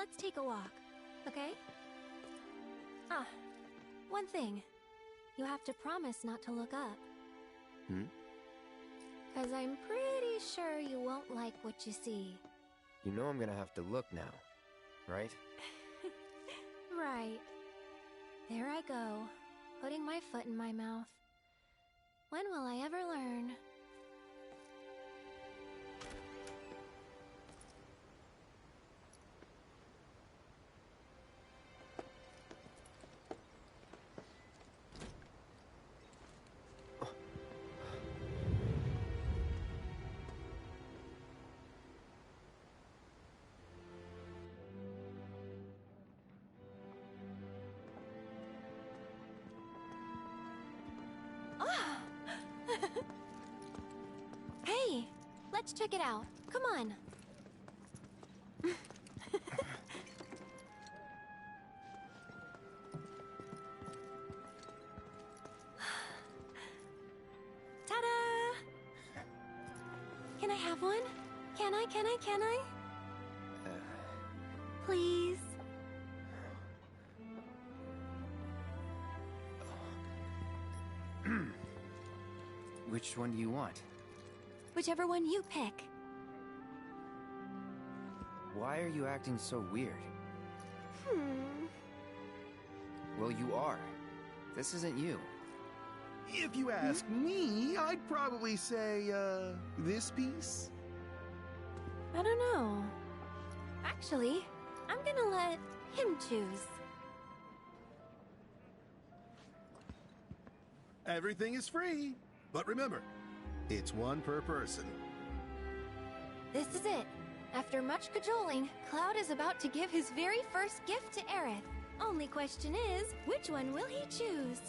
let's take a walk, okay? Ah, one thing. You have to promise not to look up. Hmm? 'Cause I'm pretty sure you won't like what you see. You know I'm gonna have to look now, right? Right. There I go, putting my foot in my mouth. When will I ever learn? Hey, let's check it out. Come on. Ta-da! Can I have one? Can I? Please? Which one do you want? Whichever one you pick. Why are you acting so weird? Well, you are. This isn't you. If you ask me, I'd probably say, this piece? I don't know. Actually, I'm gonna let him choose. Everything is free. But remember, it's one per person. This is it. After much cajoling, Cloud is about to give his very first gift to Aerith. Only question is, which one will he choose?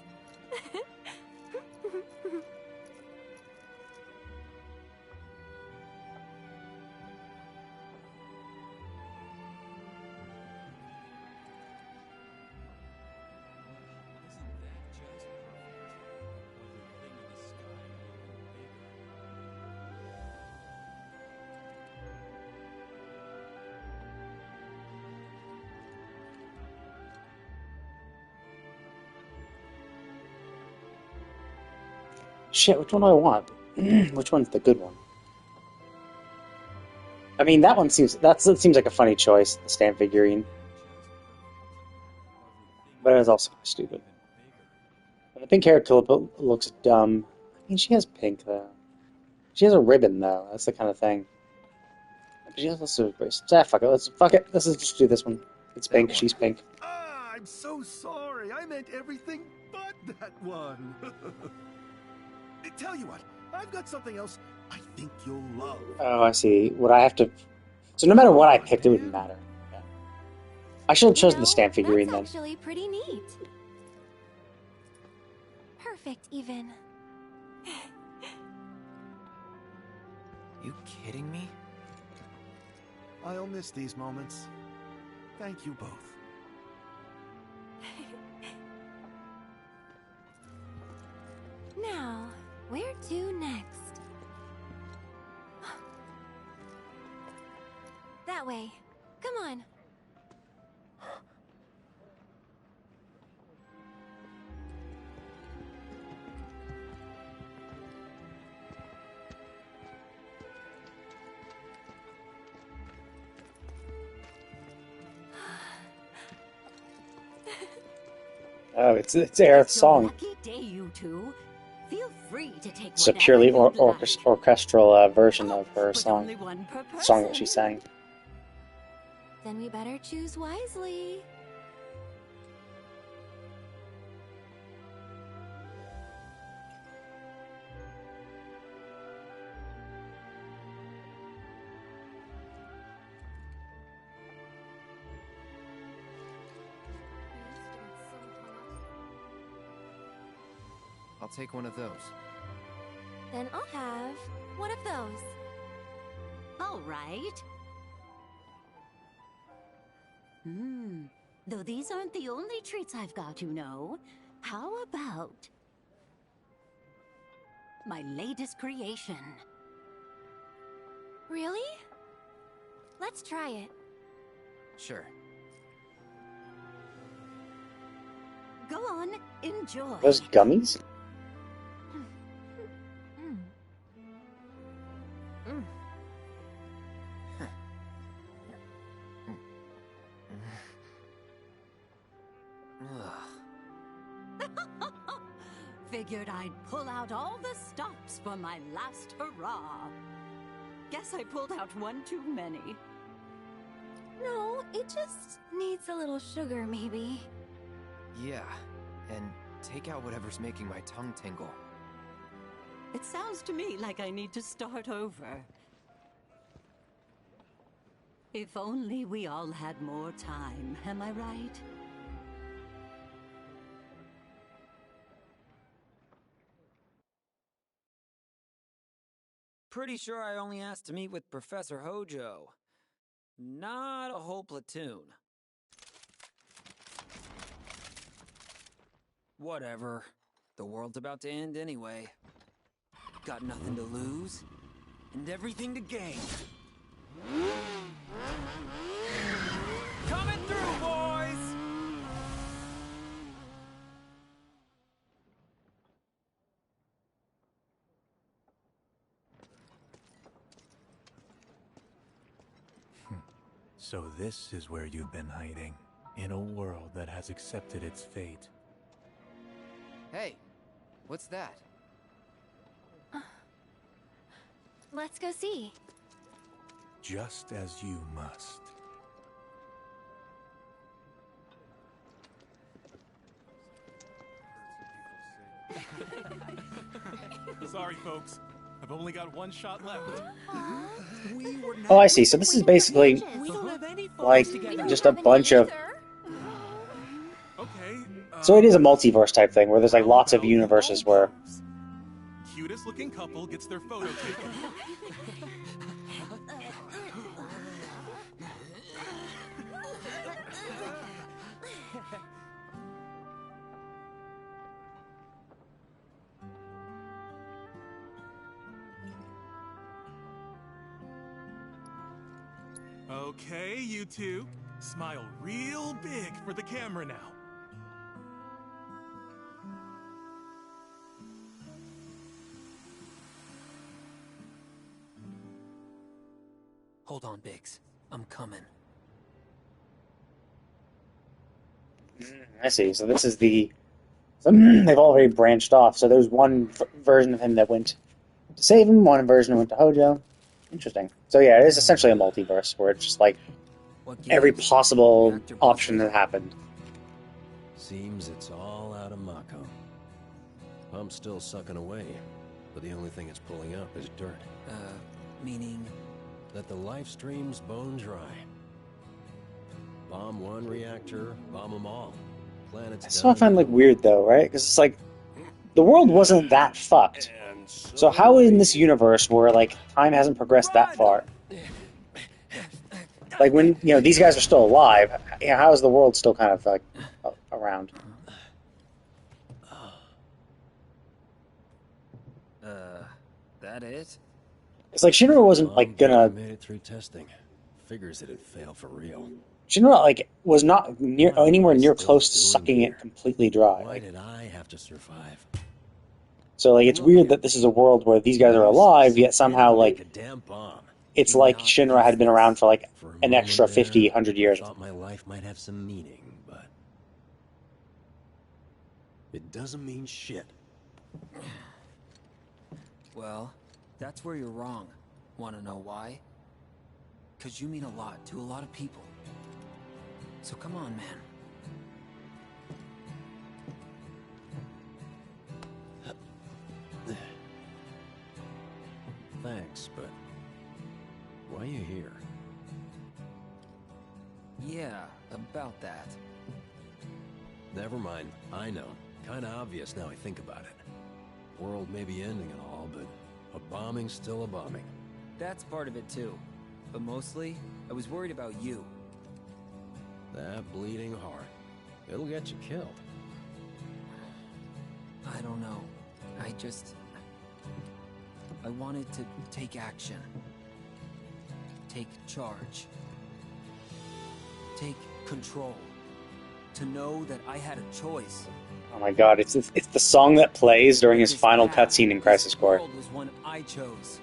Shit, which one do I want? Which one's the good one? I mean, that seems like a funny choice, the stamp figurine. But it's also stupid. And the pink hair tulip looks dumb. I mean, she has pink, though. She has a ribbon, though. That's the kind of thing. But she has also grace. Fuck it. Let's just do this one. It's pink. She's pink. Ah, I'm so sorry. I meant everything but that one. Tell you what, I've got something else I think you'll love. Oh, I see. Would I have to... So no matter what I picked, it wouldn't matter. Yeah. I should have chosen the stamp figurine, then. That's actually pretty neat. Perfect, even. You kidding me? I'll miss these moments. Thank you both. Now, where to next? That way. Come on. Oh, it's Aerith's song. Lucky day, you two. Feel free to take It's a purely orchestral version of her but song. only one per person. Song that she sang. Then we better choose wisely. I'll take one of those. Then I'll have one of those. All right. Though these aren't the only treats I've got, you know. How about my latest creation? Really? Let's try it. Sure. Go on, enjoy. Those gummies? Figured I'd pull out all the stops for my last hurrah. Guess I pulled out one too many. No, it just needs a little sugar, maybe. Yeah, and take out whatever's making my tongue tingle. It sounds to me like I need to start over. If only we all had more time, am I right? Pretty sure I only asked to meet with Professor Hojo. Not a whole platoon. Whatever. The world's about to end anyway. Got nothing to lose, and everything to gain. Coming through, boys! So this is where you've been hiding, in a world that has accepted its fate. Hey, what's that? Let's go see. Just as you must. Sorry, folks. I've only got one shot left. Oh, I see. So this is basically like just a bunch of. Okay. So it is a multiverse type thing where there's like lots of universes where. Cutest looking couple gets their photo taken. Okay, you two. Smile real big for the camera now. Hold on, Biggs. I'm coming. I see. So this is the. So they've already branched off. So there's one version of him that went to save him, one version went to Hojo. Interesting. So yeah, it is essentially a multiverse where it's just like every possible option that happened. Seems it's all out of Mako. Pump's still sucking away, but the only thing it's pulling up is dirt. Meaning? That the life stream's bone dry. Bomb one reactor, bomb them all. Planet's That's what I find like weird though, right? Because it's like the world wasn't that fucked. So how in this universe where like time hasn't progressed that far, like when these guys are still alive, how is the world still kind of like around? That it? It's like Shinra wasn't like gonna. Made it through testing. Figures it'd fail for real. Shinra like was not anywhere near close to sucking it completely dry. Why Like, did I have to survive? so like it's weird that this is a world where these guys are alive, yet somehow like A damn bomb. it's like Shinra had been around for like For a an moment extra there, 50, 100 years. I thought my life might have some meaning, but it doesn't mean shit. Well, that's where you're wrong. Wanna know why? 'Cause you mean a lot to a lot of people. So come on, man. Thanks, but why are you here? Yeah, about that. Never mind. I know. Kinda obvious now I think about it. World may be ending and all, but a bombing's still a bombing. That's part of it too. But mostly, I was worried about you. That bleeding heart. It'll get you killed. I don't know. I wanted to take action. Take charge. Take control. To know that I had a choice. Oh my god, it's the song that plays during his This final path, cutscene in Crisis this Core. world was one I chose.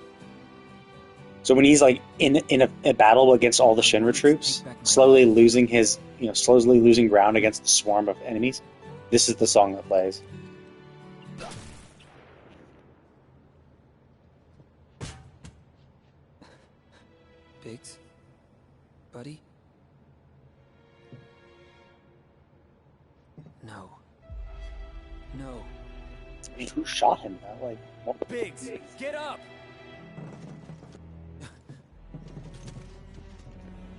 So when he's like in a battle against all the Shinra troops, slowly losing slowly losing ground against the swarm of enemies, this is the song that plays. Biggs? Buddy? No. No. I mean, who shot him though? Like, what? Biggs, get up!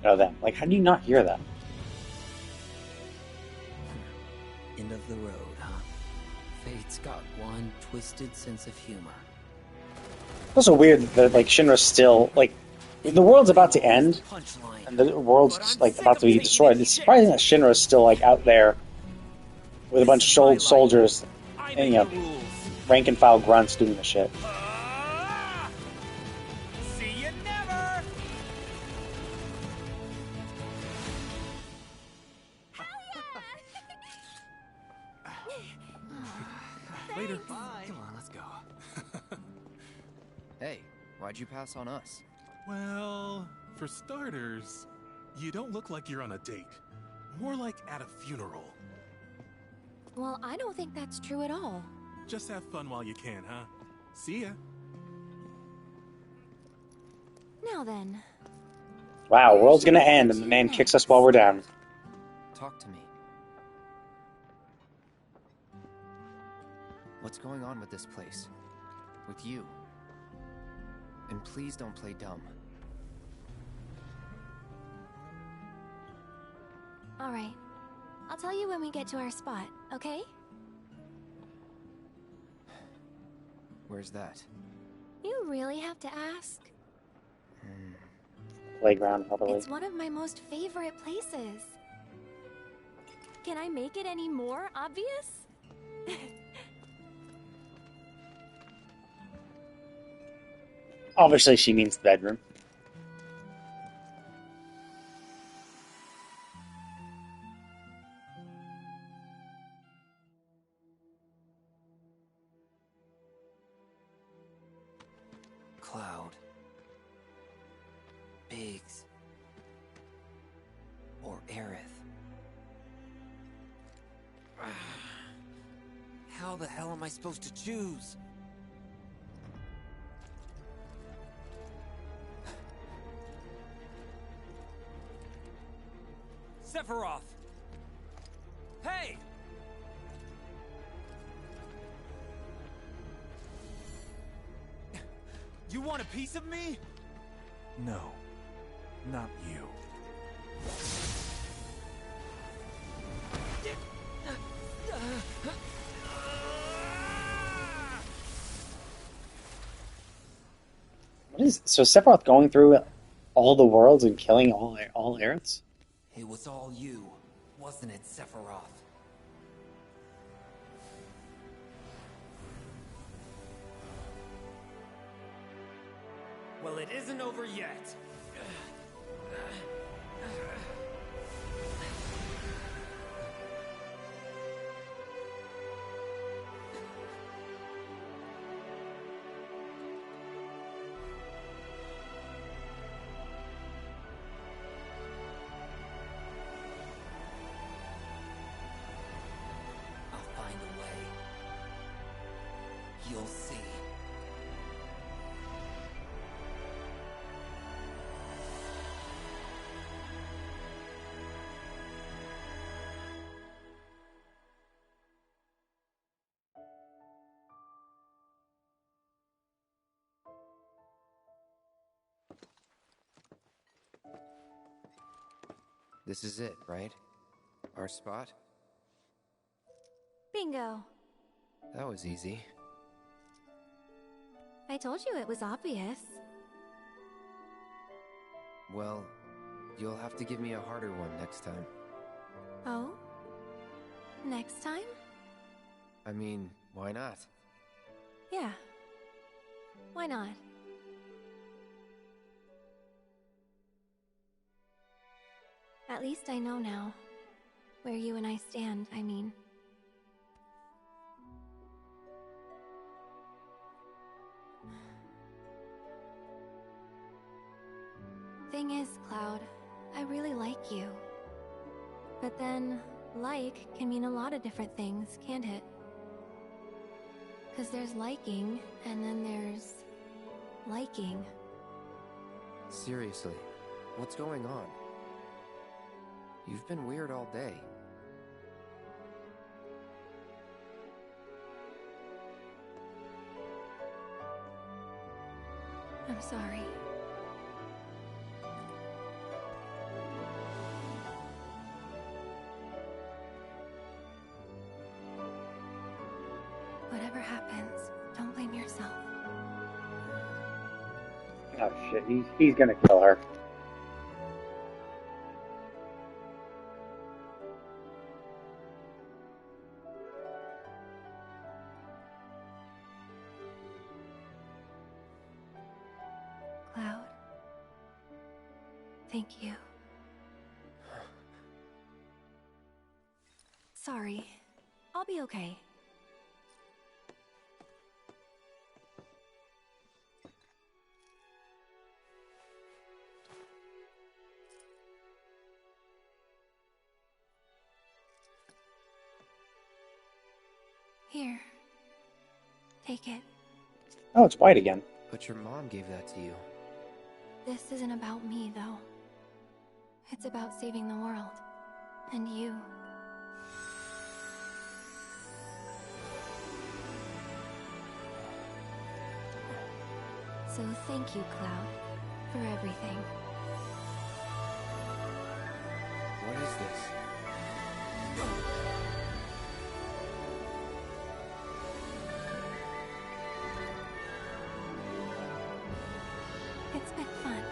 No, them. Like, how do you not hear that? End of the road, huh? Fate's got one twisted sense of humor. It's also weird that like Shinra's still like the world's about to end Punchline. and the world's like about to be destroyed. It's surprising that Shinra's still like out there with a bunch of soldiers and rank and file grunts doing the shit. See you never. Later. Bye. Come on, let's go. Hey, why'd you pass on us? Well, for starters, you don't look like you're on a date. More like at a funeral. Well, I don't think that's true at all. Just have fun while you can, huh? See ya. Now then. Wow, world's gonna end and the man kicks us while we're down. Talk to me. What's going on with this place? With you? And please don't play dumb. All right. I'll tell you when we get to our spot, okay? Where's that? You really have to ask? Playground, probably. It's one of my most favorite places. Can I make it any more obvious? Obviously, she means the bedroom. Cloud. Biggs. Or Aerith. How the hell am I supposed to choose? Sephiroth! Hey! You want a piece of me? No, not you. What is so Sephiroth going through all the worlds and killing all Aeriths? It was all you, wasn't it, Sephiroth? Well, it isn't over yet. I'll find a way. You'll see. This is it, right? Our spot? Bingo. That was easy. I told you it was obvious. Well, you'll have to give me a harder one next time. Oh? Next time? I mean, why not? Yeah. Why not? At least I know now. Where you and I stand, I mean. Thing is, Cloud, I really like you. But then, like can mean a lot of different things, can't it? 'Cause there's liking, and then there's liking. Seriously, what's going on? You've been weird all day. I'm sorry. Whatever happens, don't blame yourself. Oh shit, he's gonna kill her. Cloud. Thank you. Sorry. I'll be okay. Here. Take it. Oh, it's white again. But your mom gave that to you. This isn't about me, though. It's about saving the world. And you. So thank you, Cloud, for everything. What is this? It's been fun.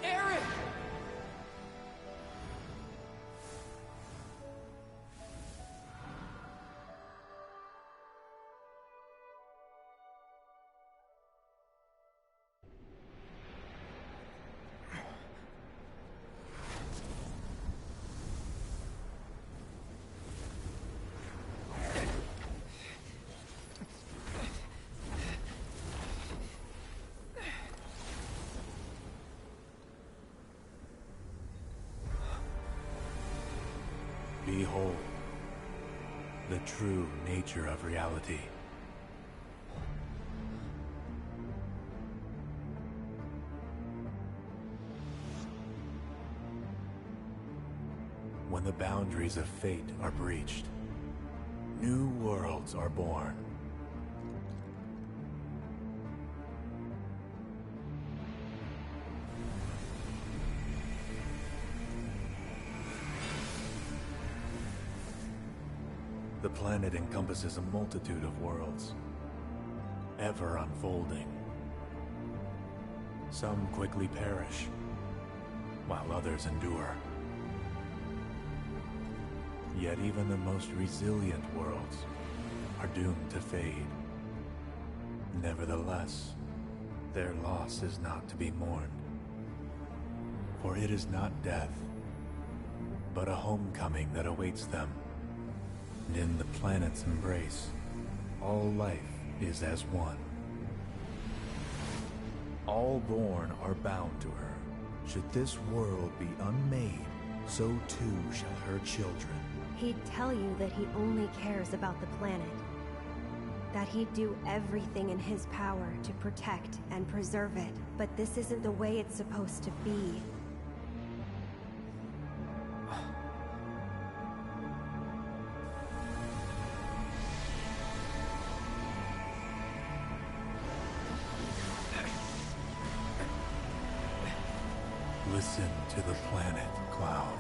Aaron! Behold, the true nature of reality. When the boundaries of fate are breached, new worlds are born. The planet encompasses a multitude of worlds, ever unfolding. Some quickly perish, while others endure. Yet even the most resilient worlds are doomed to fade. Nevertheless, their loss is not to be mourned. For it is not death, but a homecoming that awaits them. And in the planet's embrace, all life is as one. All born are bound to her. Should this world be unmade, so too shall her children. He'd tell you that he only cares about the planet. That he'd do everything in his power to protect and preserve it. But this isn't the way it's supposed to be. Listen to the planet, Cloud.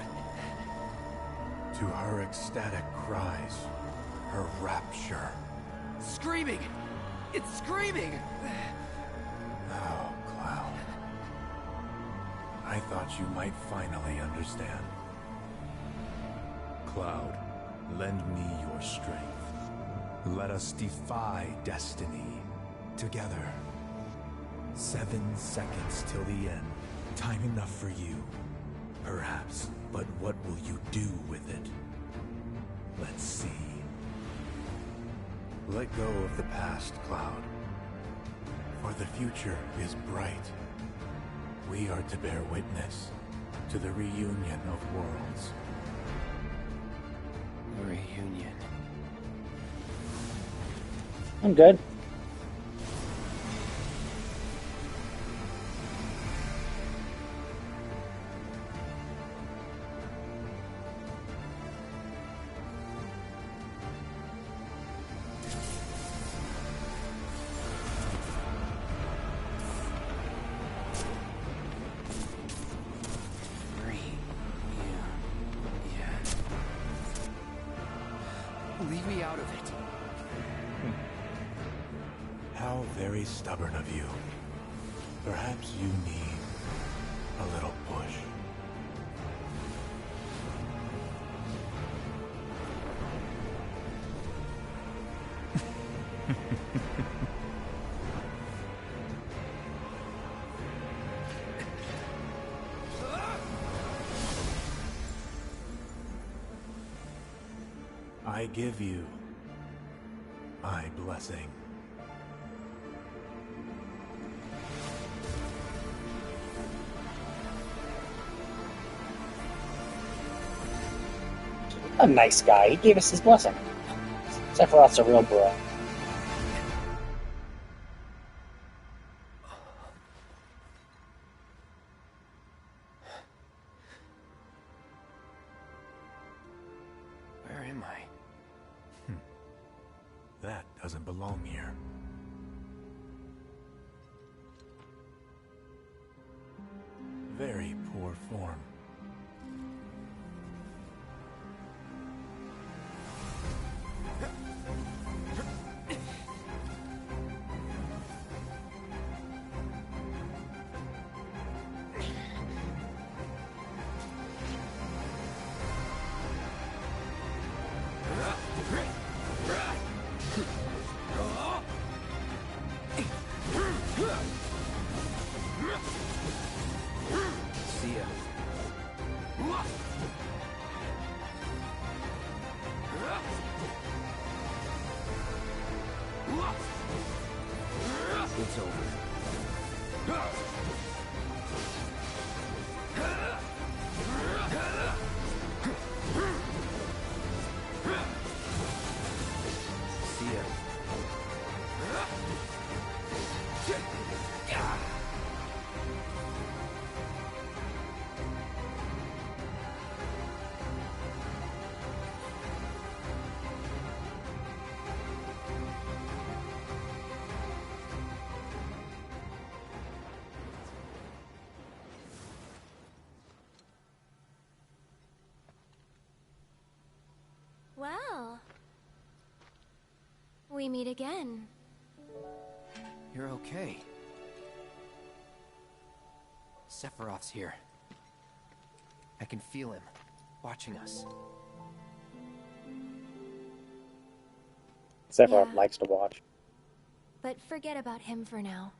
To her ecstatic cries, her rapture. Screaming! It's screaming! Oh, Cloud. I thought you might finally understand. Cloud, lend me your strength. Let us defy destiny. Together. 7 seconds till the end. Time enough for you, perhaps, but what will you do with it? Let's see. Let go of the past, Cloud. For the future is bright. We are to bear witness to the reunion of worlds. Reunion. I'm good. Leave me out of it. How very stubborn of you. Perhaps you need a little push. I give you my blessing. A nice guy. He gave us his blessing. Sephiroth's a real bro. Where am I? That doesn't belong here. Very poor form. See ya. It's over. See ya. Well, we meet again. You're okay. Sephiroth's here. I can feel him, watching us. Sephiroth Yeah. likes to watch. But forget about him for now.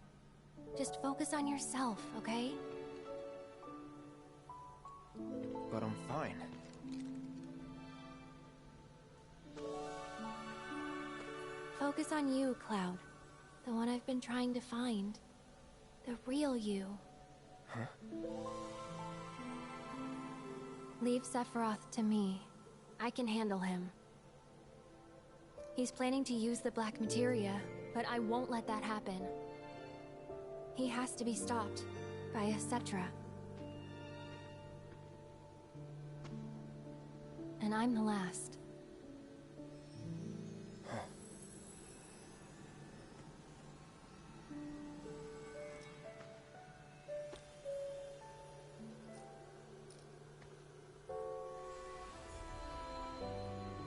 Just focus on yourself, okay? But I'm fine. Focus on you, Cloud. The one I've been trying to find. The real you. Huh? Leave Sephiroth to me. I can handle him. He's planning to use the black materia, but I won't let that happen. He has to be stopped by a Cetra. And I'm the last.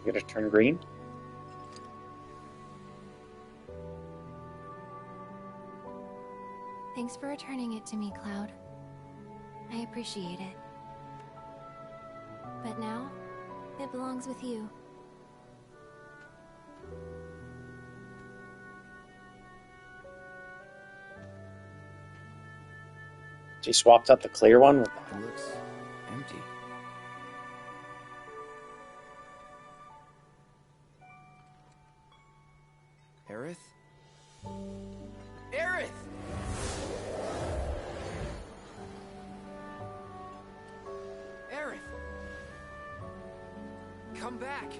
You gotta turn green. Thanks for returning it to me, Cloud. I appreciate it. But now, it belongs with you. She swapped out the clear one with that. It looks empty. Aerith? Aerith! Aerith! Come back!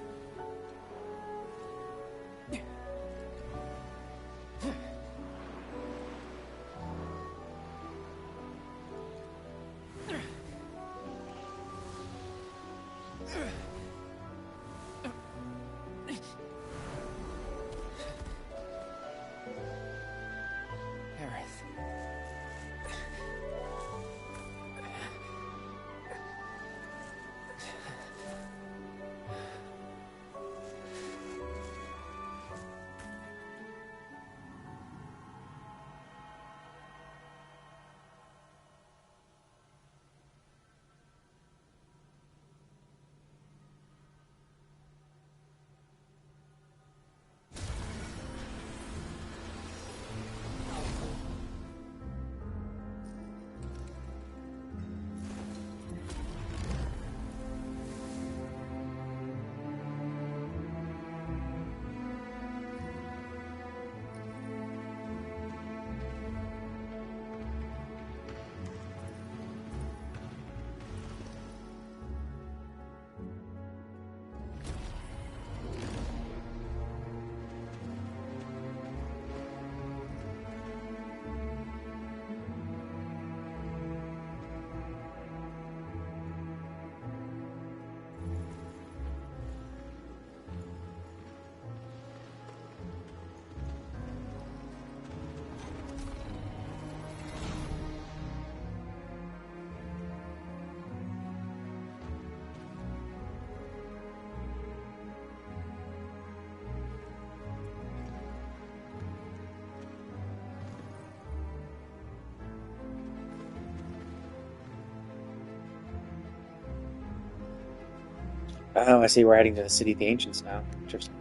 Oh, I see. We're heading to the City of the Ancients now. Interesting.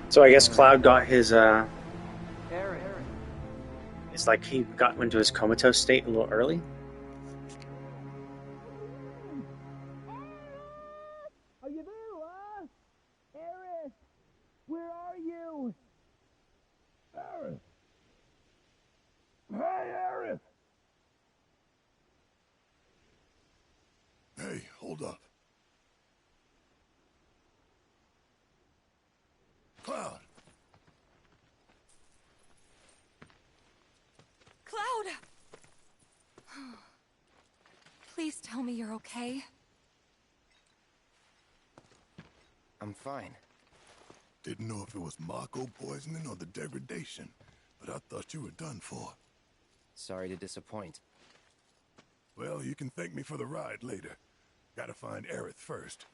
So I guess Cloud got his, it's like he got into his comatose state a little early. Are you there, huh? Aerith! Where are you? Aerith! Hey, Aerith! Hey, hold up. Cloud! Cloud! Please tell me you're okay. I'm fine. Didn't know if it was Mako poisoning or the degradation, but I thought you were done for. Sorry to disappoint. Well, you can thank me for the ride later. Gotta find Aerith first.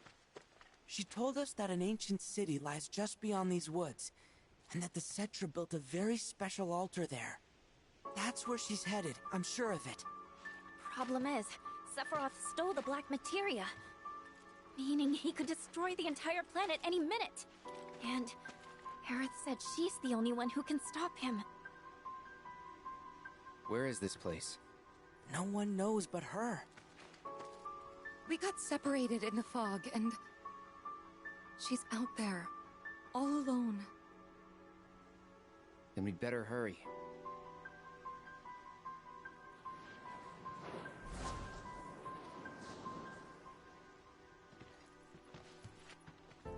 She told us that an ancient city lies just beyond these woods, and that the Cetra built a very special altar there. That's where she's headed, I'm sure of it. Problem is, Sephiroth stole the black materia, meaning he could destroy the entire planet any minute. And Aerith said she's the only one who can stop him. Where is this place? No one knows but her. We got separated in the fog, and she's out there, all alone. Then we'd better hurry.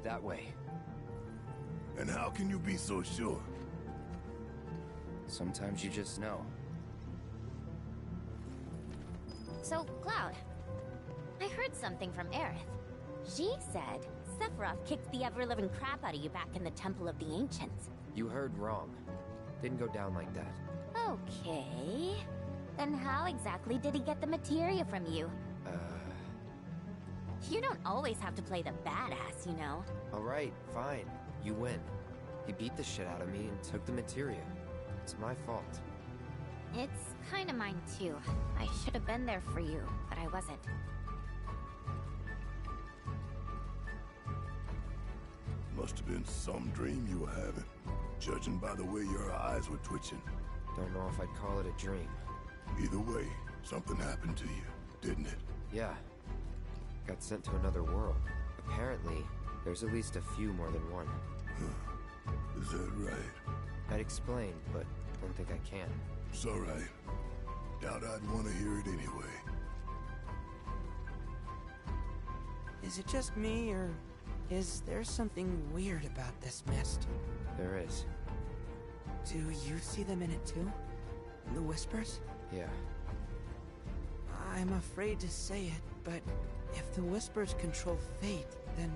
That way. And how can you be so sure? Sometimes you just know. So, Cloud, I heard something from Aerith. She said Sephiroth kicked the ever-living crap out of you back in the Temple of the Ancients. You heard wrong. Didn't go down like that. Okay. Then how exactly did he get the materia from you? You don't always have to play the badass, you know. Alright, fine. You win. He beat the shit out of me and took the materia. It's my fault. It's kinda mine too. I should have been there for you, but I wasn't. Must have been some dream you were having, judging by the way your eyes were twitching. Don't know if I'd call it a dream. Either way, something happened to you, didn't it? Yeah. Got sent to another world. Apparently, there's at least a few more than one. Is that right? I'd explain, but don't think I can. It's alright. Doubt I'd want to hear it anyway. Is it just me, or is there something weird about this mist? There is. Do you see them in it too? The whispers? Yeah. I'm afraid to say it, but if the whispers control fate, then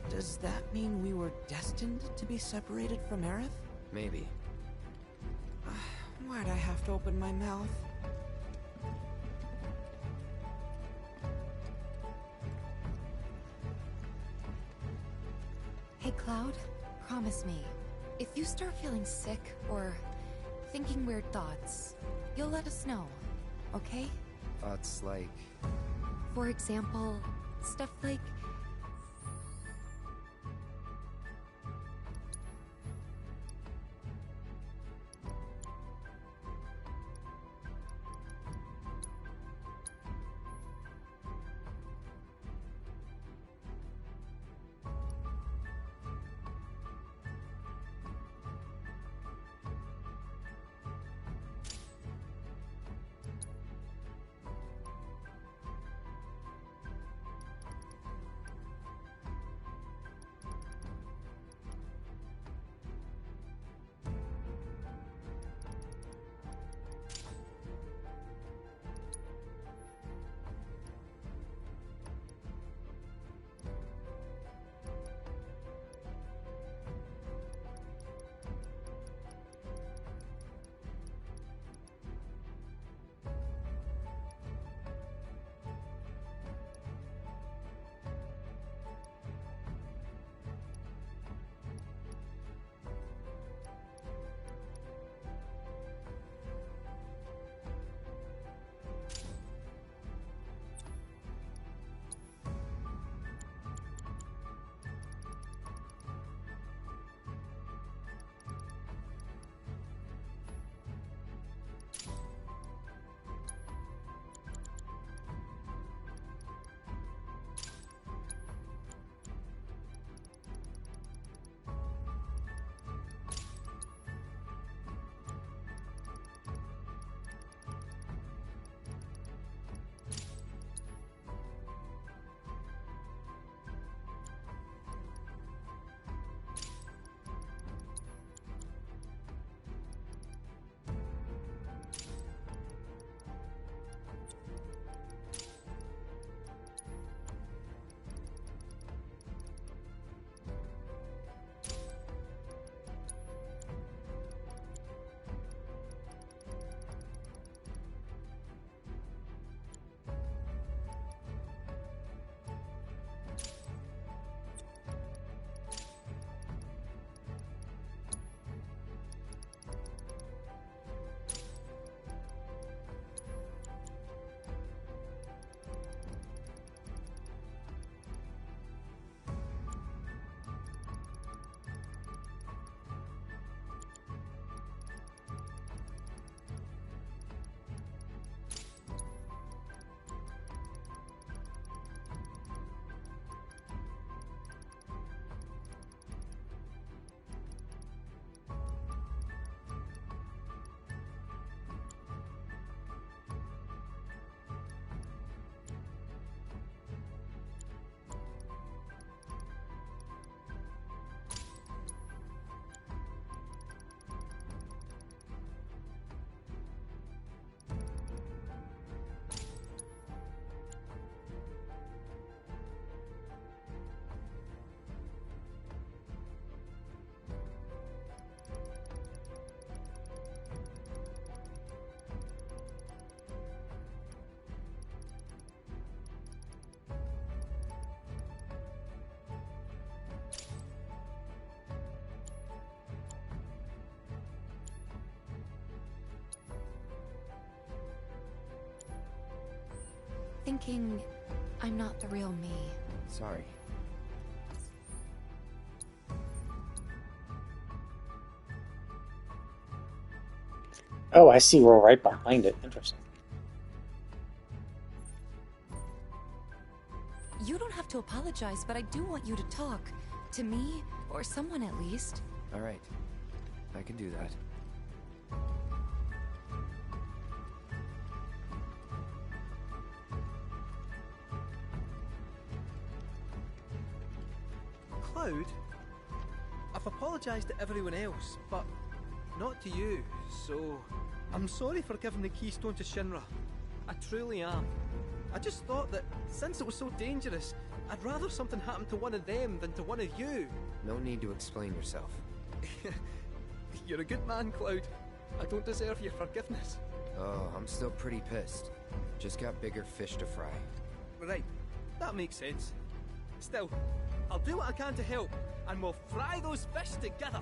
does that mean we were destined to be separated from Aerith? Maybe. Why'd I have to open my mouth? Hey, Cloud, promise me, if you start feeling sick or thinking weird thoughts, you'll let us know, okay? Thoughts like... For example, stuff like... Thinking I'm not the real me. Sorry. Oh, I see. We're right behind it. Interesting. You don't have to apologize, but I do want you to talk. To me, or someone at least. Alright. I can do that. Cloud? I've apologized to everyone else, but not to you, so... I'm sorry for giving the keystone to Shinra. I truly am. I just thought that, since it was so dangerous, I'd rather something happened to one of them than to one of you. No need to explain yourself. You're a good man, Cloud. I don't deserve your forgiveness. Oh, I'm still pretty pissed. Just got bigger fish to fry. Right, that makes sense. Still, I'll do what I can to help, and we'll fry those fish together.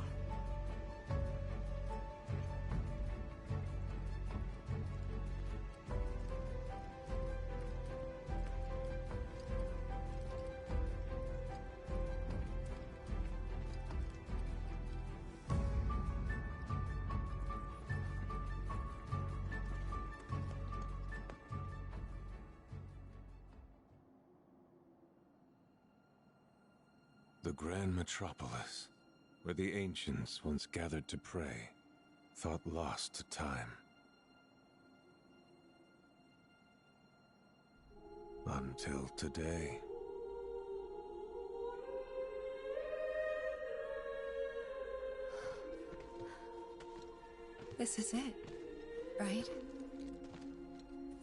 The grand metropolis, where the ancients once gathered to pray, thought lost to time. Until today. This is it, right?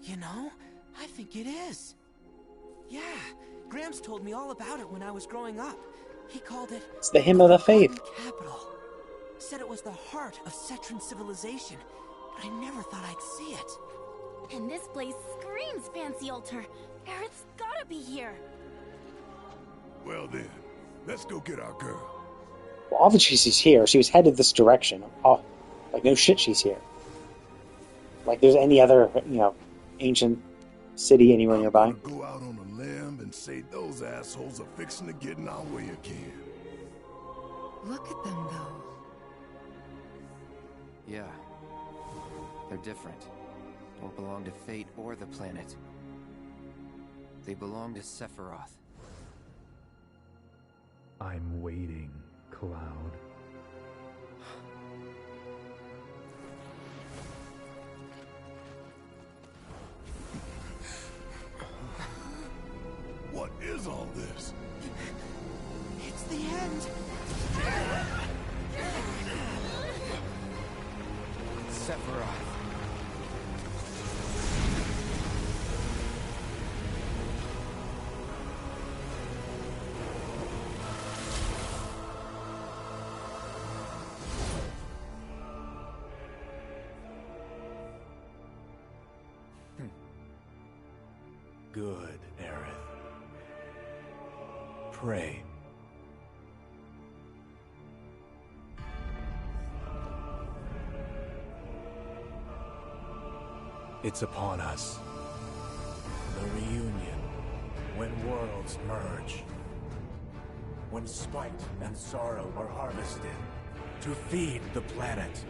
You know, I think it is. Yeah, Gramps told me all about it when I was growing up. He called it... It's the hymn of the faith. Capital. Said it was the heart of Cetran civilization, but I never thought I'd see it. And this place screams fancy altar. Aerith's gotta be here. Well then, let's go get our girl. Well, obviously she's here. She was headed this direction. Oh, like, no shit, she's here. Like there's any other, ancient city anywhere nearby. Go out on a limb and say those assholes are fixing to get in our way again. Look at them, though. Yeah. They're different. Don't belong to fate or the planet. They belong to Sephiroth. I'm waiting, Cloud. What is all this? It's the end. Sephiroth. Good, Aerith. Pray. It's upon us. The reunion, when worlds merge. When spite and sorrow are harvested to feed the planet.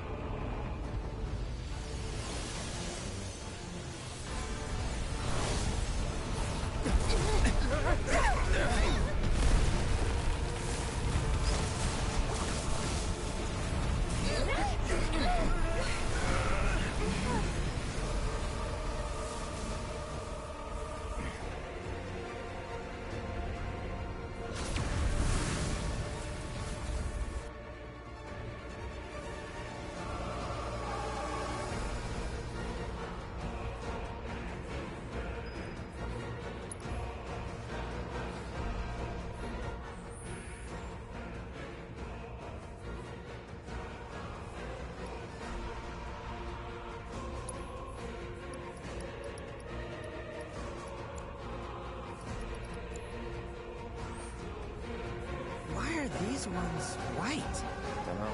Why are these ones white? Dunno.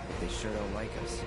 But they sure don't like us.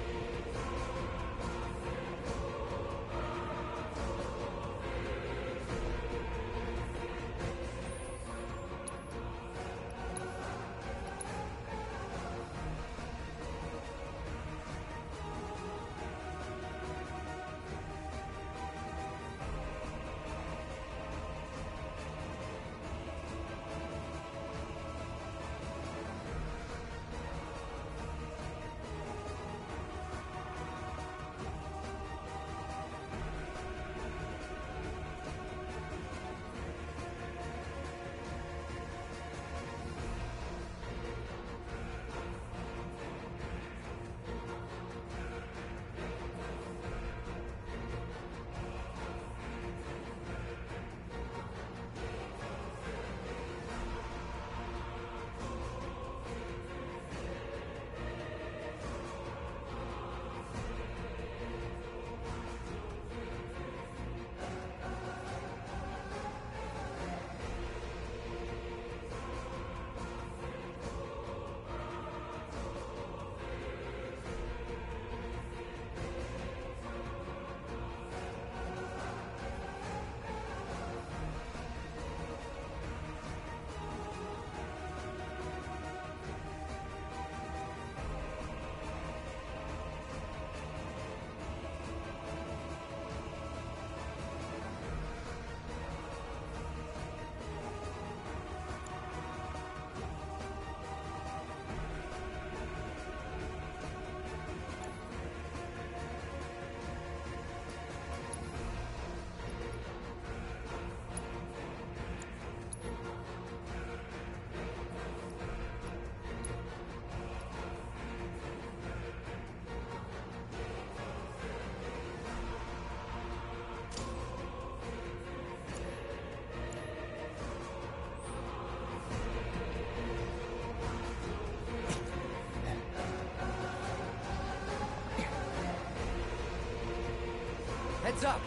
Heads up!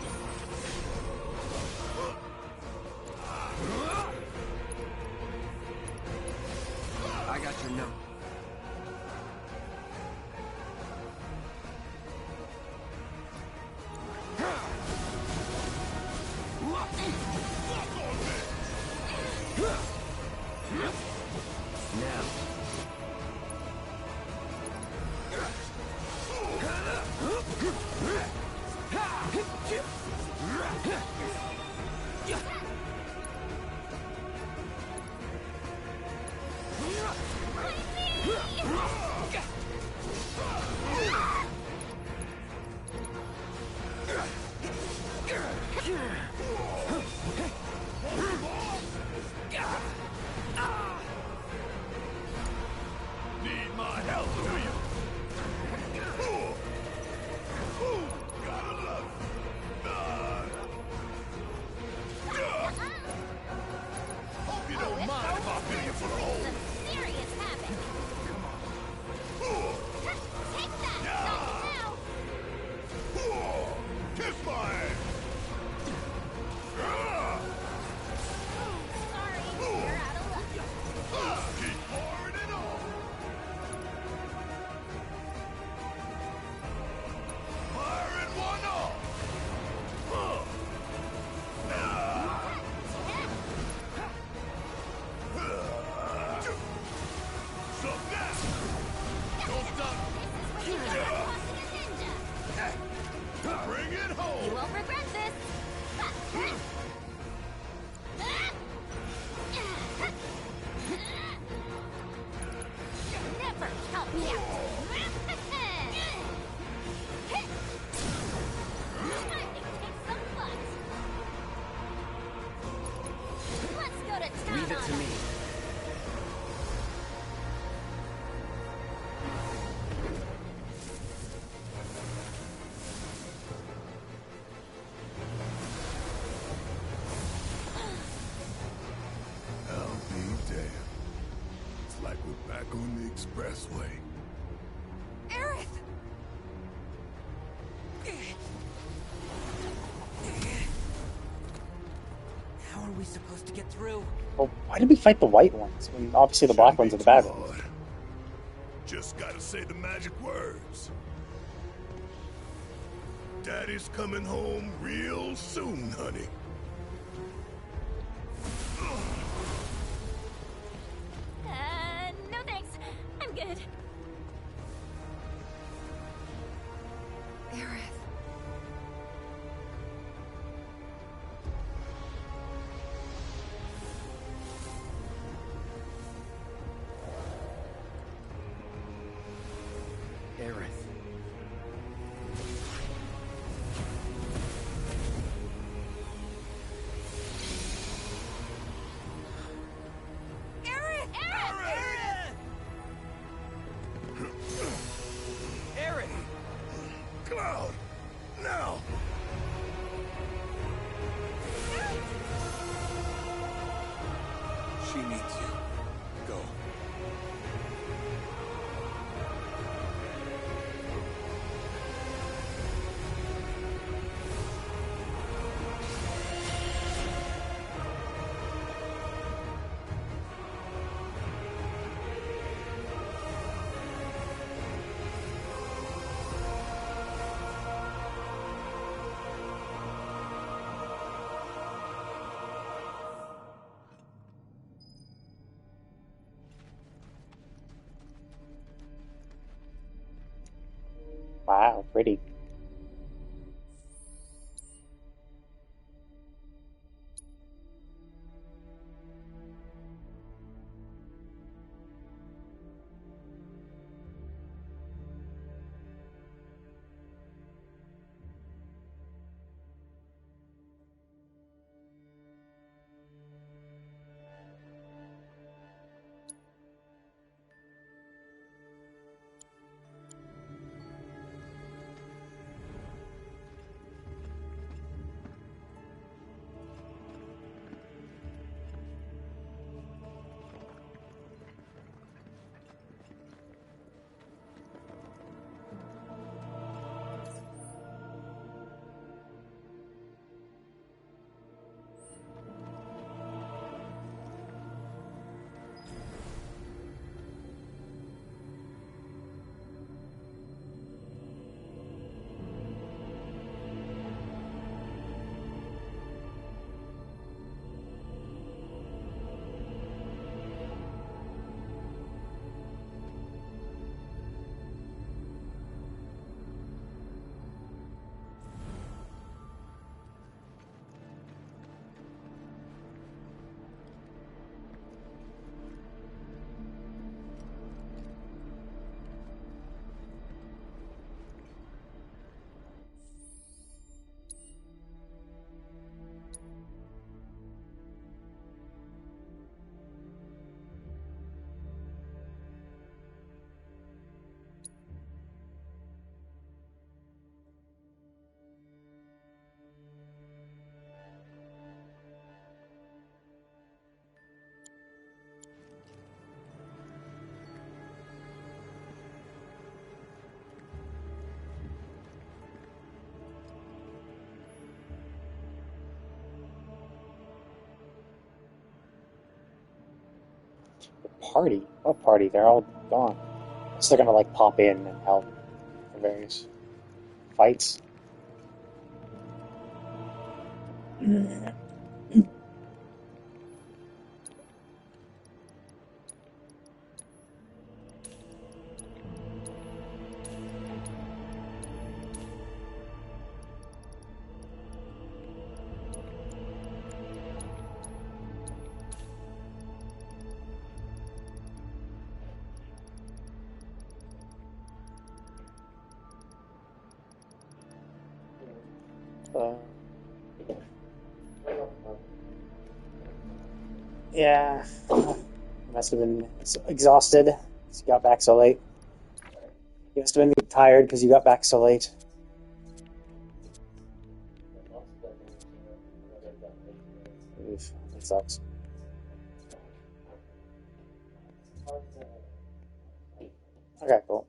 I got your note. Now. Need my help, do you? Gotta love Hope you don't mind if I fill you full of holes. Serious havoc. Take that! Not now! Kiss my ass! Sorry, you're out of luck. Keep pouring it on! Firing one off! So now! Don't stop! Bring it home! You won't regret this. Never help me out. Time to kick some butt. Let's go to town. Leave it to me. I'll be damned. It's like we're back on the expressway. Aerith! How are we supposed to get through? Well, why did we fight the white ones when obviously the black ones are the bad ones? Just gotta say the magic words. Daddy's coming home real soon, honey. No thanks. I'm good. Aerith. Aerith. Eric! Cloud! Now! She needs you. Go. Wow, pretty. Party? What party? They're all gone. So they're gonna like pop in and help for various fights. Yeah, must have been exhausted because you got back so late. You must have been tired because you got back so late. Oof, that sucks. Okay, cool.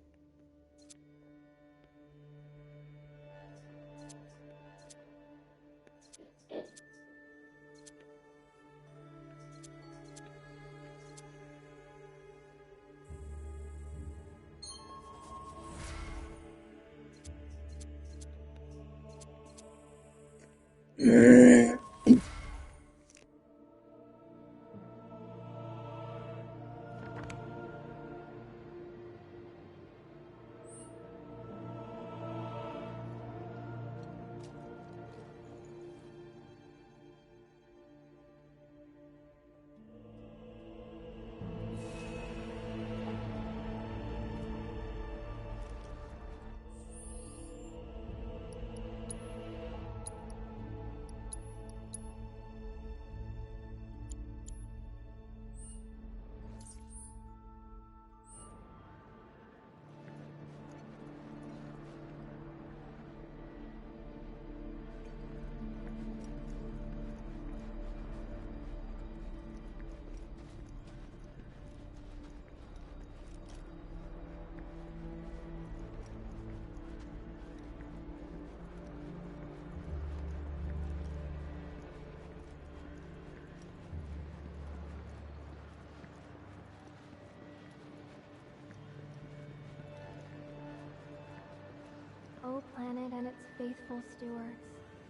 O planet and its faithful stewards,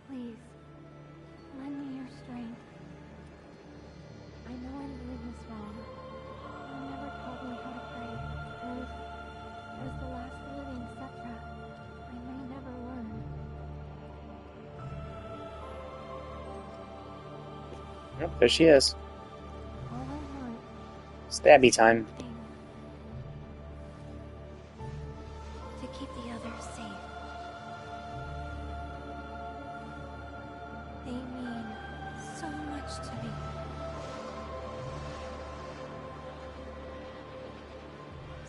please, lend me your strength. I know I'm doing this wrong. You never taught me how to pray, and as the last living Cetra, I may never learn. Yep, there she is. All I want Stabby time. to keep the others safe. They mean so much to me.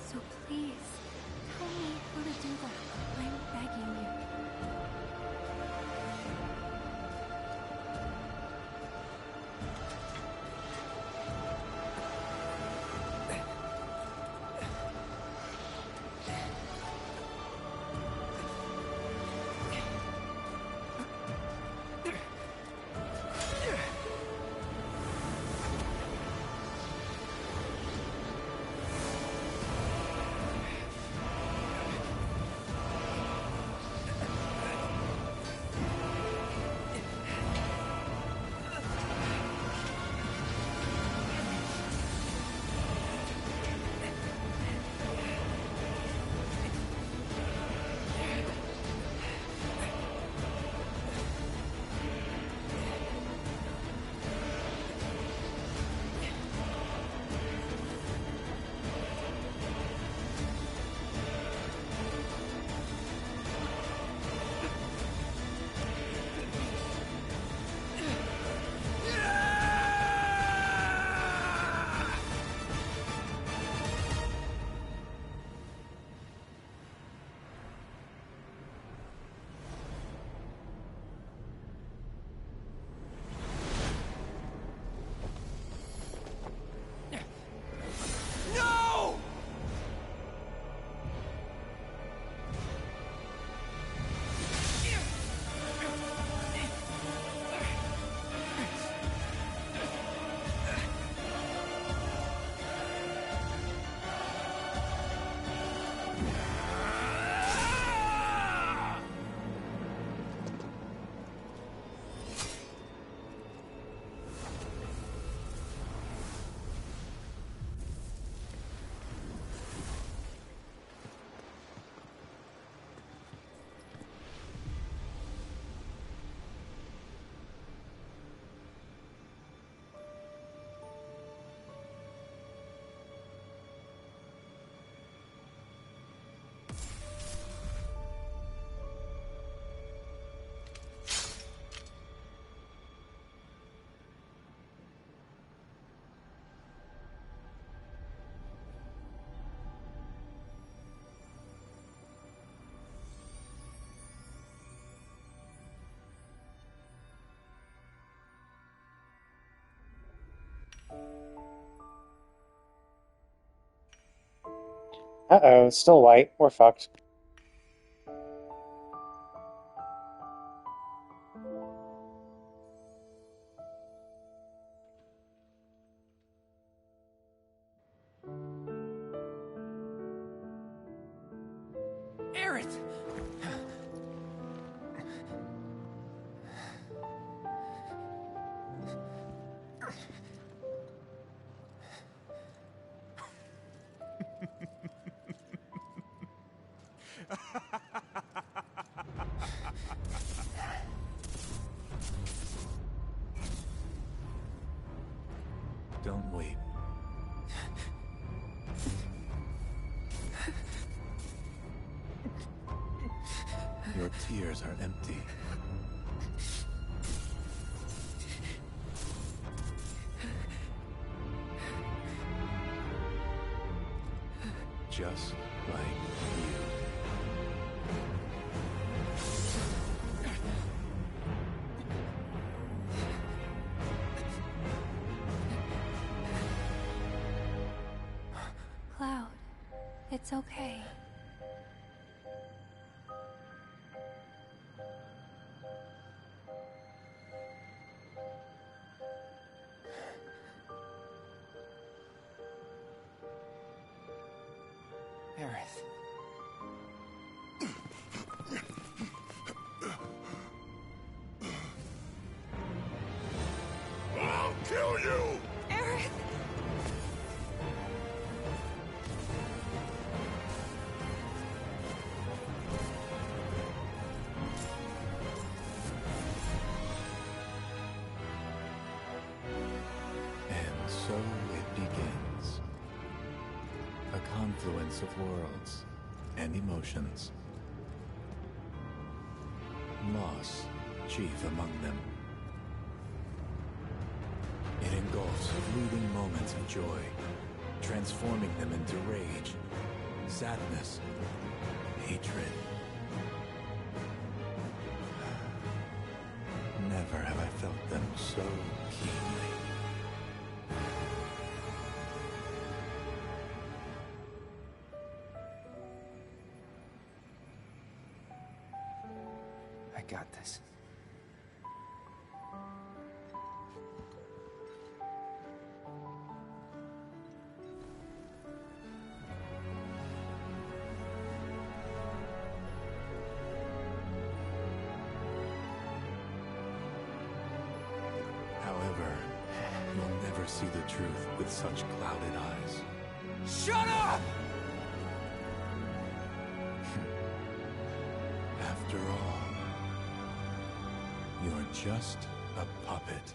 So please, tell me how to do that. I'm begging you. Uh-oh, still white. We're fucked. Aerith! Don't weep. Your tears are empty. Just like you. Cloud, it's okay. Aerith. I'll kill you! Aerith! And so it begins. A confluence of worlds and emotions. Loss, chief among them. It engulfs fleeting moments of joy, transforming them into rage, sadness, hatred. Never have I felt them so keenly. I got this. However, you'll never see the truth with such clouded eyes. Shut up! After all, you're just a puppet.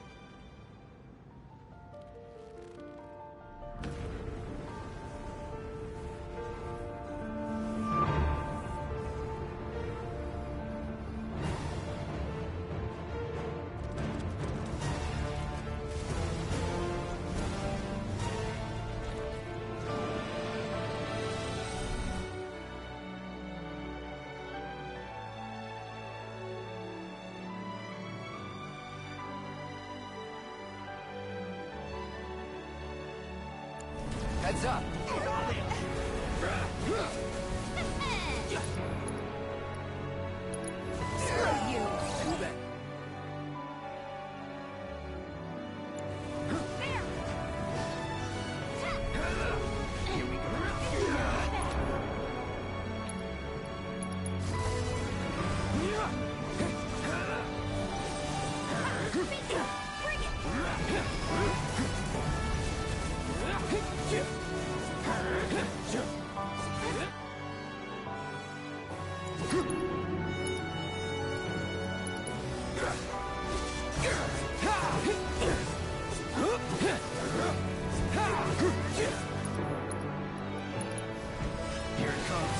Heads up! Screw you! Here it comes.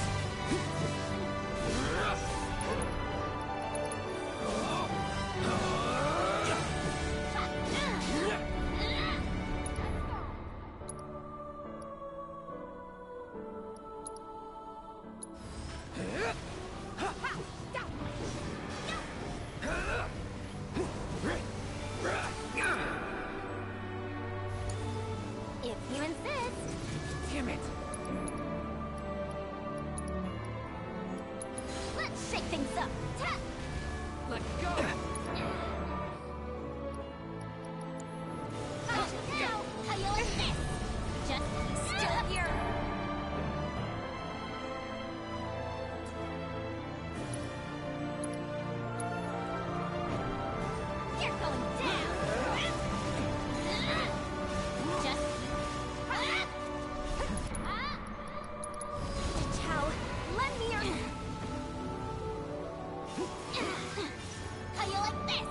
If you insist. Damn it! shake things up. Let go! Now, how you like this? Just be still here. You're going down. Just Chow, lend me your. How you like this?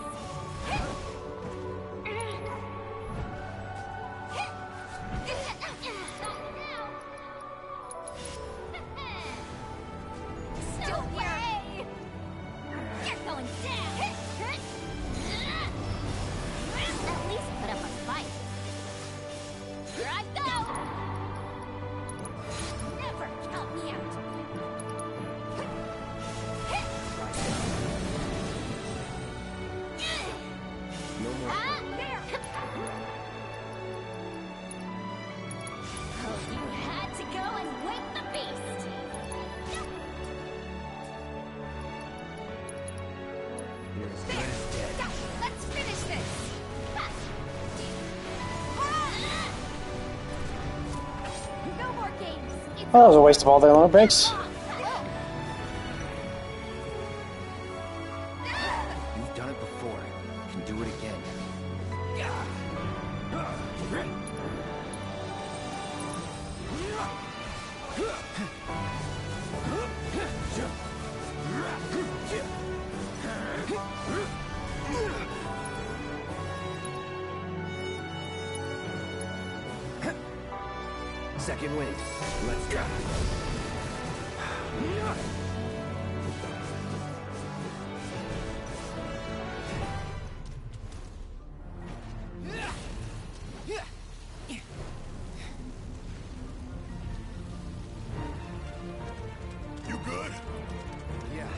Still here. You're going down. At least put up a fight. Here I go. Never count me out. No more. There. Oh, you had to go and wake the beast. You're as good as dead. Let's finish this. No more games. It's Oh, that was a waste of all their long breaks. You've done it before. You can do it again. Second wind. Let's go. You good? Yeah.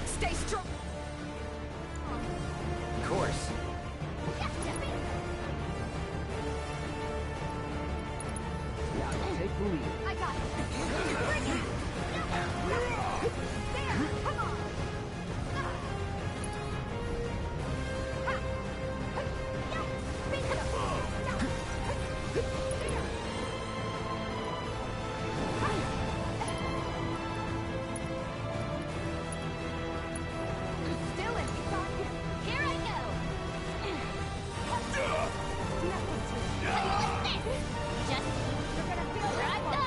Stay strong. Of course. Now take the lead. I got it. Bring it. There. Come on. Still in. Here I go. How you like this? Just you're gonna feel where I go.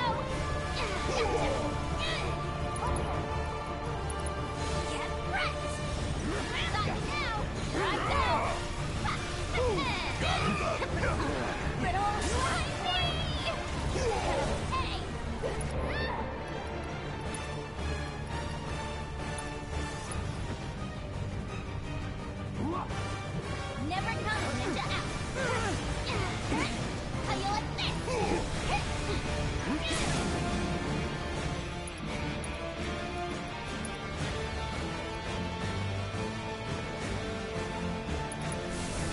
Get wrecked. Not now. Here I go. Brittle slimy. Hey. Never come ninja out. How you like this?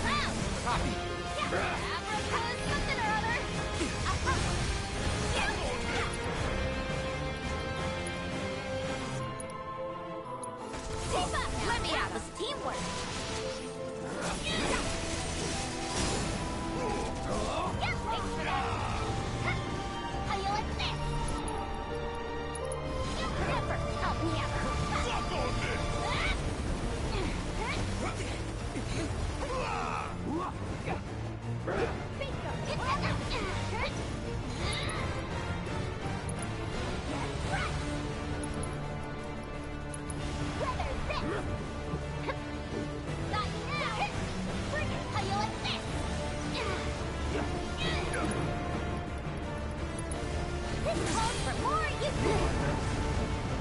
Wow. Copy. Apropos something or other. Keep up. Let me out. This teamwork. Yes, thanks for that. How you like this? You'll never help me out. Suck on this!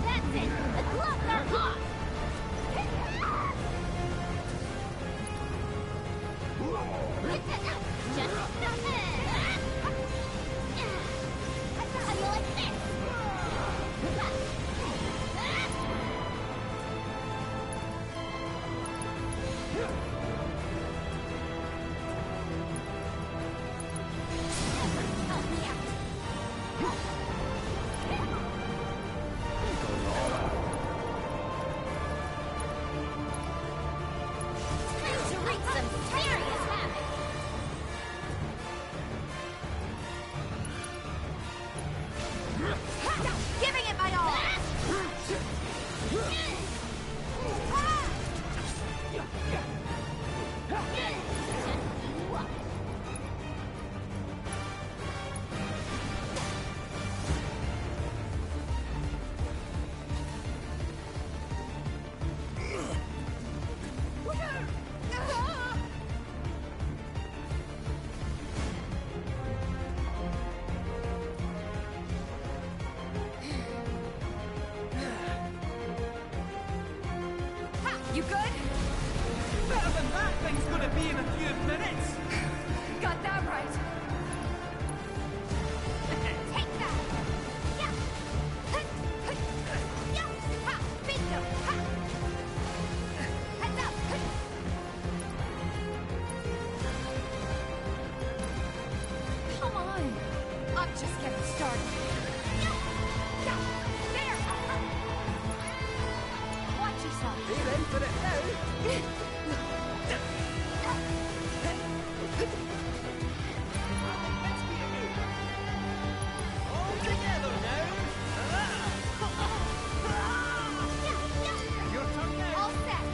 That's it! The gloves are off! How you like this? You good? Better than that thing's gonna be in a few minutes. Got that right. Take that! Yeah! Yeah! Ha! Bingo! Ha! Heads up! Come on. I'm just getting started. Yeah! There! Watch yourself! Are you ready for it now? All together now. Your turn now. All set!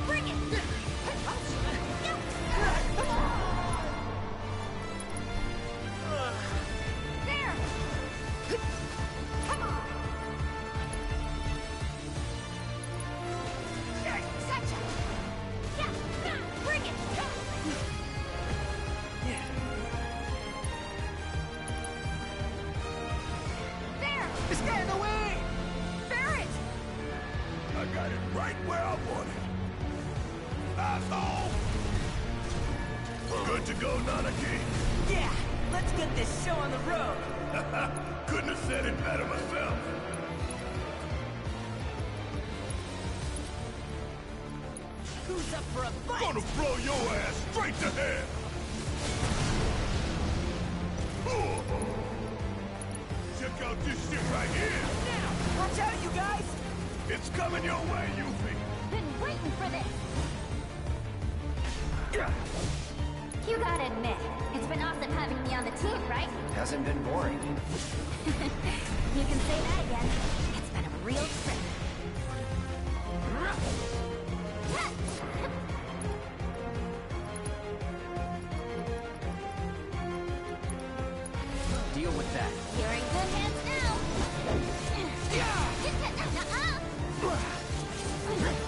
Bring it! There! Come on! Gotcha! Yeah! Bring it! There! It's getting away! Barret! I got it right where I want it. Asshole! Good to go, Nanaki. Yeah, let's get this show on the road. Couldn't have said it better myself. Who's up for a fight? Gonna throw your ass straight to hell. Check out this shit right here. Now, watch out, you guys. It's coming your way, Yuffie. Been waiting for this! You gotta admit, it's been awesome having me on the team, right? Hasn't been boring. You can say that again. It's been a real trip. Deal with that. You're in good hands now. Get ready.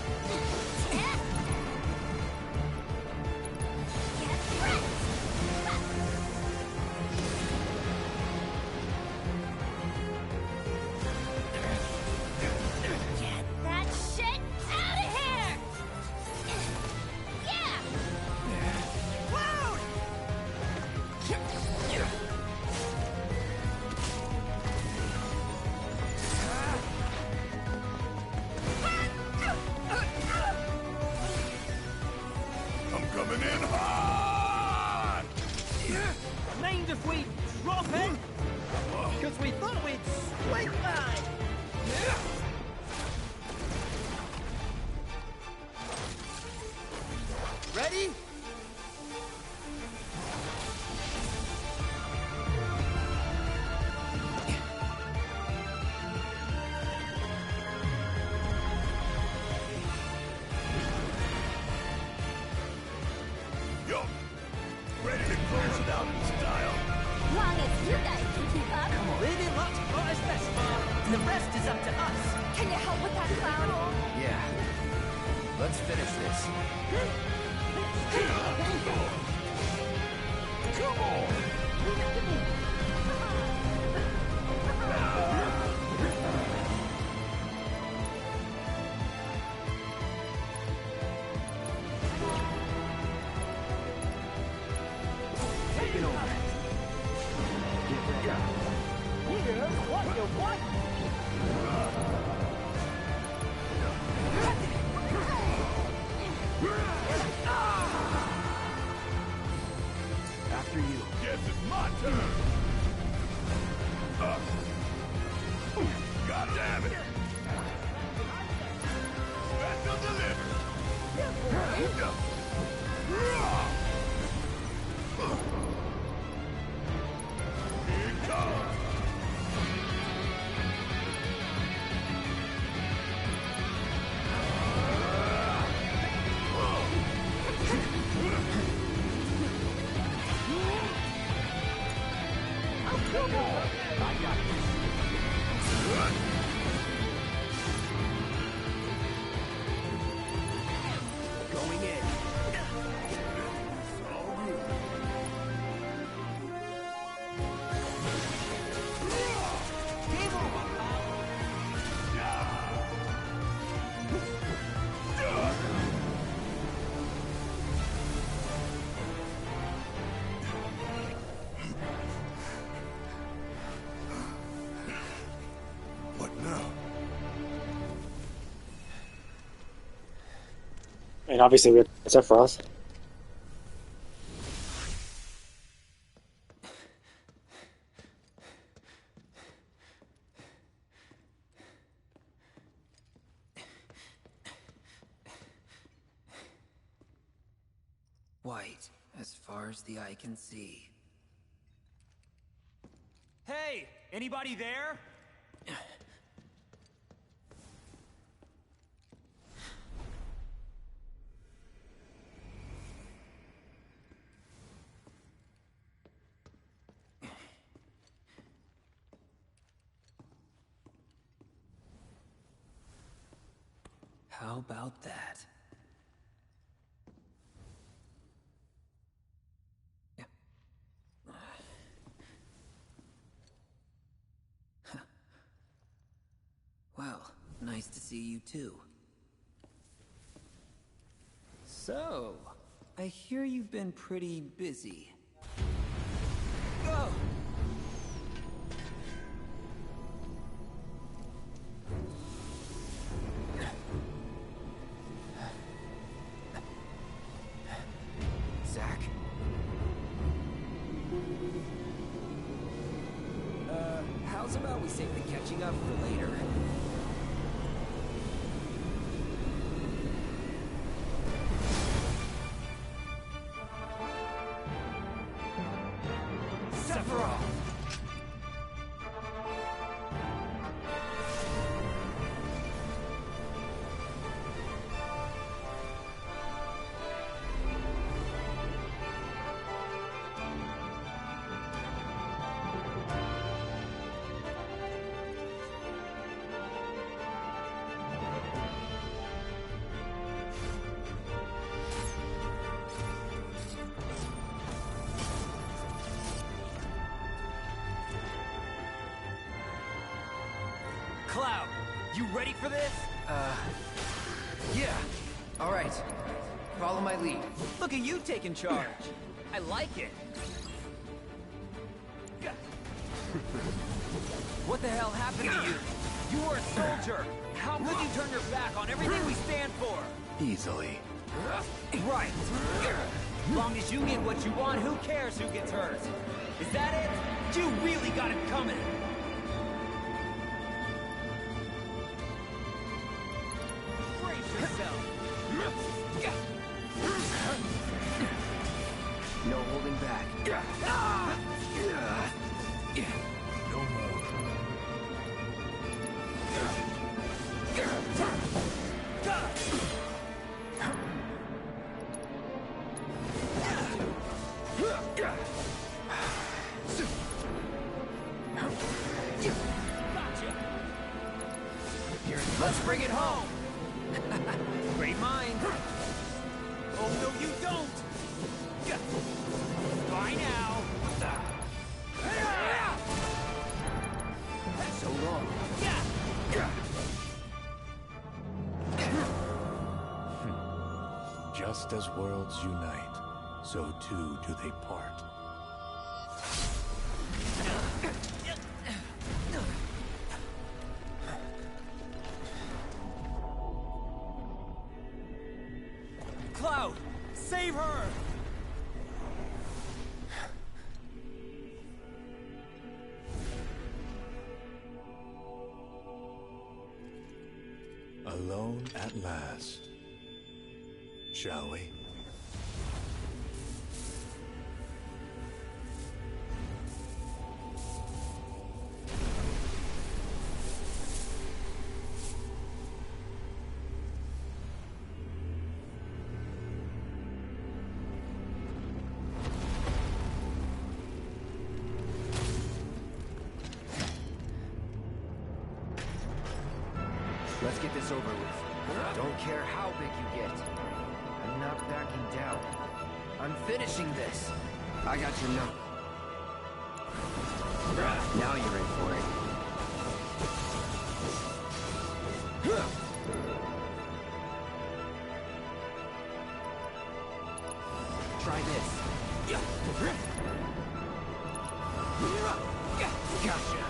Get that shit out of here! Yeah! Woo! I'm coming in hard. Mind if we drop it? Because we thought we'd swing by. Ready? Yo, ready to close it out in style. Long as you guys can keep up. Lady Luck brought us this far. The rest is up to us. Can you help with that clown? Yeah. Let's finish this. Come on. Take it over. Here's what you want. After you. Guess it's my turn. No. I mean, obviously we have Sephiroth. White, as far as the eye can see. Hey! Anybody there? How about that? Well, nice to see you too. So, I hear you've been pretty busy. Go! Zack? How's about we save the catching up for later? Sephiroth! Cloud, you ready for this? Yeah. All right. Follow my lead. Look at you taking charge. I like it. What the hell happened to you? You were a soldier. How could you turn your back on everything we stand for? Easily. Right. Long as you get what you want, who cares who gets hurt? Is that it? You really got it coming. Brace yourself. No holding back. No more. Let's bring it home. Great mind. Oh no, you don't. By now. So long. Just as worlds unite, so too do they part. Cloud, save her! Alone at last. Shall we? Let's get this over with. Don't care how big you get. I'm not backing down. I'm finishing this. I got your number. Now you're in for it. Try this. Gotcha.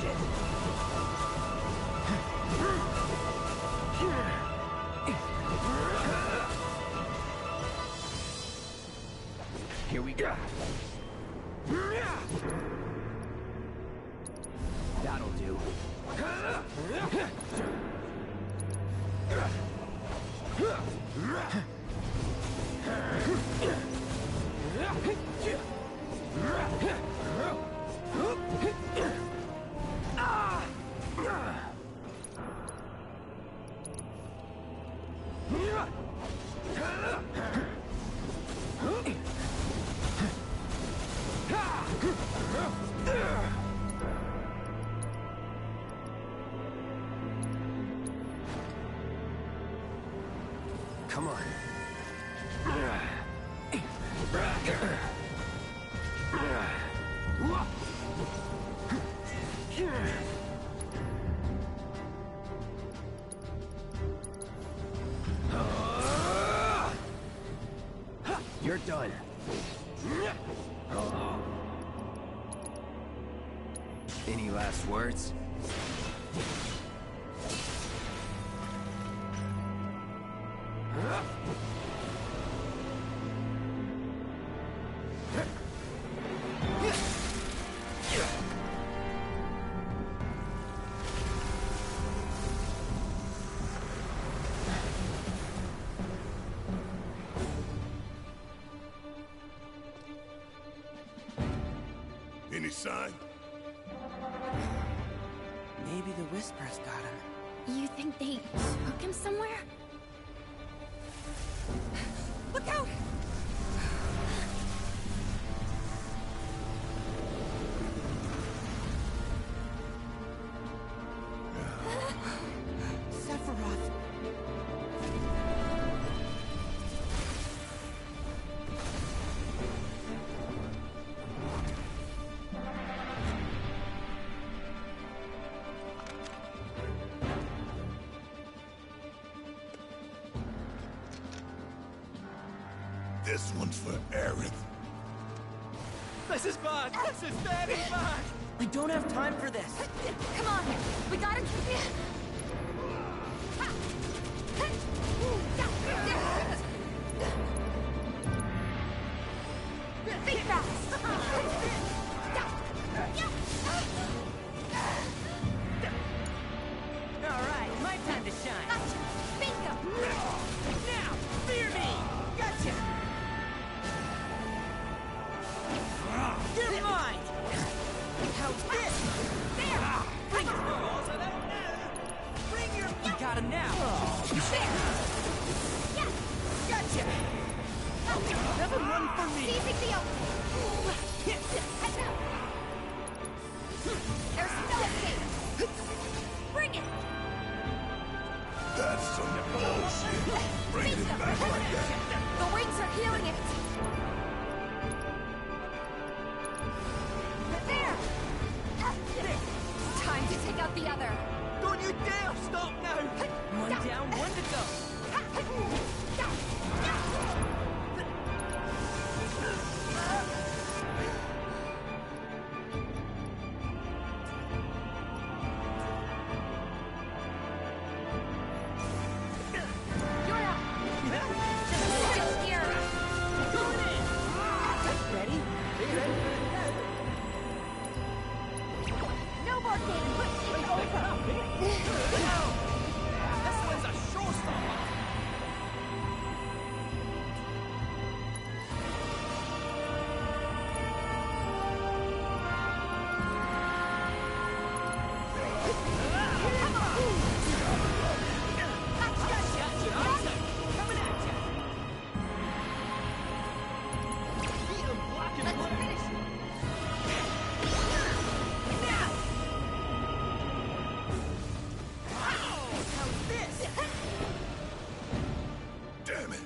shit. Here we go. That'll do. Come on. You're done. Any last words? Any sign? Maybe the Whispers got him. You think they took him somewhere? Look out! Sephiroth. This one's for Aerith. This is bad! This is very bad! We don't have time for this. Come on! We gotta... Be fast! Alright, my time to shine. Gotcha! Bingo! Now, fear me! Gotcha! You're mine! How's this? There! Bring your balls out now! Bring your... You got him now! There! Yeah! Gotcha! Never run for me! Seizing the opening! There's no escape! Bring it! That's some bullshit. Bring it back like that. The wings are healing it! There! Time to take out the other! Don't you dare stop now! One down, one to go. You're up! Just here! Ready? No more games! It's over! This one's a showstopper! Damn it.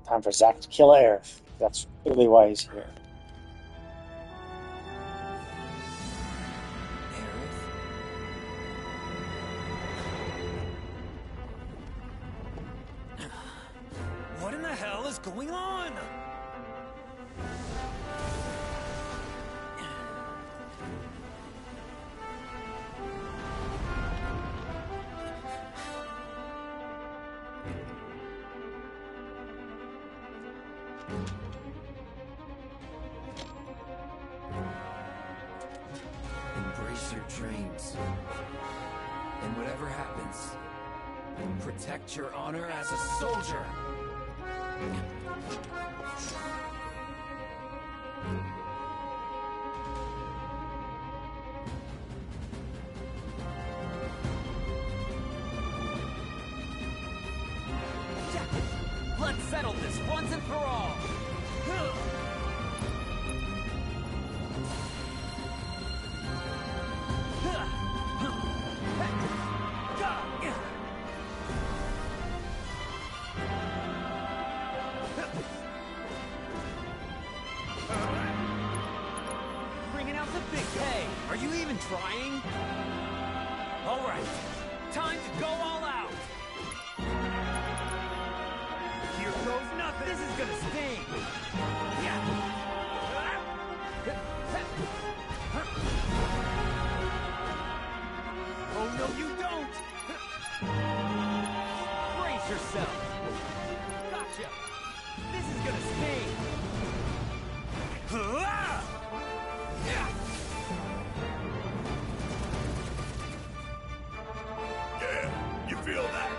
Time for Zack to kill Aerith. That's really why he's here. Aerith? going on? Embrace your dreams. And whatever happens, protect your honor as a soldier. Let's settle this once and for all! Bringing out the big pay! Are you even trying? Alright, time to go all out! Here goes nothing! This is gonna sting! Oh no, you don't! Brace yourself! Gotcha! This is gonna sting! Yeah, you feel that?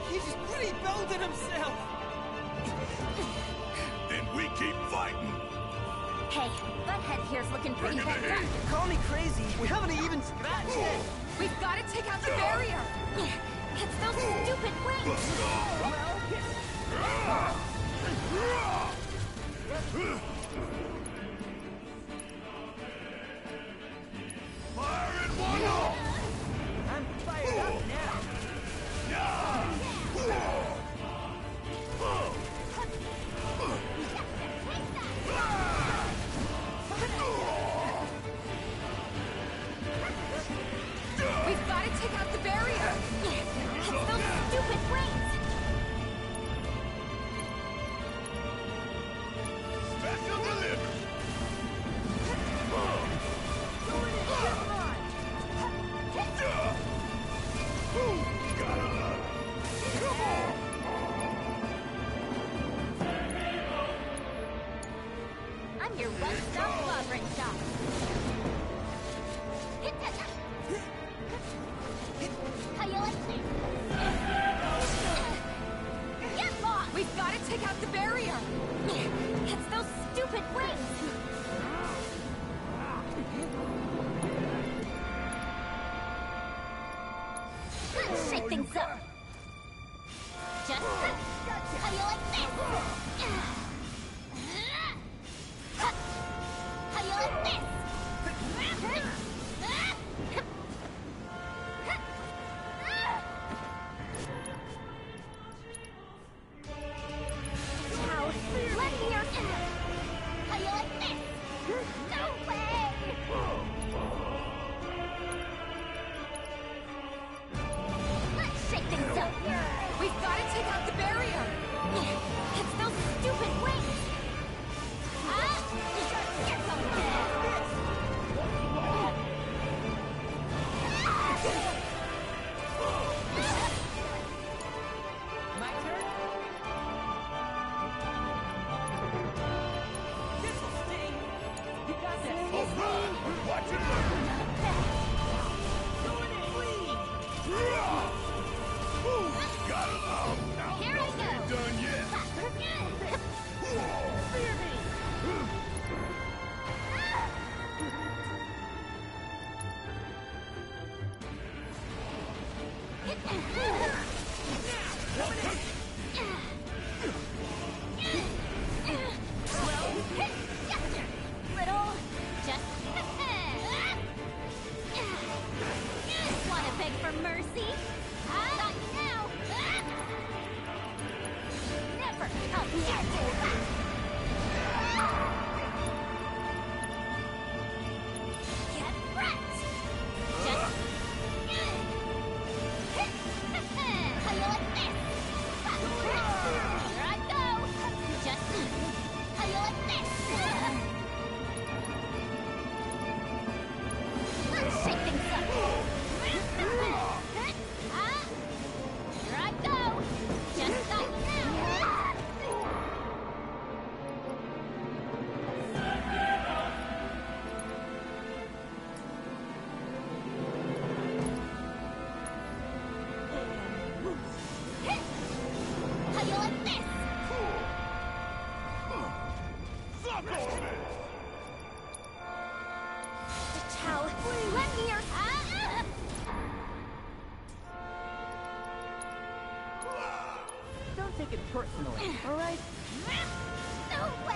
He's rebuilding himself! Then we keep fighting. Hey, Butthead here's looking pretty Bring it bent ahead. up. Call me crazy. We haven't even scratched it. We've got to take out the barrier! It's those stupid wings! Fire in one hole! I'm fired up now! We've got to take out the barrier! It's those stupid wings! Special delivery! I'm your one-stop clobbering shop. How you like me? Get lost! We've got to take out the barrier! It's those stupid wings! Let's shake things up! Just how you like this? How you like this? How let me your how you like this? No way! Let's shake things up! We've got to take out the barrier! It's those stupid wings! Get some of this! My turn? This'll sting! You got this! Alright, watch it learn! Doing it clean! Got it out! Now Here I go! ain't done yet! Fear me! Little, just wanna beg for mercy? Not now! Never! I'll get you! take it personally, alright? No way!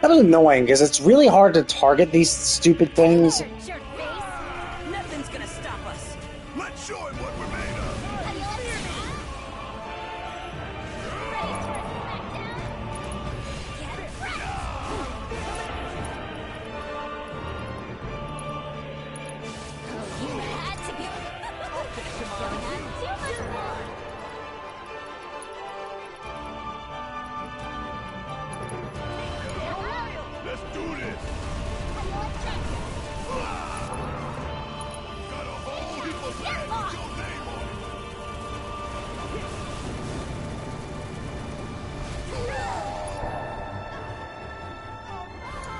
That was annoying because it's really hard to target these stupid things. Nothing's gonna stop us. Let's show him what we're made of. Let's do this. Got a whole heap of land with your name on it.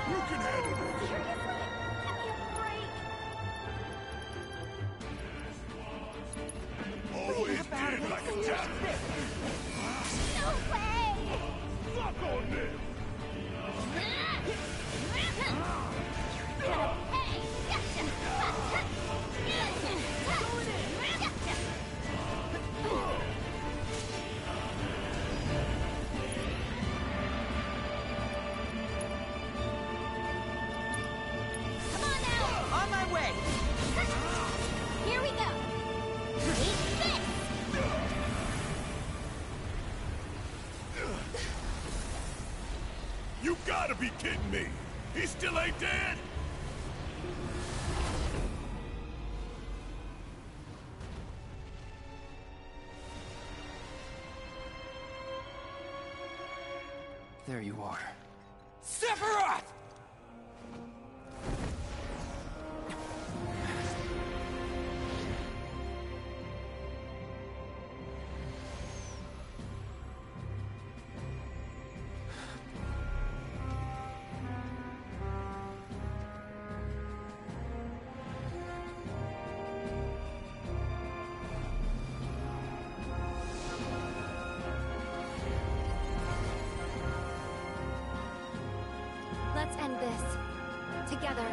You can handle this. Always did like a tap. No way! Suck on this. On my way! Here we go! Eat this! You gotta be kidding me! He still ain't dead? There you are. Sephiroth! Let's end this. Together.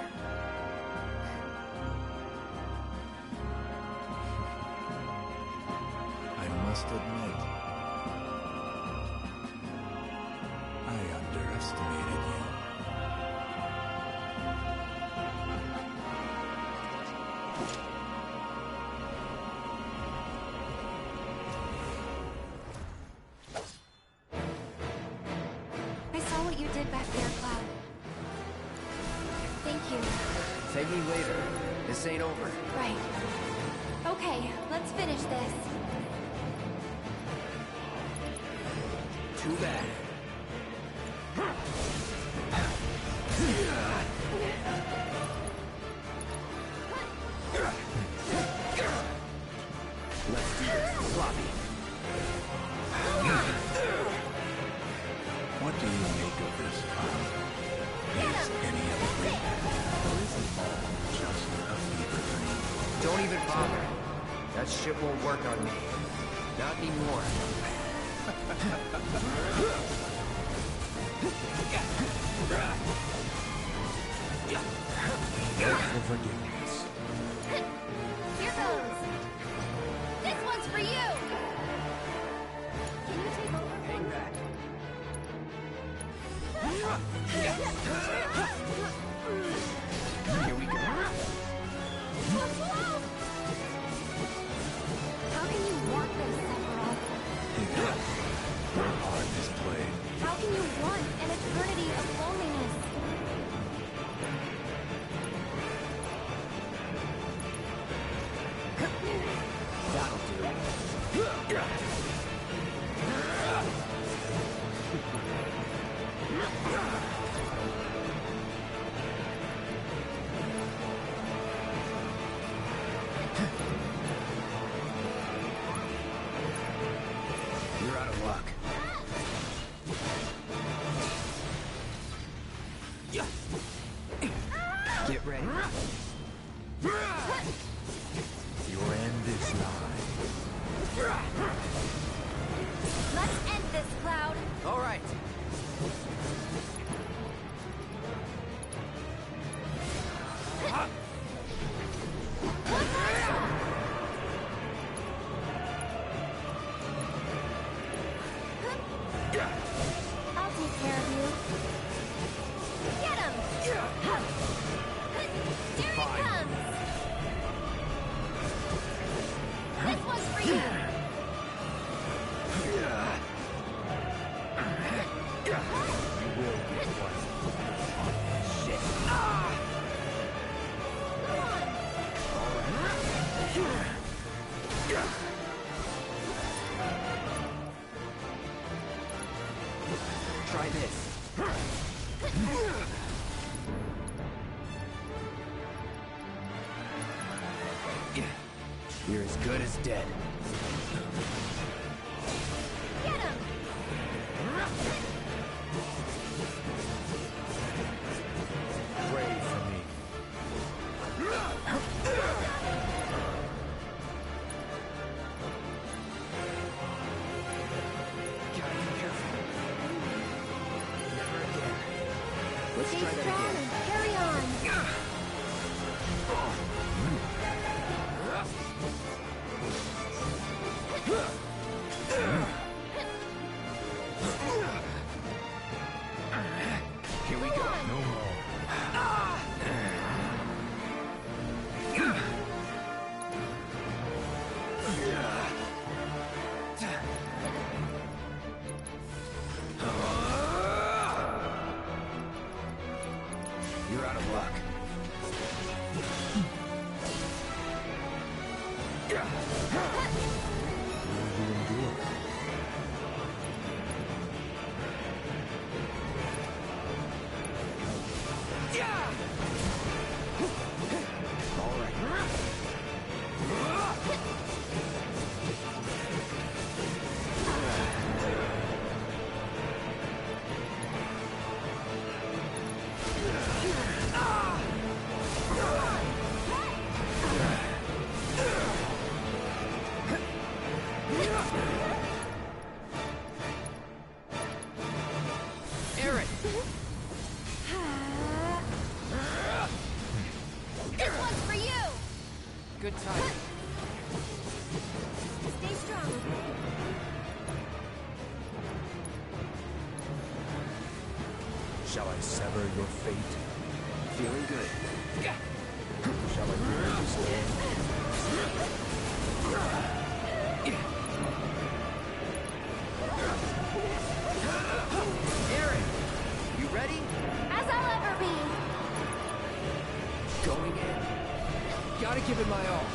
I must admit, I underestimated you. I saw what you did back there, Cloud. Thank you. Thank me later. This ain't over. Right. Okay, let's finish this. Too bad. Let's do this sloppy. What do you make of this, Cloud? Is any of it real? Or is it all just a fever dream? Don't even bother. That shit won't work on me. Not anymore. For forgiveness. Here goes! This one's for you! Can you take over? Hang back. Here we go. How can you want this, Sephiroth? Your part is played. How can you want an eternity of loneliness? That'll do. You're out of luck. Get ready. Your end is nigh. Let's end this, Cloud! All right. comes! This one's for you! Try this. You're as good as dead. Get him! Pray for me. Gotta be careful. Never again. Let's Stay try that strong again. and carry on. Here we go. No more. You're out of luck. Aaron! This one's for you! Good timing. Stay strong. Shall I sever your fate? Feeling good. Shall I burn this Aaron! You ready? As I'll ever be! Going in. Gotta give it my all.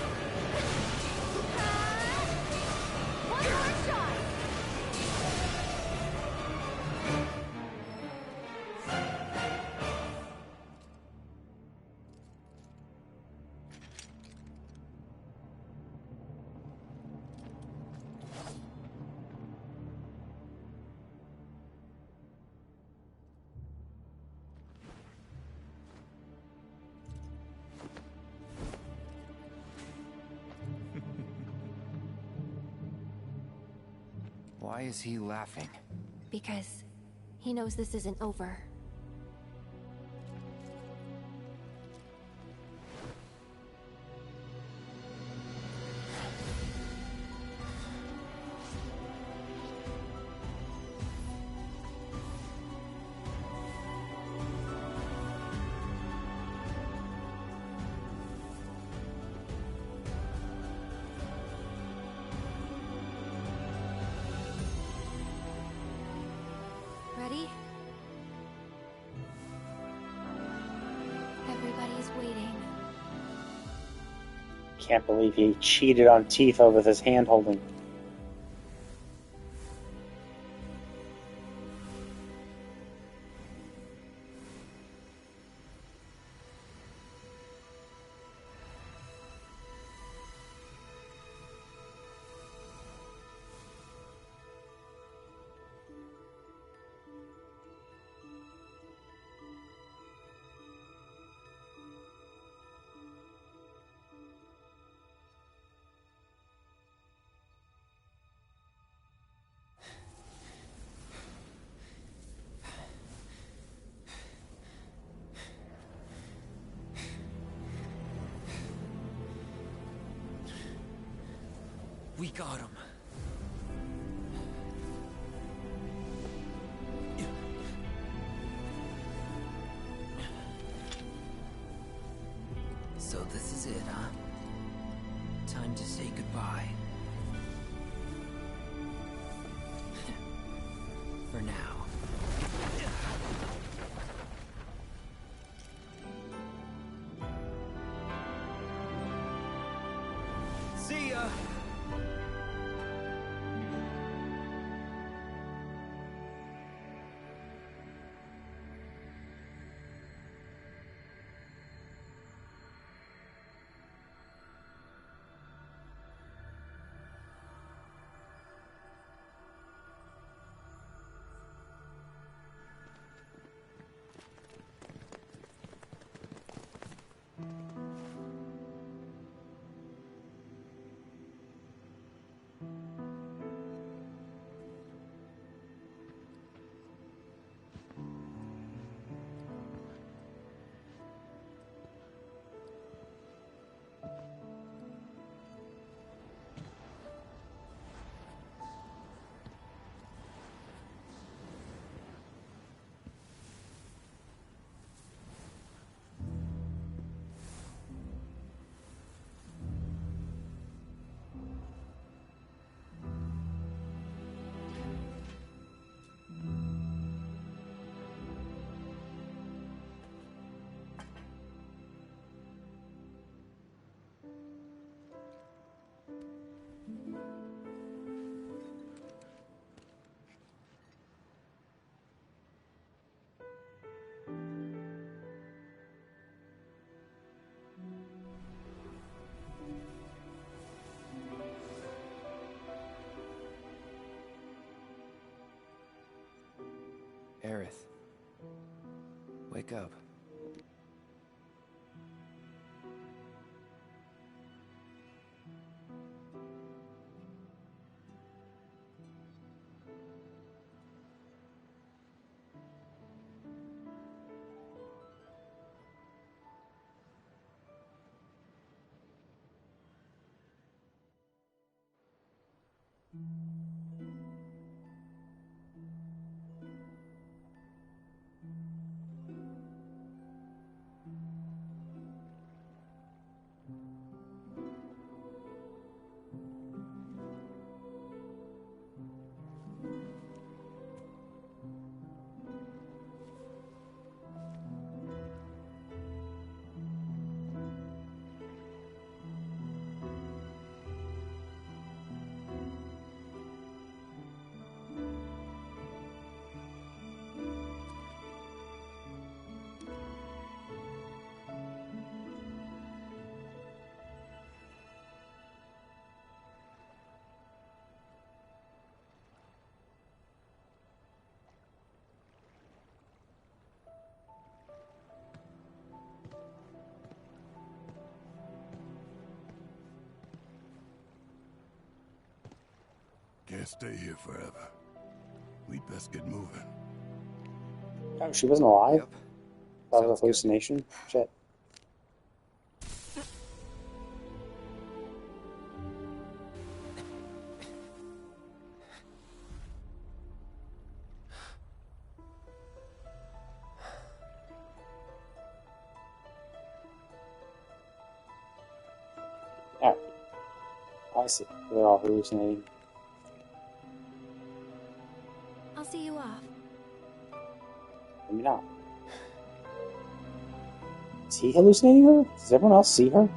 One more shot! Why is he laughing? Because he knows this isn't over. Ready? Everybody's waiting. Can't believe he cheated on Tifa with his hand holding. We got him. So this is it, huh? Time to say goodbye. For now. See ya! Aerith, wake up. Can't stay here forever. We'd best get moving. Oh, she wasn't alive? Yep. That was a hallucination? Shit. Oh. I see. They're all hallucinating. I'll see you off. Maybe not. Is he hallucinating her? Does everyone else see her?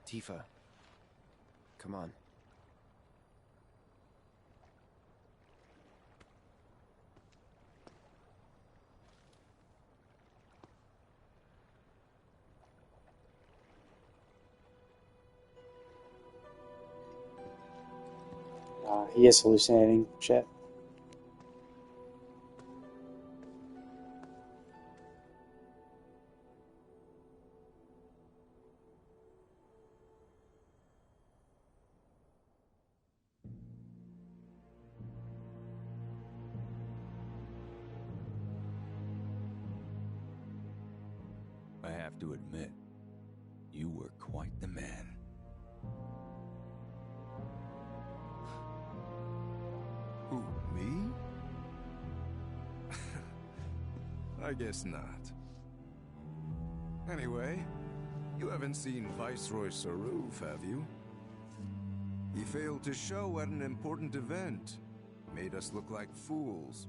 Tifa. Come on. He is hallucinating. Shit. have to admit, you were quite the man. Who, me? I guess not. Anyway, you haven't seen Viceroy Saruf, have you? He failed to show at an important event. Made us look like fools.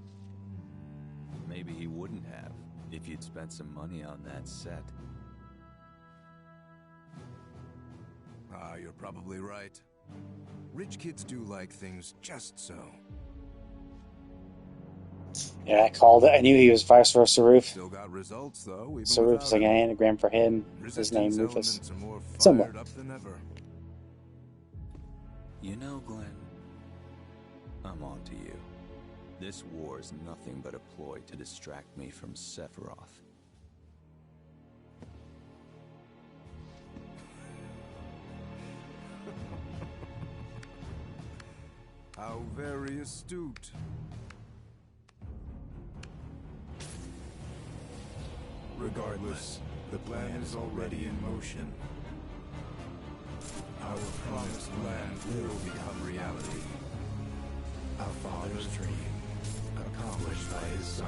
Maybe he wouldn't have, if you'd spent some money on that set. Ah, you're probably right. Rich kids do like things just so. Yeah, I called it. I knew he was Viceroy Saruf. Still got results though, even Saruf's like an anagram for him. His name, Rufus. Elements are more Somewhat. fired up than ever. You know, Glenn, I'm on to you. This war is nothing but a ploy to distract me from Sephiroth. How very astute. Regardless, the plan is already in motion. Our promised land will become reality. Our father's dream, accomplished by his son.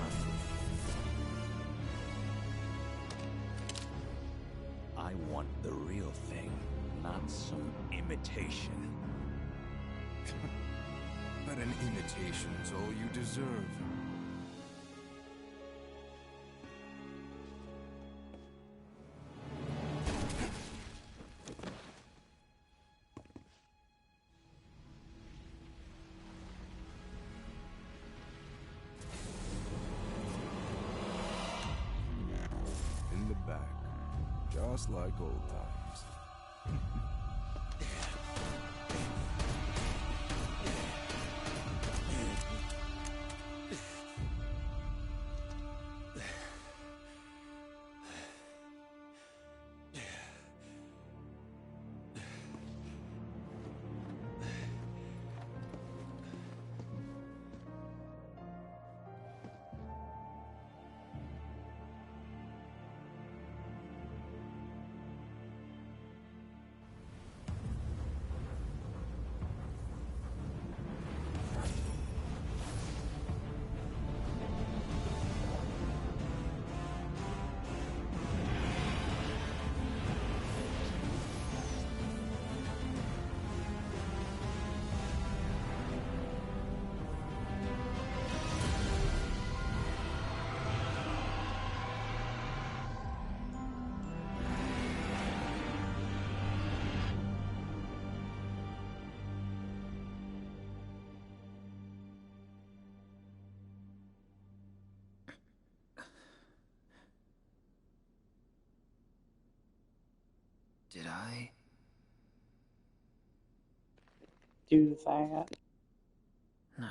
I want the real thing, not some imitation. But an imitation's all you deserve. In the back, just like old times. Did I? Do that? Nah.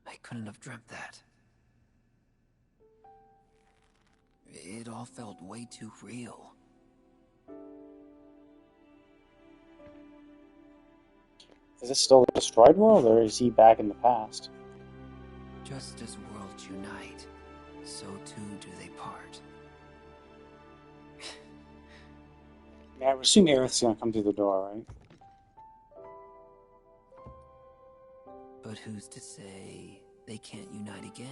I couldn't have dreamt that. It all felt way too real. Is this still a destroyed world, or is he back in the past? Just as worlds unite, so too do they part. Yeah, I would assume Aerith's gonna come through the door, right? But who's to say they can't unite again?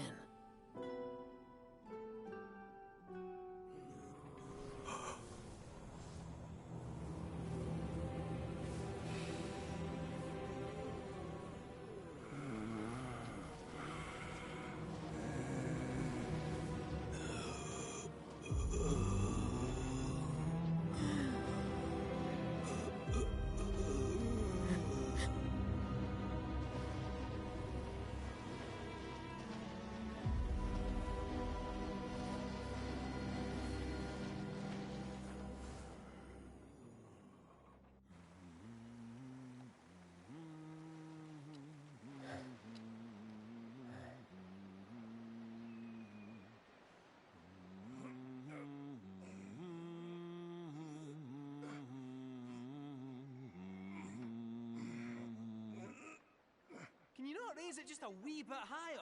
Can you not raise it just a wee bit higher?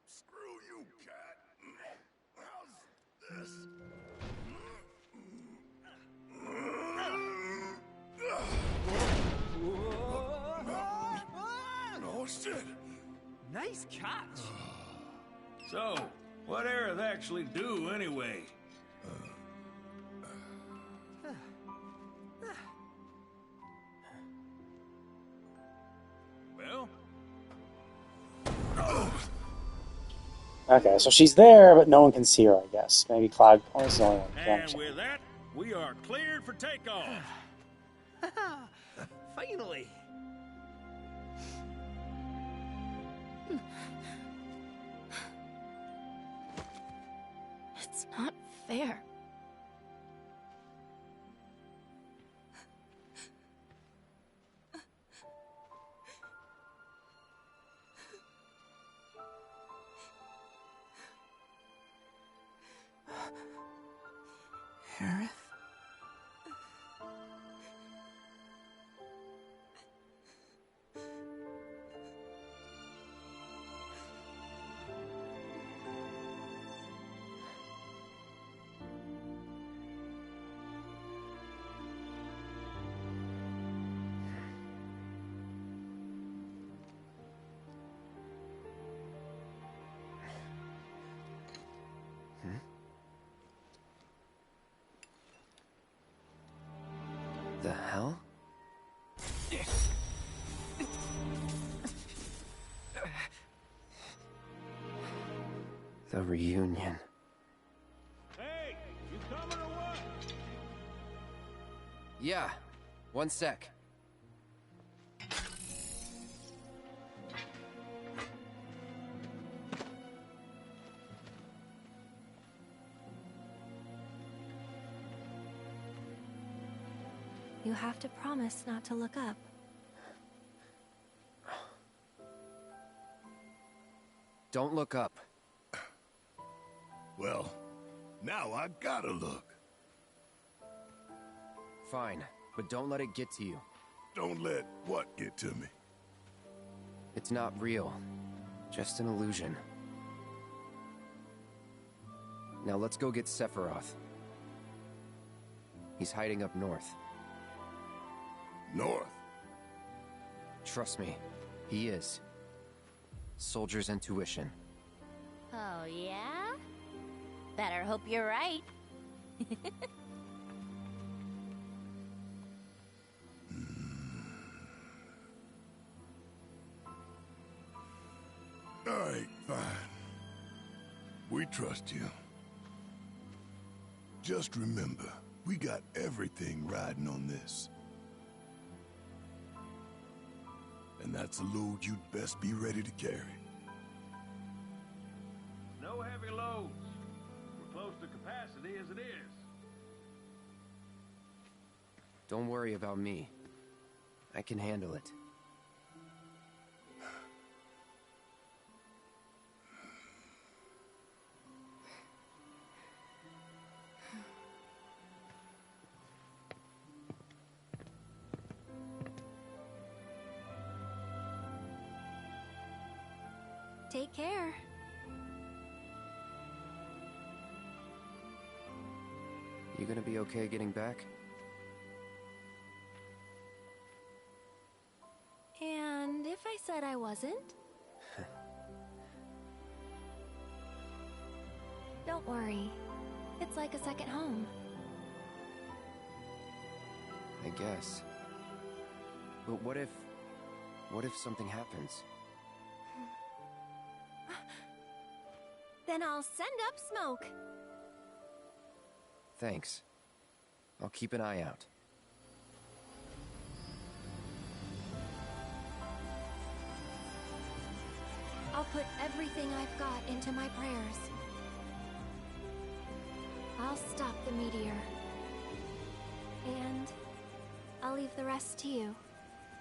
Screw you, cat. How's this? Nice catch. So, what Aerith actually do anyway? Well? Okay, so she's there, but no one can see her, I guess. Maybe Cloud Point's the only one who can. And with that, we are cleared for takeoff. Finally. It's not fair. Aerith? The hell? The reunion. Hey, you coming or what? Yeah, one sec. You have to promise not to look up. Don't look up. Well, now I gotta look. Fine, but don't let it get to you. Don't let what get to me? It's not real. Just an illusion. Now let's go get Sephiroth. He's hiding up north. North? Trust me, he is. Soldier's intuition. Oh, yeah? Better hope you're right. All right, fine. We trust you. Just remember, we got everything riding on this. And that's a load you'd best be ready to carry. No heavy loads. We're close to capacity as it is. Don't worry about me. I can handle it. Take care. You gonna be okay getting back? And if I said I wasn't? Don't worry. It's like a second home. I guess. But what if something happens? Then I'll send up smoke. Thanks. I'll keep an eye out. I'll put everything I've got into my prayers. I'll stop the meteor. And I'll leave the rest to you.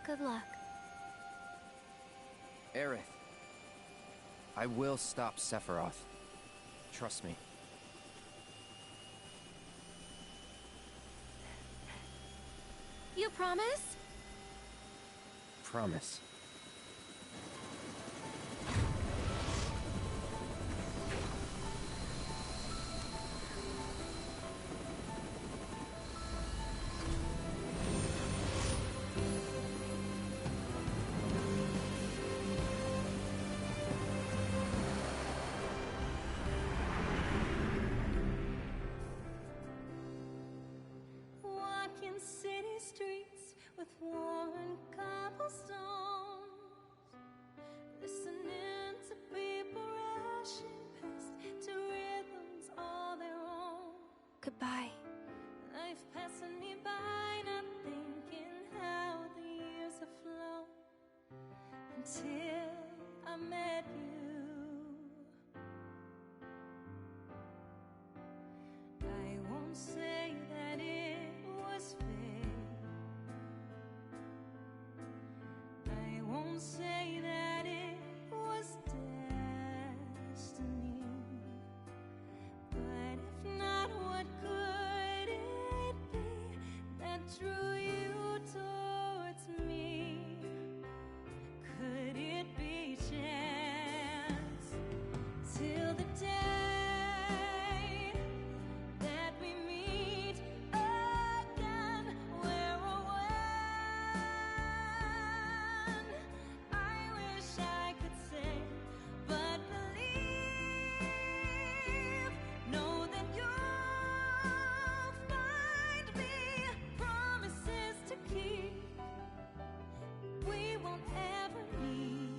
Good luck. Aerith. I will stop Sephiroth. Trust me. You promise? Promise. worn cobblestones, listening to people rushing past to rhythms all their own. Goodbye. Life passing me by, not thinking how the years have flown until I met you. I won't say that it was fate. I won't say that it was destiny. But if not, what could it be that drew you towards me? Could it be chance? Till the day that we meet again, where or when, I wish I could say, but believe, know that you'll find me, promises to keep, we won't ever need.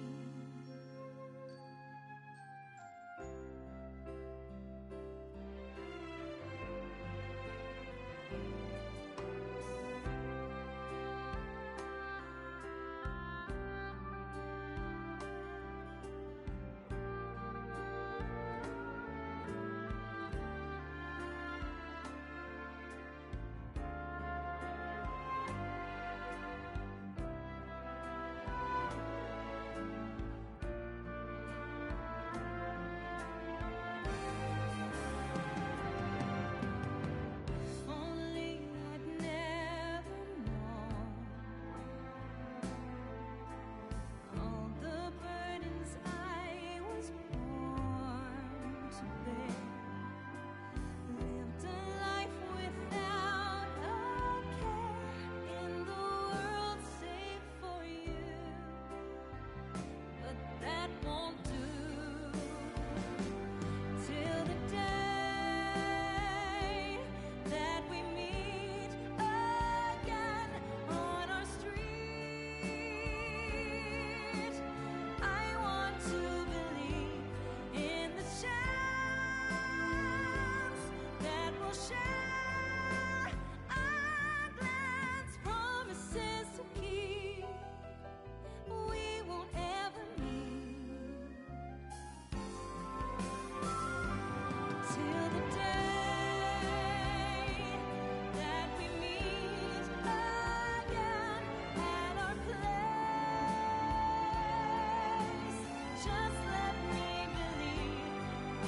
Only I'd never known all the burdens I was born to bear. Lived a life without a care in the world save for you, but that won't do. Till the day that we meet again on our street, I want to believe in the chance that we'll share a glance, promises to keep, we won't ever need. Till the day that we meet again at our place, just let me believe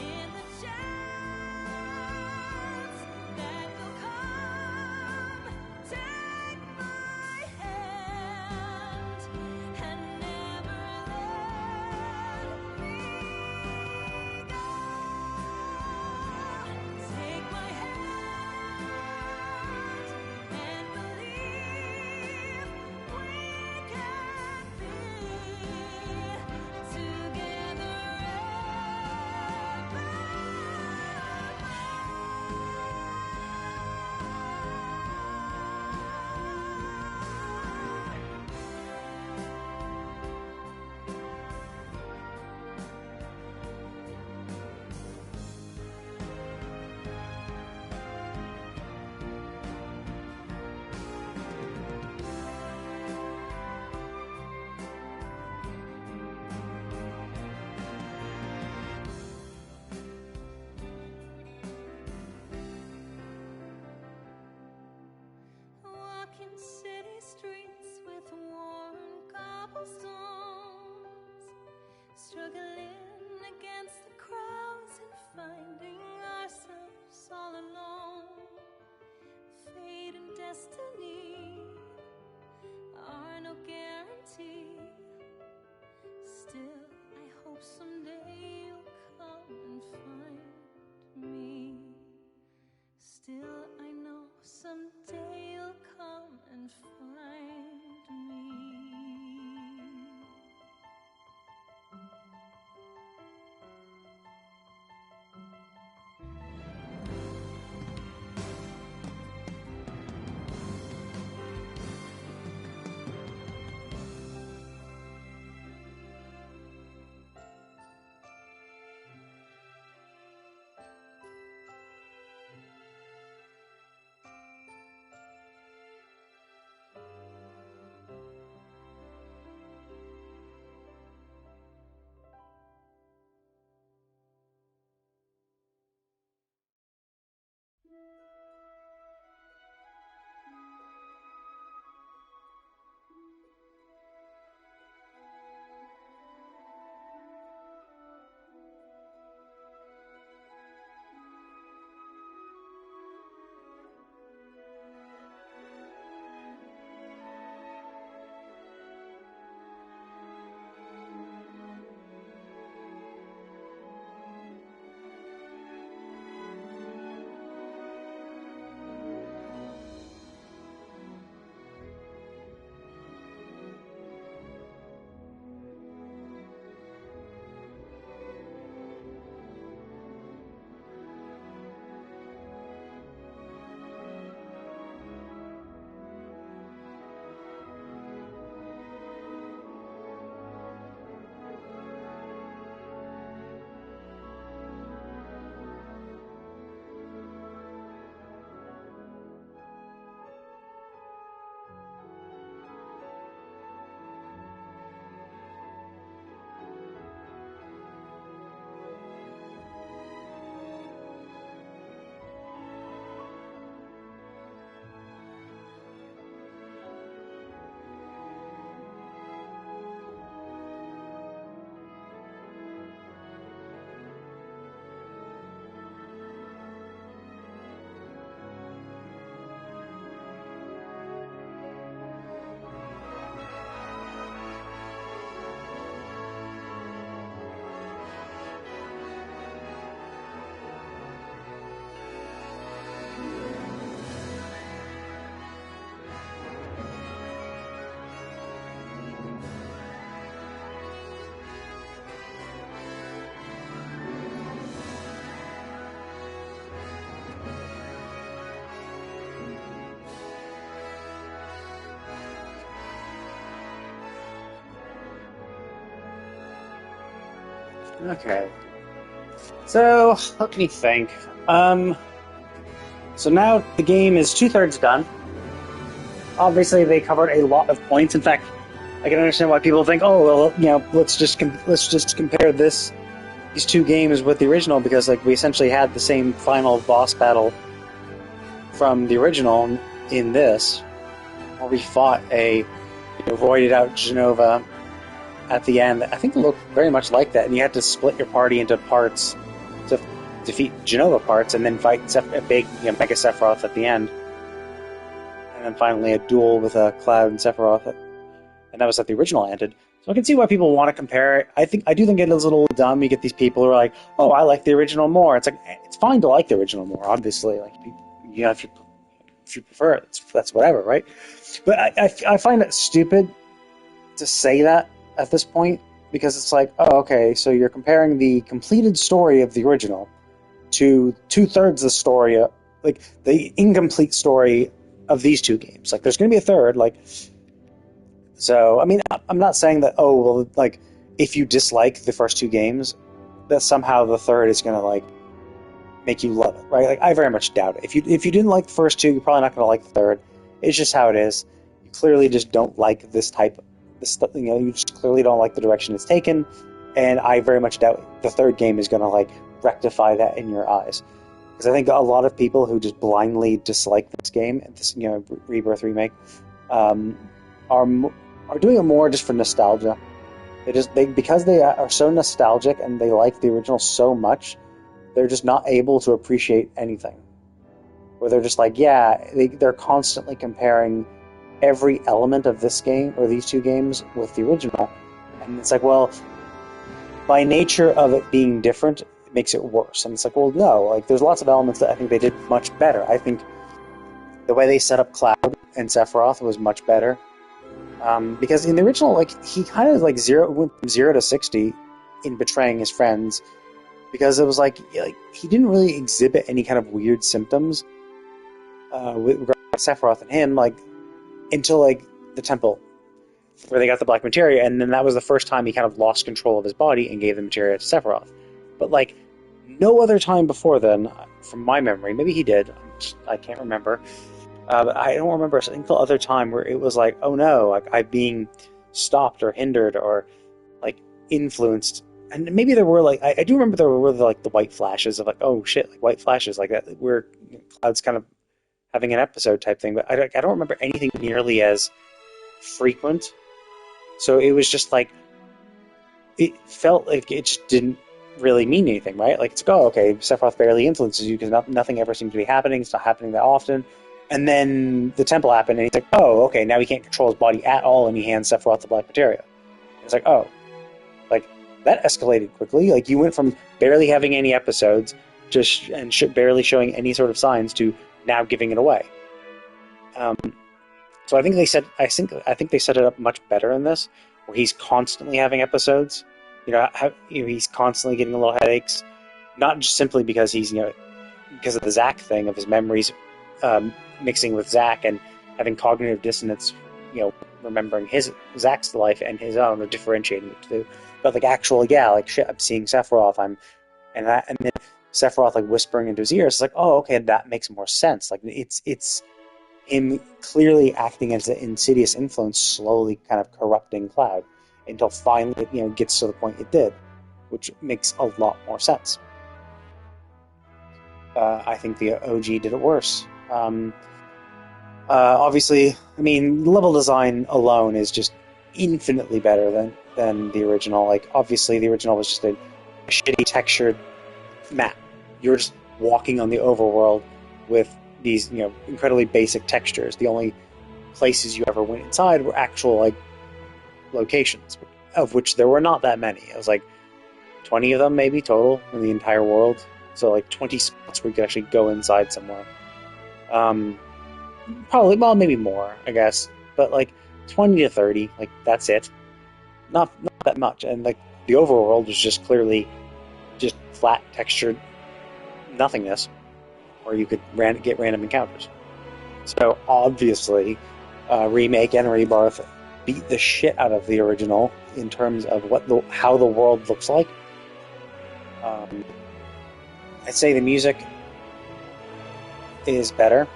in the chance that Okay. So, what can you think? So now the game is 2/3 done. Obviously, they covered a lot of points. In fact, I can understand why people think, "Oh, well, let's just compare these two games with the original," because like we essentially had the same final boss battle from the original in this, where we fought a voided out Genova at the end. I think it looked very much like that, and you had to split your party into parts to defeat Genova parts, and then fight a big Mega Sephiroth at the end. And then finally a duel with Cloud and Sephiroth, and that was how the original ended. So I can see why people want to compare it. I do think it is a little dumb. You get these people who are like, "Oh, I like the original more." It's like, it's fine to like the original more, obviously. Like, if you prefer it, that's whatever, right? But I find it stupid to say that at this point, because it's like, oh, okay, so you're comparing the completed story of the original to 2/3 the story, like the incomplete story of these two games. Like, there's going to be a third, like. So, I mean, I'm not saying that, oh, well, like, if you dislike the first two games, that somehow the third is going to, like, make you love it, right? Like, I very much doubt it. If you didn't like the first two, you're probably not going to like the third. It's just how it is. You clearly just don't like this you just clearly don't like the direction it's taken, and I very much doubt the third game is going to, like, rectify that in your eyes. Because I think a lot of people who just blindly dislike this game, this, Rebirth remake, are doing it more just for nostalgia. Because they are so nostalgic and they like the original so much, they're just not able to appreciate anything. Where they're just like, they're constantly comparing every element of this game or these two games with the original, and it's like, well, by nature of it being different, it makes it worse. And it's like, well, no, like, there's lots of elements that I think they did much better. I think the way they set up Cloud and Sephiroth was much better. Because in the original, like, he kind of like went from 0 to 60 in betraying his friends, because it was like he didn't really exhibit any kind of weird symptoms with regard to Sephiroth and him, like, until like the temple where they got the black materia, and then that was the first time he kind of lost control of his body and gave the materia to Sephiroth. But like no other time before then, from my memory, maybe he did, I can't remember. But I don't remember a single other time where it was like, oh no, like, I'm being stopped or hindered or like influenced. And maybe there were like, I do remember there were like the white flashes of like, oh shit, like white flashes like that, where Cloud's kind of having an episode type thing. But I don't remember anything nearly as frequent. So it was just like, it felt like it just didn't really mean anything, right? Like, it's like, oh, okay, Sephiroth barely influences you because nothing ever seems to be happening. It's not happening that often. And then the temple happened, and he's like, oh, okay, now he can't control his body at all, and he hands Sephiroth the black materia. It's like, oh, like, that escalated quickly. Like, you went from barely having any episodes and barely showing any sort of signs to now giving it away. So I think they set it up much better in this, where he's constantly having episodes. He's constantly getting little headaches, not just simply because because of the Zack thing of his memories mixing with Zack and having cognitive dissonance, remembering Zack's life and his own, or differentiating the two. But like, actual, like, shit, I'm seeing Sephiroth, and then Sephiroth like whispering into his ears. It's like, oh, okay, that makes more sense. Like, it's him clearly acting as an insidious influence, slowly kind of corrupting Cloud, until finally, gets to the point it did, which makes a lot more sense. I think the OG did it worse. Obviously, I mean, level design alone is just infinitely better than the original. Like, obviously, the original was just a shitty textured map. You were just walking on the overworld with these, incredibly basic textures. The only places you ever went inside were actual, like, locations, of which there were not that many. It was like 20 of them, maybe, total in the entire world. So, like, 20 spots where you could actually go inside somewhere. Probably, well, maybe more, I guess. But, like, 20 to 30, like, that's it. Not that much. And, like, the overworld was just clearly just flat, textured nothingness, where you could get random encounters. So, obviously, Remake and Rebirth beat the shit out of the original in terms of how the world looks like. I'd say the music is better,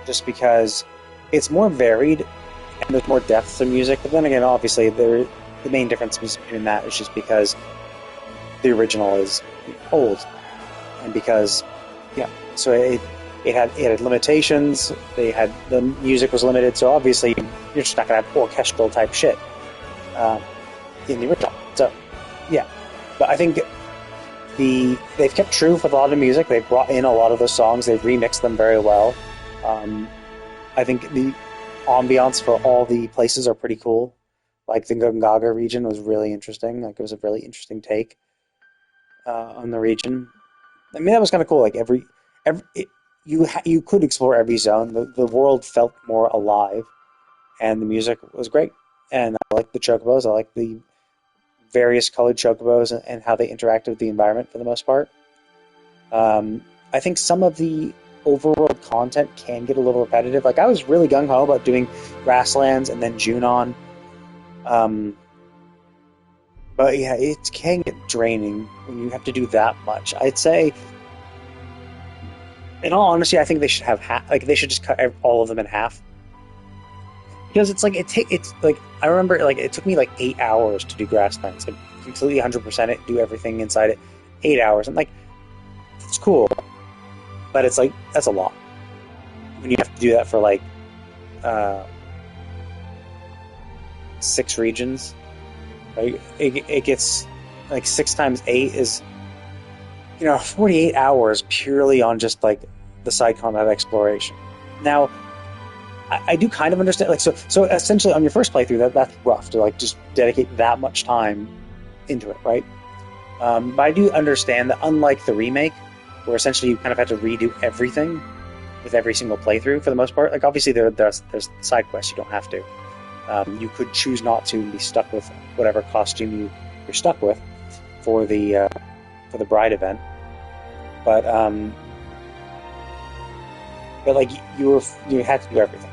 just because it's more varied and there's more depth to music. But then again, obviously, the main difference between that is just because the original is old, and because so it had limitations. The music was limited, so obviously you're just not gonna have orchestral type shit in the original. So yeah, but I think they've kept true with a lot of music. They've brought in a lot of the songs. They've remixed them very well. I think the ambiance for all the places are pretty cool. Like the Gongaga region was really interesting. Like it was a really interesting take on the region. I mean, that was kind of cool. Like you could explore every zone. The world felt more alive, and the music was great. And I like the chocobos. I like the various colored chocobos and how they interacted with the environment for the most part. I think some of the overworld content can get a little repetitive. Like I was really gung-ho about doing Grasslands and then Junon. But yeah, it can get draining when you have to do that much. I'd say, in all honesty, I think they should have they should just cut all of them in half. Because it's like it's like I remember like it took me like 8 hours to do Grasslands, like completely 100% it, do everything inside it, 8 hours, and like it's cool, but it's like that's a lot when you have to do that for like 6 regions. Like it gets like 6 times 8 is 48 hours purely on just like the side combat exploration. Now, I do kind of understand, like, so essentially on your first playthrough, that's rough to like just dedicate that much time into it, right? But I do understand that unlike the remake, where essentially you kind of had to redo everything with every single playthrough for the most part. Like obviously there's side quests you don't have to. You could choose not to and be stuck with whatever costume you're stuck with for the bride event, but like you had to do everything.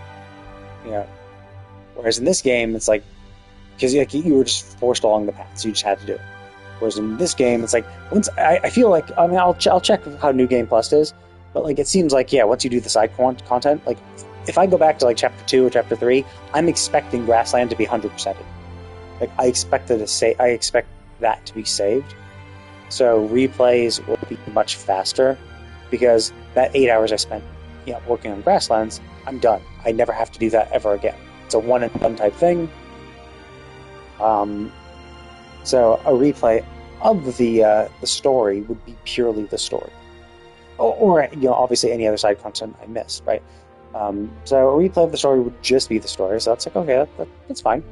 Whereas in this game, it's like, because you were just forced along the path, so you just had to do it. Whereas in this game, it's like, once I feel like, I mean, I'll check how New Game Plus is, but like it seems like, once you do the side content, like if I go back to like Chapter 2 or Chapter 3, I'm expecting Grassland to be 100%. Like I expect that to be saved. So replays will be much faster, because that 8 hours I spent working on Grasslands, I'm done. I never have to do that ever again. It's a one and done type thing. So a replay of the story would be purely the story, or obviously any other side content I missed, right? So a replay of the story would just be the story. So that's like, okay, that's fine.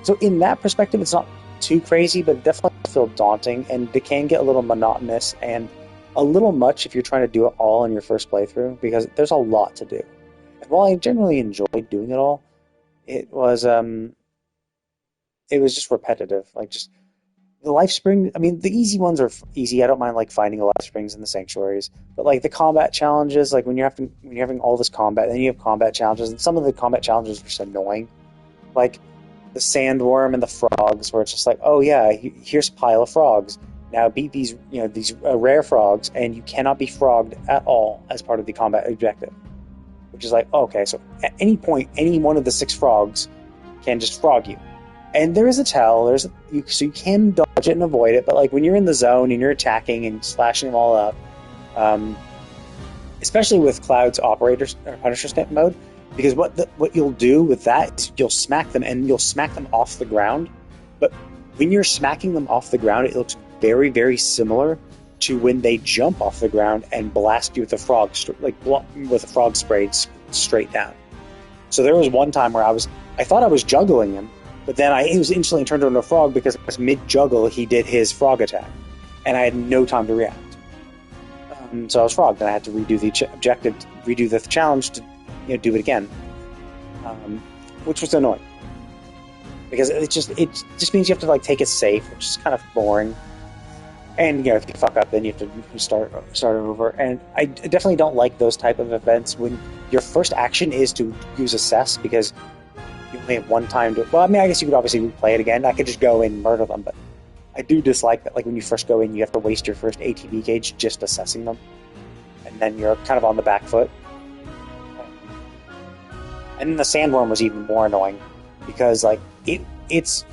So in that perspective, it's not too crazy, but it definitely feels daunting, and it can get a little monotonous and a little much if you're trying to do it all in your first playthrough, because there's a lot to do. And while I generally enjoyed doing it all, it was just repetitive. Like just the life spring. I mean, the easy ones are easy. I don't mind like finding the life springs in the sanctuaries, but like the combat challenges, like when you're having all this combat, then you have combat challenges, and some of the combat challenges are just annoying. Like the sandworm and the frogs, where it's just like, oh yeah, here's a pile of frogs. Now beat these rare frogs, and you cannot be frogged at all as part of the combat objective. Which is like, okay, so at any point, any one of the 6 frogs can just frog you. And there is a tell, so you can dodge it and avoid it, but like when you're in the zone and you're attacking and slashing them all up, especially with Cloud's Operator or Punisher Stamp mode, because what you'll do with that is you'll smack them, and you'll smack them off the ground, but when you're smacking them off the ground, it looks very, very similar to when they jump off the ground and blast you with a frog, with a frog sprayed straight down. So there was one time where I thought I was juggling him, but then he was instantly turned into a frog, because mid-juggle he did his frog attack, and I had no time to react. So I was frogged, and I had to redo the objective, redo the challenge to do it again, which was annoying, because it just means you have to like take it safe, which is kind of boring. And if you fuck up, then you have to start over. And I definitely don't like those type of events when your first action is to use assess, because you only have one time to. Well, I mean, I guess you could obviously replay it again. I could just go and murder them, but I do dislike that, like, when you first go in, you have to waste your first ATB gauge just assessing them. And then you're kind of on the back foot. And then the sandworm was even more annoying, because, like, its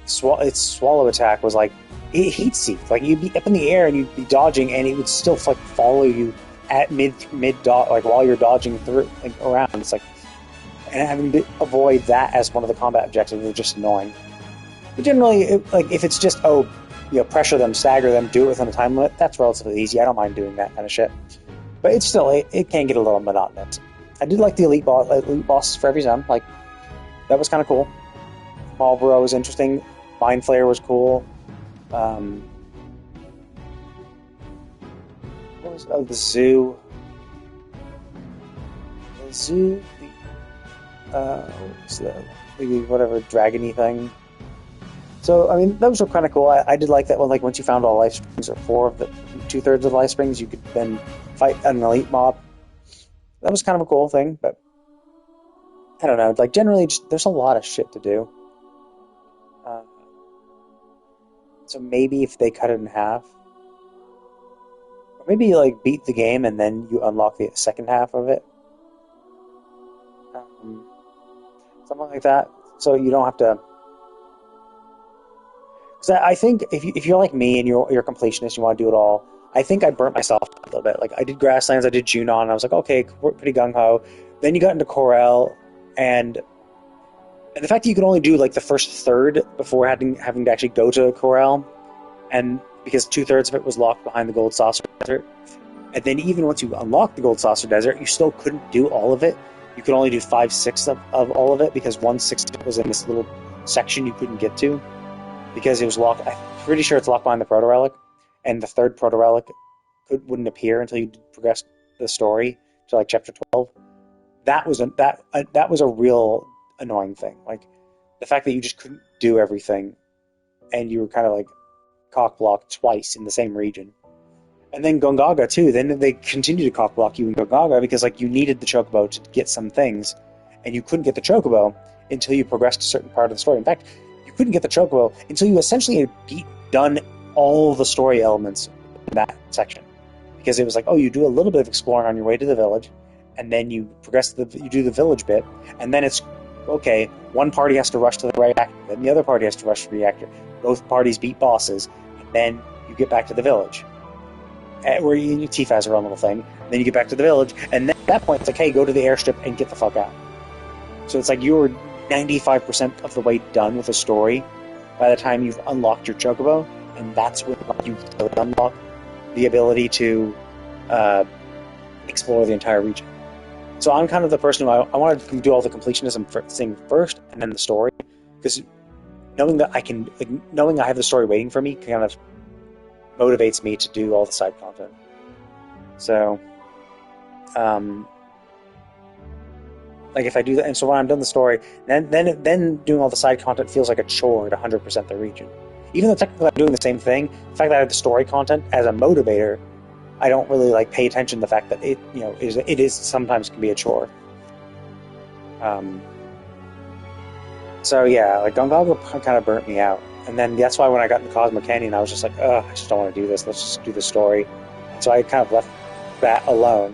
swallow attack was, like, it heat seeked. Like, you'd be up in the air and you'd be dodging, and it would still, like, follow you at mid like, while you're dodging through, like, around. It's like, and having to avoid that as one of the combat objectives was just annoying. But generally, like, if it's just, pressure them, stagger them, do it within a time limit, that's relatively easy. I don't mind doing that kind of shit. But it's still, it can get a little monotonous. I did like the elite bosses for every zone. Like, that was kind of cool. Marlboro was interesting. Mind Flayer was cool. What was the zoo? The zoo. What's the whatever dragony thing? So I mean, those were kind of cool. I did like that one. Like, once you found all life springs, or 2/3 of the life springs, you could then fight an elite mob. That was kind of a cool thing, but I don't know. Like, generally, there's a lot of shit to do. So maybe if they cut it in half, or maybe, like, beat the game and then you unlock the second half of it. Something like that. So you don't have to. Because I think if you're like me and you're a completionist, you want to do it all. I think I burnt myself a little bit. Like, I did Grasslands, I did Junon, and I was like, okay, pretty gung-ho. Then you got into Corel, and the fact that you could only do, like, the first third before having to actually go to Corel, and because 2/3 of it was locked behind the Gold Saucer Desert, and then even once you unlocked the Gold Saucer Desert, you still couldn't do all of it. You could only do 5/6 of all of it, because 1/6 was in this little section you couldn't get to, because it was locked. I'm pretty sure it's locked behind the Proto Relic, and the third Proto Relic wouldn't appear until you progressed the story to, like, chapter 12. That was a real annoying thing. Like, the fact that you just couldn't do everything, and you were kind of, like, cock-blocked twice in the same region. And then Gongaga too. Then they continued to cock-block you in Gongaga because, like, you needed the Chocobo to get some things, and you couldn't get the Chocobo until you progressed a certain part of the story. In fact, you couldn't get the Chocobo until you essentially had done all the story elements in that section. Because it was like, oh, you do a little bit of exploring on your way to the village, and then you progress you do the village bit, and then it's, okay, one party has to rush to the reactor, then the other party has to rush to the reactor. Both parties beat bosses, and then you get back to the village. Where Tifa has her own little thing, then you get back to the village, and then at that point it's like, hey, go to the airstrip and get the fuck out. So it's like you're 95% of the way done with a story by the time you've unlocked your Chocobo, and that's when you really unlock the ability to explore the entire region. So I'm kind of the person who I want to do all the completionism thing first, and then the story, because knowing that knowing I have the story waiting for me kind of motivates me to do all the side content. So, like, if I do that, and so when I'm done the story, then doing all the side content feels like a chore to 100% the region. Even though technically I'm doing the same thing, the fact that I have the story content as a motivator, I don't really, like, pay attention to the fact that it is sometimes can be a chore. So yeah, like, Gongaga kind of burnt me out. And then that's why when I got into Cosmo Canyon, I was just like, ugh, I just don't want to do this. Let's just do the story. And so I kind of left that alone,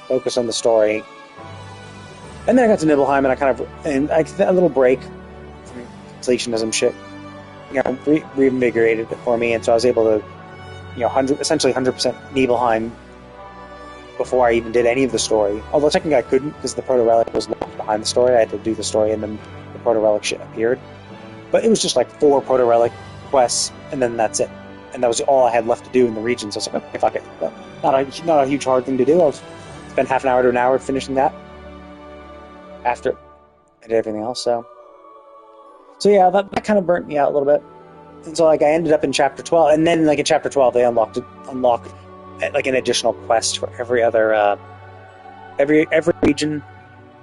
focused on the story. And then I got to Nibelheim, and I a little break from completionism shit, reinvigorated it for me, and so I was able to, essentially 100% Nibelheim before I even did any of the story. Although technically I couldn't, because the Proto Relic was locked behind the story. I had to do the story, and then the Proto Relic shit appeared. But it was just like 4 Proto Relic quests, and then that's it. And that was all I had left to do in the region, so I was like, okay, fuck it. Not a huge hard thing to do. I'll spend half an hour to an hour finishing that after I did everything else, so yeah, that kind of burnt me out a little bit. And so, like, I ended up in chapter 12, and then, like, in chapter 12 they unlock like an additional quest for every other every region,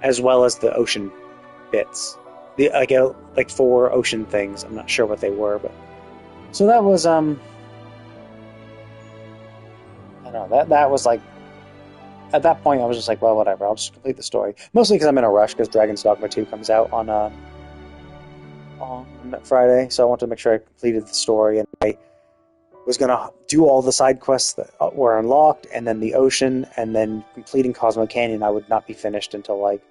as well as the ocean bits. Like 4 ocean things. I'm not sure what they were, but so that was I don't know, that was like, at that point I was just like, well, whatever, I'll just complete the story. Mostly because I'm in a rush, because Dragon's Dogma 2 comes out on on that Friday, so I wanted to make sure I completed the story, and I was going to do all the side quests that were unlocked, and then the ocean, and then completing Cosmo Canyon. I would not be finished until like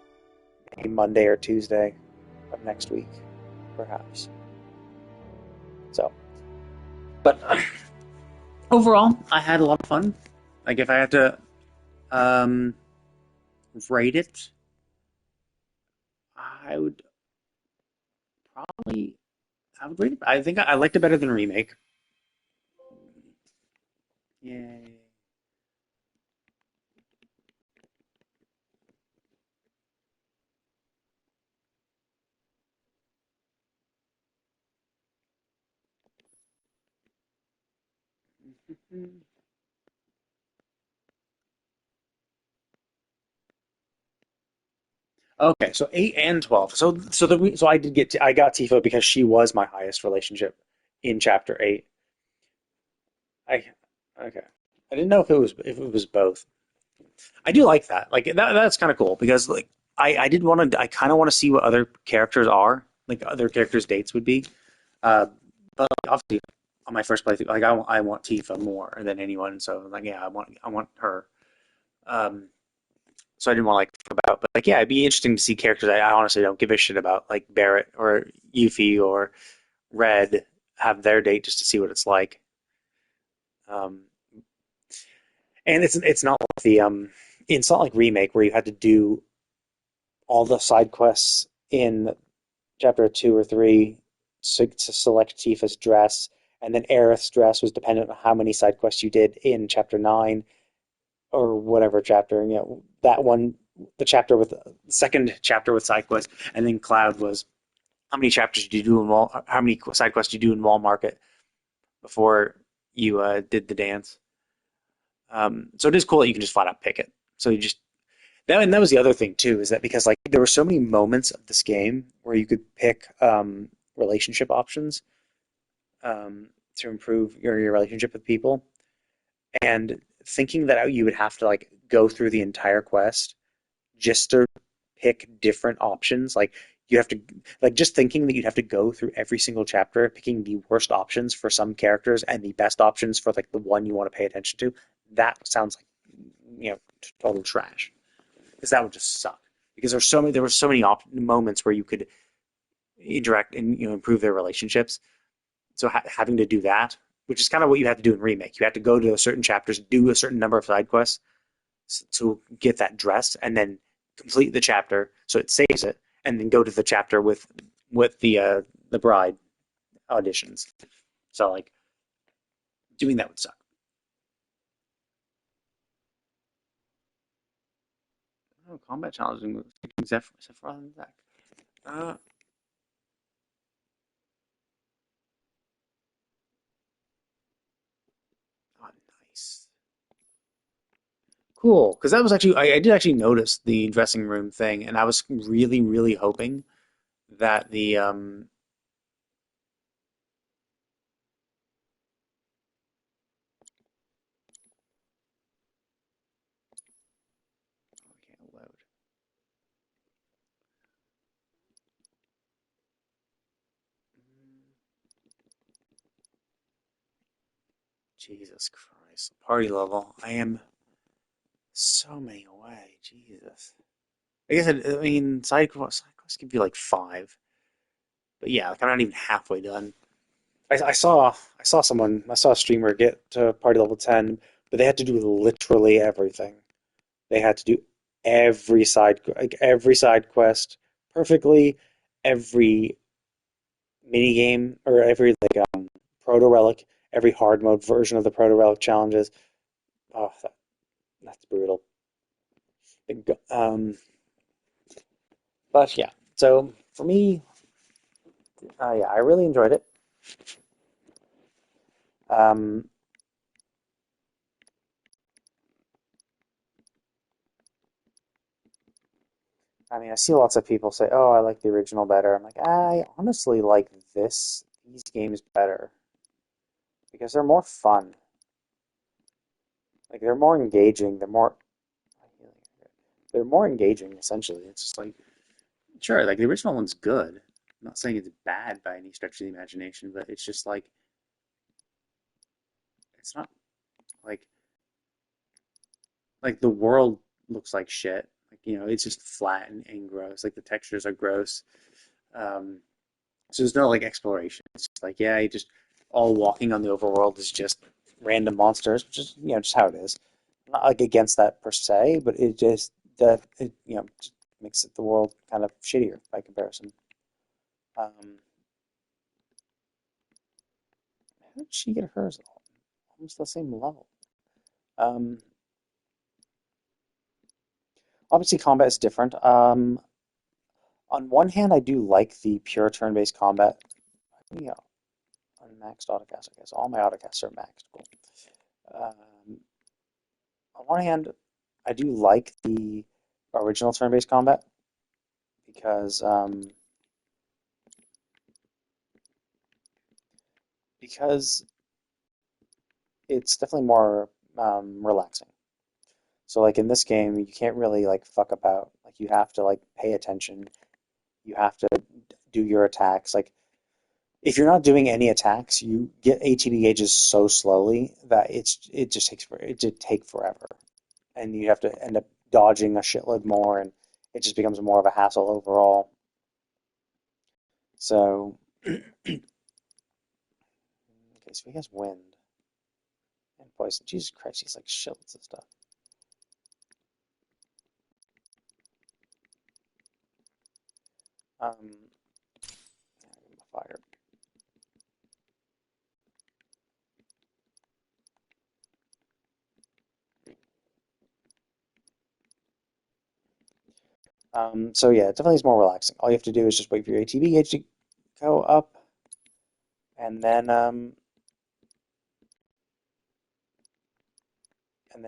maybe Monday or Tuesday of next week, perhaps. So, but overall, I had a lot of fun. Like, if I had to rate it, I would probably, I would rate it. I think I liked it better than Remake. Yay. Okay, so 8 and 12. So I got Tifa because she was my highest relationship in chapter 8. I okay. I didn't know if it was both. I do like that. Like that's kind of cool because like I did want to I kind of want to see what other characters are, like other characters' dates would be. Uh, but like, obviously on my first playthrough, like I want Tifa more than anyone. So like yeah, I want her. Um, so I didn't want to like talk about, but like yeah, it'd be interesting to see characters I honestly don't give a shit about, like Barrett or Yuffie or Red, have their date just to see what it's like. Um, and it's not like Remake where you had to do all the side quests in chapter 2 or 3 to select Tifa's dress, and then Aerith's dress was dependent on how many side quests you did in chapter 9 or whatever chapter. You know that one, the second chapter with side quests, and then Cloud was how many chapters did you do in how many side quests did you do in Wall Market before you did the dance. So it is cool that you can just flat out pick it. So you just and that was the other thing too, is that because like there were so many moments of this game where you could pick relationship options to improve your relationship with people, and thinking that you would have to like go through the entire quest just to pick different options, like you have to like just thinking that you'd have to go through every single chapter picking the worst options for some characters and the best options for like the one you want to pay attention to, that sounds like total trash, because that would just suck, because there were so many moments where you could interact and improve their relationships. So having to do that, which is kind of what you had to do in Remake, you had to go to certain chapters, do a certain number of side quests to get that dress, and then complete the chapter so it saves it, and then go to the chapter with the bride auditions. So like doing that would suck. Oh, combat challenging Sephiroth and Zack. Uh, oh, nice. Cool, because that was actually I did actually notice the dressing room thing, and I was really, really hoping that the I can't load. Jesus Christ, party level. I am so many away. Jesus. I guess I mean side quests could be like 5, but yeah, like I'm not even halfway done. I saw a streamer get to party level 10, but they had to do literally everything. They had to do every side quest perfectly, every mini game or every proto relic, every hard mode version of the proto relic challenges. Oh, that's brutal. Um, but yeah, so for me, yeah, I really enjoyed it. Um, I mean, I see lots of people say, "Oh, I like the original better." I'm like, I honestly like these games better because they're more fun. Like they're more engaging. They're more engaging. Essentially, it's just like, sure, like the original one's good, not saying it's bad by any stretch of the imagination, but it's just like it's not like the world looks like shit. Like, you know, it's just flat and gross. Like the textures are gross. So there's no like exploration. It's just like, yeah, you just all walking on the overworld is just random monsters, which is, you know, just how it is. Not like against that per se, but it just you know, just makes the world kind of shittier by comparison. How did she get hers almost the same level? Um, Obviously, combat is different. On one hand, I do like the pure turn-based combat. Yeah, unmaxed autocast, I guess. All my autocasts are maxed. Cool. On one hand, I do like the original turn-based combat because it's definitely more relaxing. So like in this game, you can't really like fuck about. Like you have to like pay attention. You have to do your attacks. Like if you're not doing any attacks, you get ATB gauges so slowly that it just take forever, and you have to end up dodging a shitload more, and it just becomes more of a hassle overall. So, okay, so he has wind and poison. Jesus Christ, he's like shields and stuff. Fire. So yeah, it definitely is more relaxing. All you have to do is just wait for your ATB gauge to go up, and then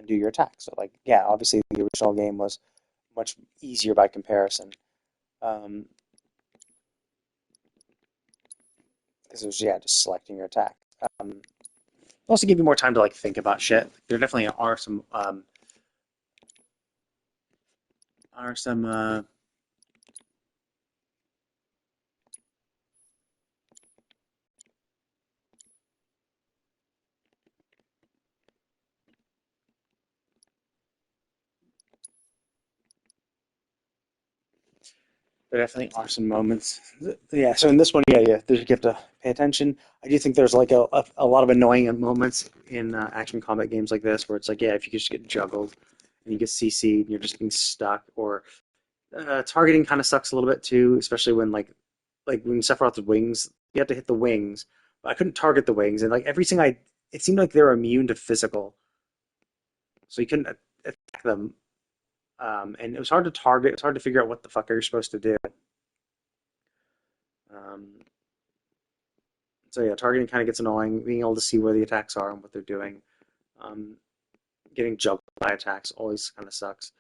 do your attack. So like, yeah, obviously the original game was much easier by comparison. Because it was, yeah, just selecting your attack. Also give you more time to like think about shit. There definitely are some there definitely are some moments. Yeah, so in this one, yeah, you have to pay attention. I do think there's like a lot of annoying moments in action combat games like this, where it's like, yeah, if you could just get juggled and you get CC'd and you're just getting stuck, or targeting kind of sucks a little bit too, especially when like when Sephiroth's wings, you have to hit the wings. But I couldn't target the wings, and like everything it seemed like they were immune to physical, so you couldn't attack them. And it was hard to target. It was hard to figure out what the fuck are you supposed to do. So yeah, targeting kind of gets annoying. Being able to see where the attacks are and what they're doing. Getting juggled by attacks always kind of sucks.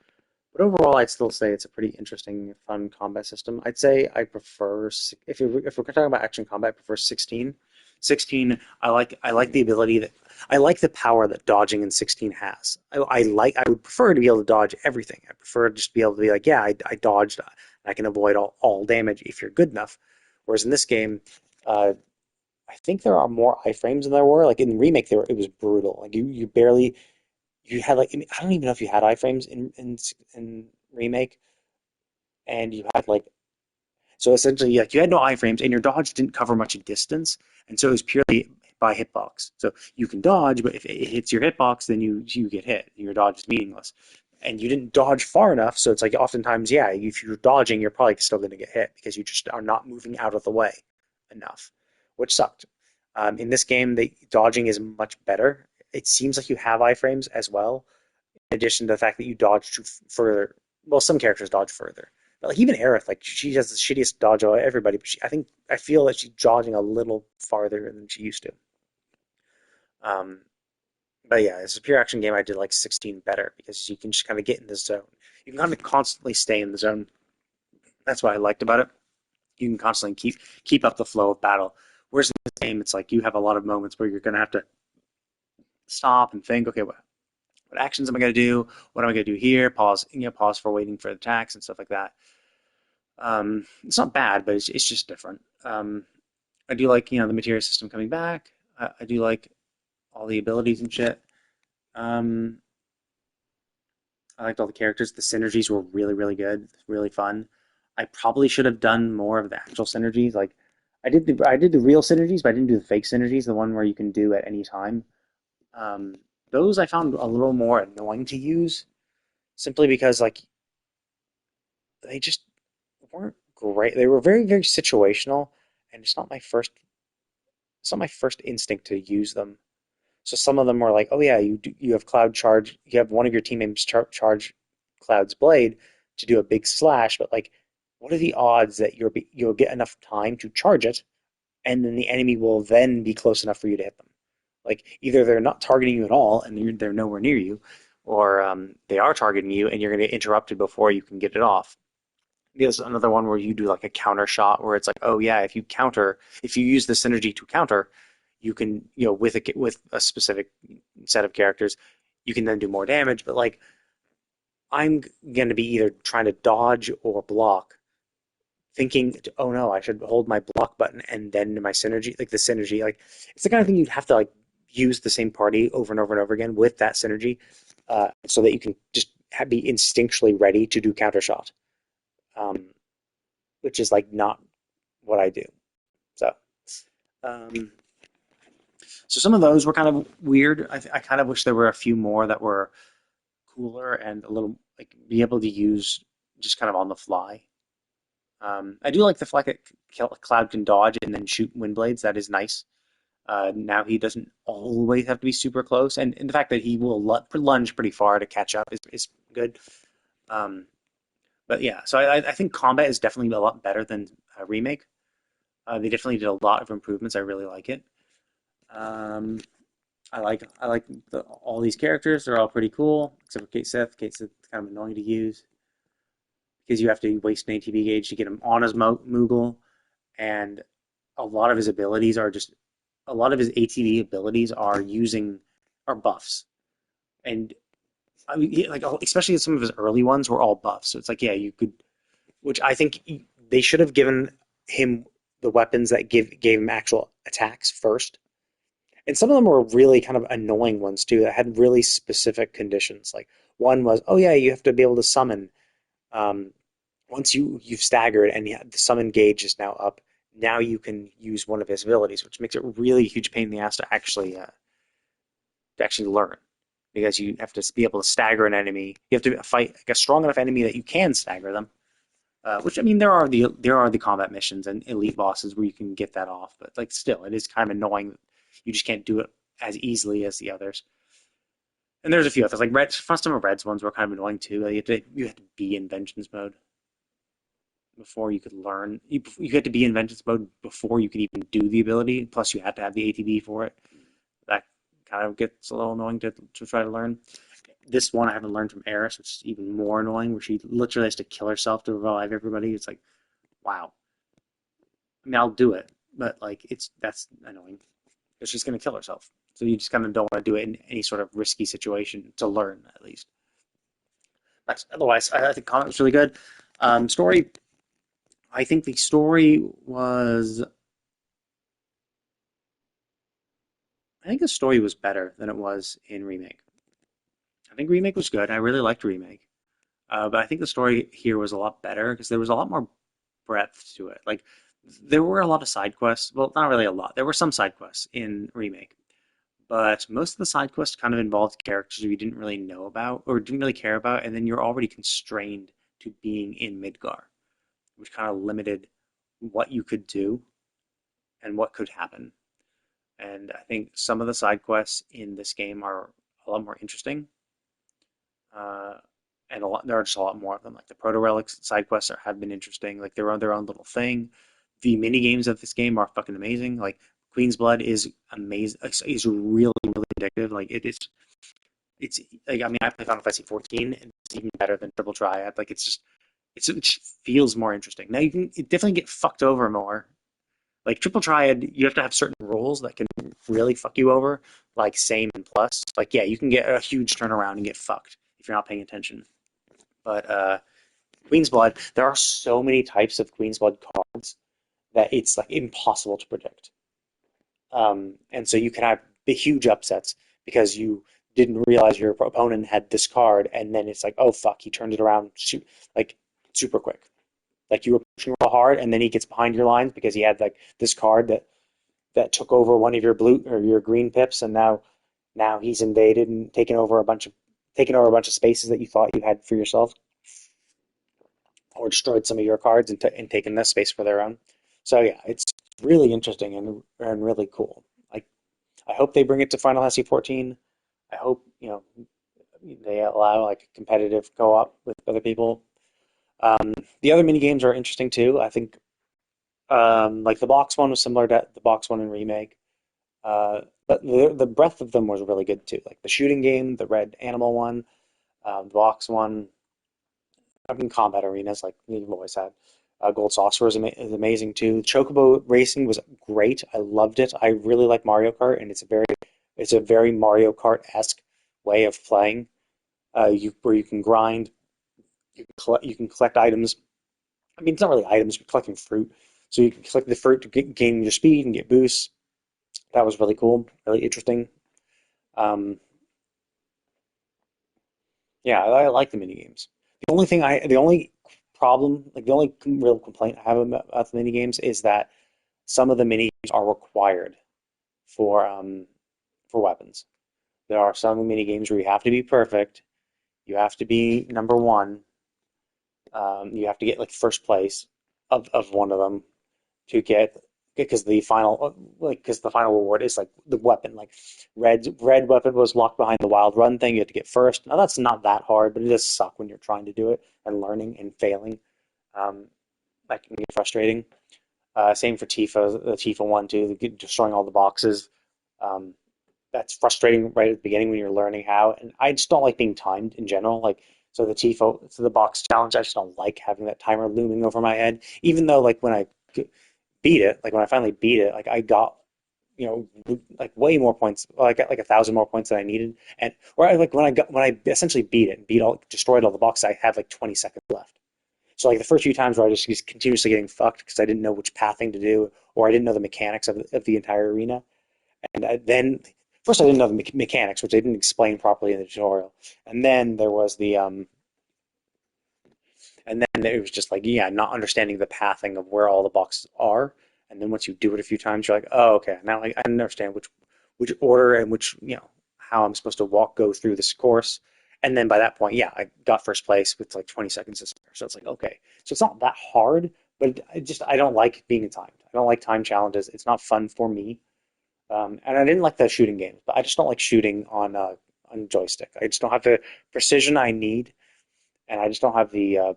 But overall, I'd still say it's a pretty interesting, fun combat system. I'd say I prefer, if we're talking about action combat, I prefer 16. 16, I like the ability that, I like the power that dodging in 16 has. I would prefer to be able to dodge everything. I prefer to just be able to be like, yeah, I dodged, I can avoid all damage if you're good enough. Whereas in this game, I think there are more iframes than there were. Like in the remake, it was brutal. Like you barely, you had like, I don't even know if you had iframes in remake, and you had like, so essentially like you had no iframes and your dodge didn't cover much distance, and so it was purely by hitbox. So you can dodge, but if it hits your hitbox, then you get hit. Your dodge is meaningless, and you didn't dodge far enough. So it's like oftentimes, yeah, if you're dodging, you're probably still going to get hit because you just are not moving out of the way enough, which sucked. In this game, the dodging is much better. It seems like you have iframes as well, in addition to the fact that you dodge further. Well, some characters dodge further. But like even Aerith, like she has the shittiest dodge of everybody, but I feel that she's dodging a little farther than she used to. Um, but yeah, it's a pure action game. I did like 16 better because you can just kind of get in the zone. You can kind of constantly stay in the zone. That's what I liked about it. You can constantly keep up the flow of battle. Whereas in this game, it's like you have a lot of moments where you're going to have to stop and think, okay, what actions am I going to do? What am I going to do here? Pause, pause for waiting for attacks and stuff like that. It's not bad, but it's just different. I do like, the materia system coming back. I do like all the abilities and shit. Um, I liked all the characters. The synergies were really, really good, really fun. I probably should have done more of the actual synergies. Like, I did the real synergies, but I didn't do the fake synergies, the one where you can do at any time. Um, those I found a little more annoying to use, simply because like they just weren't great. They were very, very situational, and it's not my first instinct to use them. So some of them were like, oh yeah, you have Cloud charge, you have one of your teammates charge Cloud's blade to do a big slash, but like, what are the odds that you'll get enough time to charge it, and then the enemy will then be close enough for you to hit them? Like either they're not targeting you at all and they're nowhere near you, or they are targeting you and you're going to get interrupted before you can get it off. There's another one where you do like a counter shot where it's like, oh yeah, if you use the synergy to counter, you can, with a specific set of characters, you can then do more damage. But like, I'm going to be either trying to dodge or block, thinking, oh no, I should hold my block button and then my synergy, like the synergy, like it's the kind of thing you'd have to like use the same party over and over and over again with that synergy, so that you can just be instinctually ready to do counter shot. Um, which is like not what I do. So, um, so some of those were kind of weird. I kind of wish there were a few more that were cooler and a little like be able to use just kind of on the fly. I do like the fact that Cloud can dodge and then shoot wind blades. That is nice. Now he doesn't always have to be super close, and the fact that he will lunge pretty far to catch up is good. Um, but yeah, so I think combat is definitely a lot better than Remake. They definitely did a lot of improvements. I really like it. Um, I like all these characters. They're all pretty cool, except for Kate Sith. Kate Sith's kind of annoying to use because you have to waste an ATB gauge to get him on his Moogle, and a lot of his abilities are just a lot of his ATB abilities are buffs, and I mean, like especially some of his early ones were all buffs. So it's like, yeah, you could, which I think they should have given him the weapons that gave him actual attacks first. And some of them were really kind of annoying ones too that had really specific conditions. Like one was, oh yeah, you have to be able to summon. Um, once you've staggered and the summon gauge is now up, now you can use one of his abilities, which makes it really a huge pain in the ass to actually learn, because you have to be able to stagger an enemy. You have to fight like a strong enough enemy that you can stagger them. Which I mean, there are the combat missions and elite bosses where you can get that off, but like still, it is kind of annoying that you just can't do it as easily as the others. And there's a few others like some of Red's ones were kind of annoying too. You had to be in vengeance mode before you could learn. You had to be in vengeance mode before you could even do the ability. Plus, you had to have the ATB for it. That kind of gets a little annoying to try to learn. This one I haven't learned from Eris, which is even more annoying, where she literally has to kill herself to revive everybody. It's like, wow. I mean, I'll do it, but like, that's annoying because she's going to kill herself. So you just kind of don't want to do it in any sort of risky situation to learn, at least. But otherwise, I think combat was really good. Story, I think the story was. I think the story was better than it was in Remake. I think Remake was good. I really liked Remake. But I think the story here was a lot better because there was a lot more breadth to it. Like, there were a lot of side quests. Well, not really a lot. There were some side quests in Remake. But most of the side quests kind of involved characters you didn't really know about or didn't really care about, and then you're already constrained to being in Midgar, which kind of limited what you could do and what could happen. And I think some of the side quests in this game are a lot more interesting. Uh, and there are just a lot more of them. Like the Proto Relics side quests have been interesting. Like they're on their own little thing. The mini games of this game are fucking amazing. Like Queen's Blood is amazing. Is really really addictive. Like it's like, I mean, I play Final Fantasy 14 and it's even better than Triple Triad. Like it feels more interesting. Now you can definitely get fucked over more. Like Triple Triad, you have to have certain rules that can really fuck you over, like Same and Plus. Like, yeah, you can get a huge turnaround and get fucked if you're not paying attention. But Queen's Blood, there are so many types of Queen's Blood cards that it's like impossible to predict. And so you can have big, huge upsets because you didn't realize your opponent had this card, and then it's like, oh fuck, he turned it around like super quick. Like you were pushing real hard, and then he gets behind your lines because he had like this card that took over one of your blue or your green pips, and now he's invaded and taken over a bunch of spaces that you thought you had for yourself, or destroyed some of your cards and taken this space for their own. So yeah, it's really interesting and really cool. Like I hope they bring it to Final Fantasy 14. I hope they allow like competitive co-op with other people. The other mini games are interesting too. I think like the box one was similar to the box one in remake, but the breadth of them was really good too. Like the shooting game, the red animal one, the box one. I mean, combat arenas like you've always had. Gold Saucer is amazing too. Chocobo Racing was great. I loved it. I really like Mario Kart, and it's a very Mario Kart-esque way of playing. Where you can grind, you can collect items. I mean, it's not really items, but collecting fruit. So you can collect the fruit to gain your speed and get boosts. That was really cool, really interesting. Um, yeah, I like the mini games. The only problem, like the only real complaint I have about the mini games is that some of the mini games are required for weapons. There are some mini games where you have to be perfect, you have to be number one, you have to get like first place of one of them to get because the final reward is like the weapon. Like red weapon was locked behind the wild run thing. You have to get first. Now that's not that hard, but it does suck when you're trying to do it and learning and failing. Um, that can get frustrating. Same for Tifa, the Tifa one too, destroying all the boxes. Um, that's frustrating right at the beginning when you're learning how. And I just don't like being timed in general. Like so the box challenge, I just don't like having that timer looming over my head. Even though like when I beat it, like when I finally beat it, like I got like way more points. Well, I got like 1,000 more points than I needed, and or I, like when I essentially beat it and destroyed all the boxes, I had like 20 seconds left. So like the first few times where I just continuously getting fucked because I didn't know which pathing to do, or I didn't know the mechanics of the entire arena, and then first I didn't know the mechanics, which they didn't explain properly in the tutorial, and then there was and then it was just like, yeah, not understanding the pathing of where all the boxes are. And then once you do it a few times, you're like, oh, okay, now I understand which order and which, how I'm supposed to go through this course. And then by that point, yeah, I got first place with like 20 seconds to spare. So it's like, okay. So it's not that hard, but I don't like being timed. I don't like time challenges. It's not fun for me. And I didn't like the shooting games, but I just don't like shooting on joystick. I just don't have the precision I need, and I just don't have the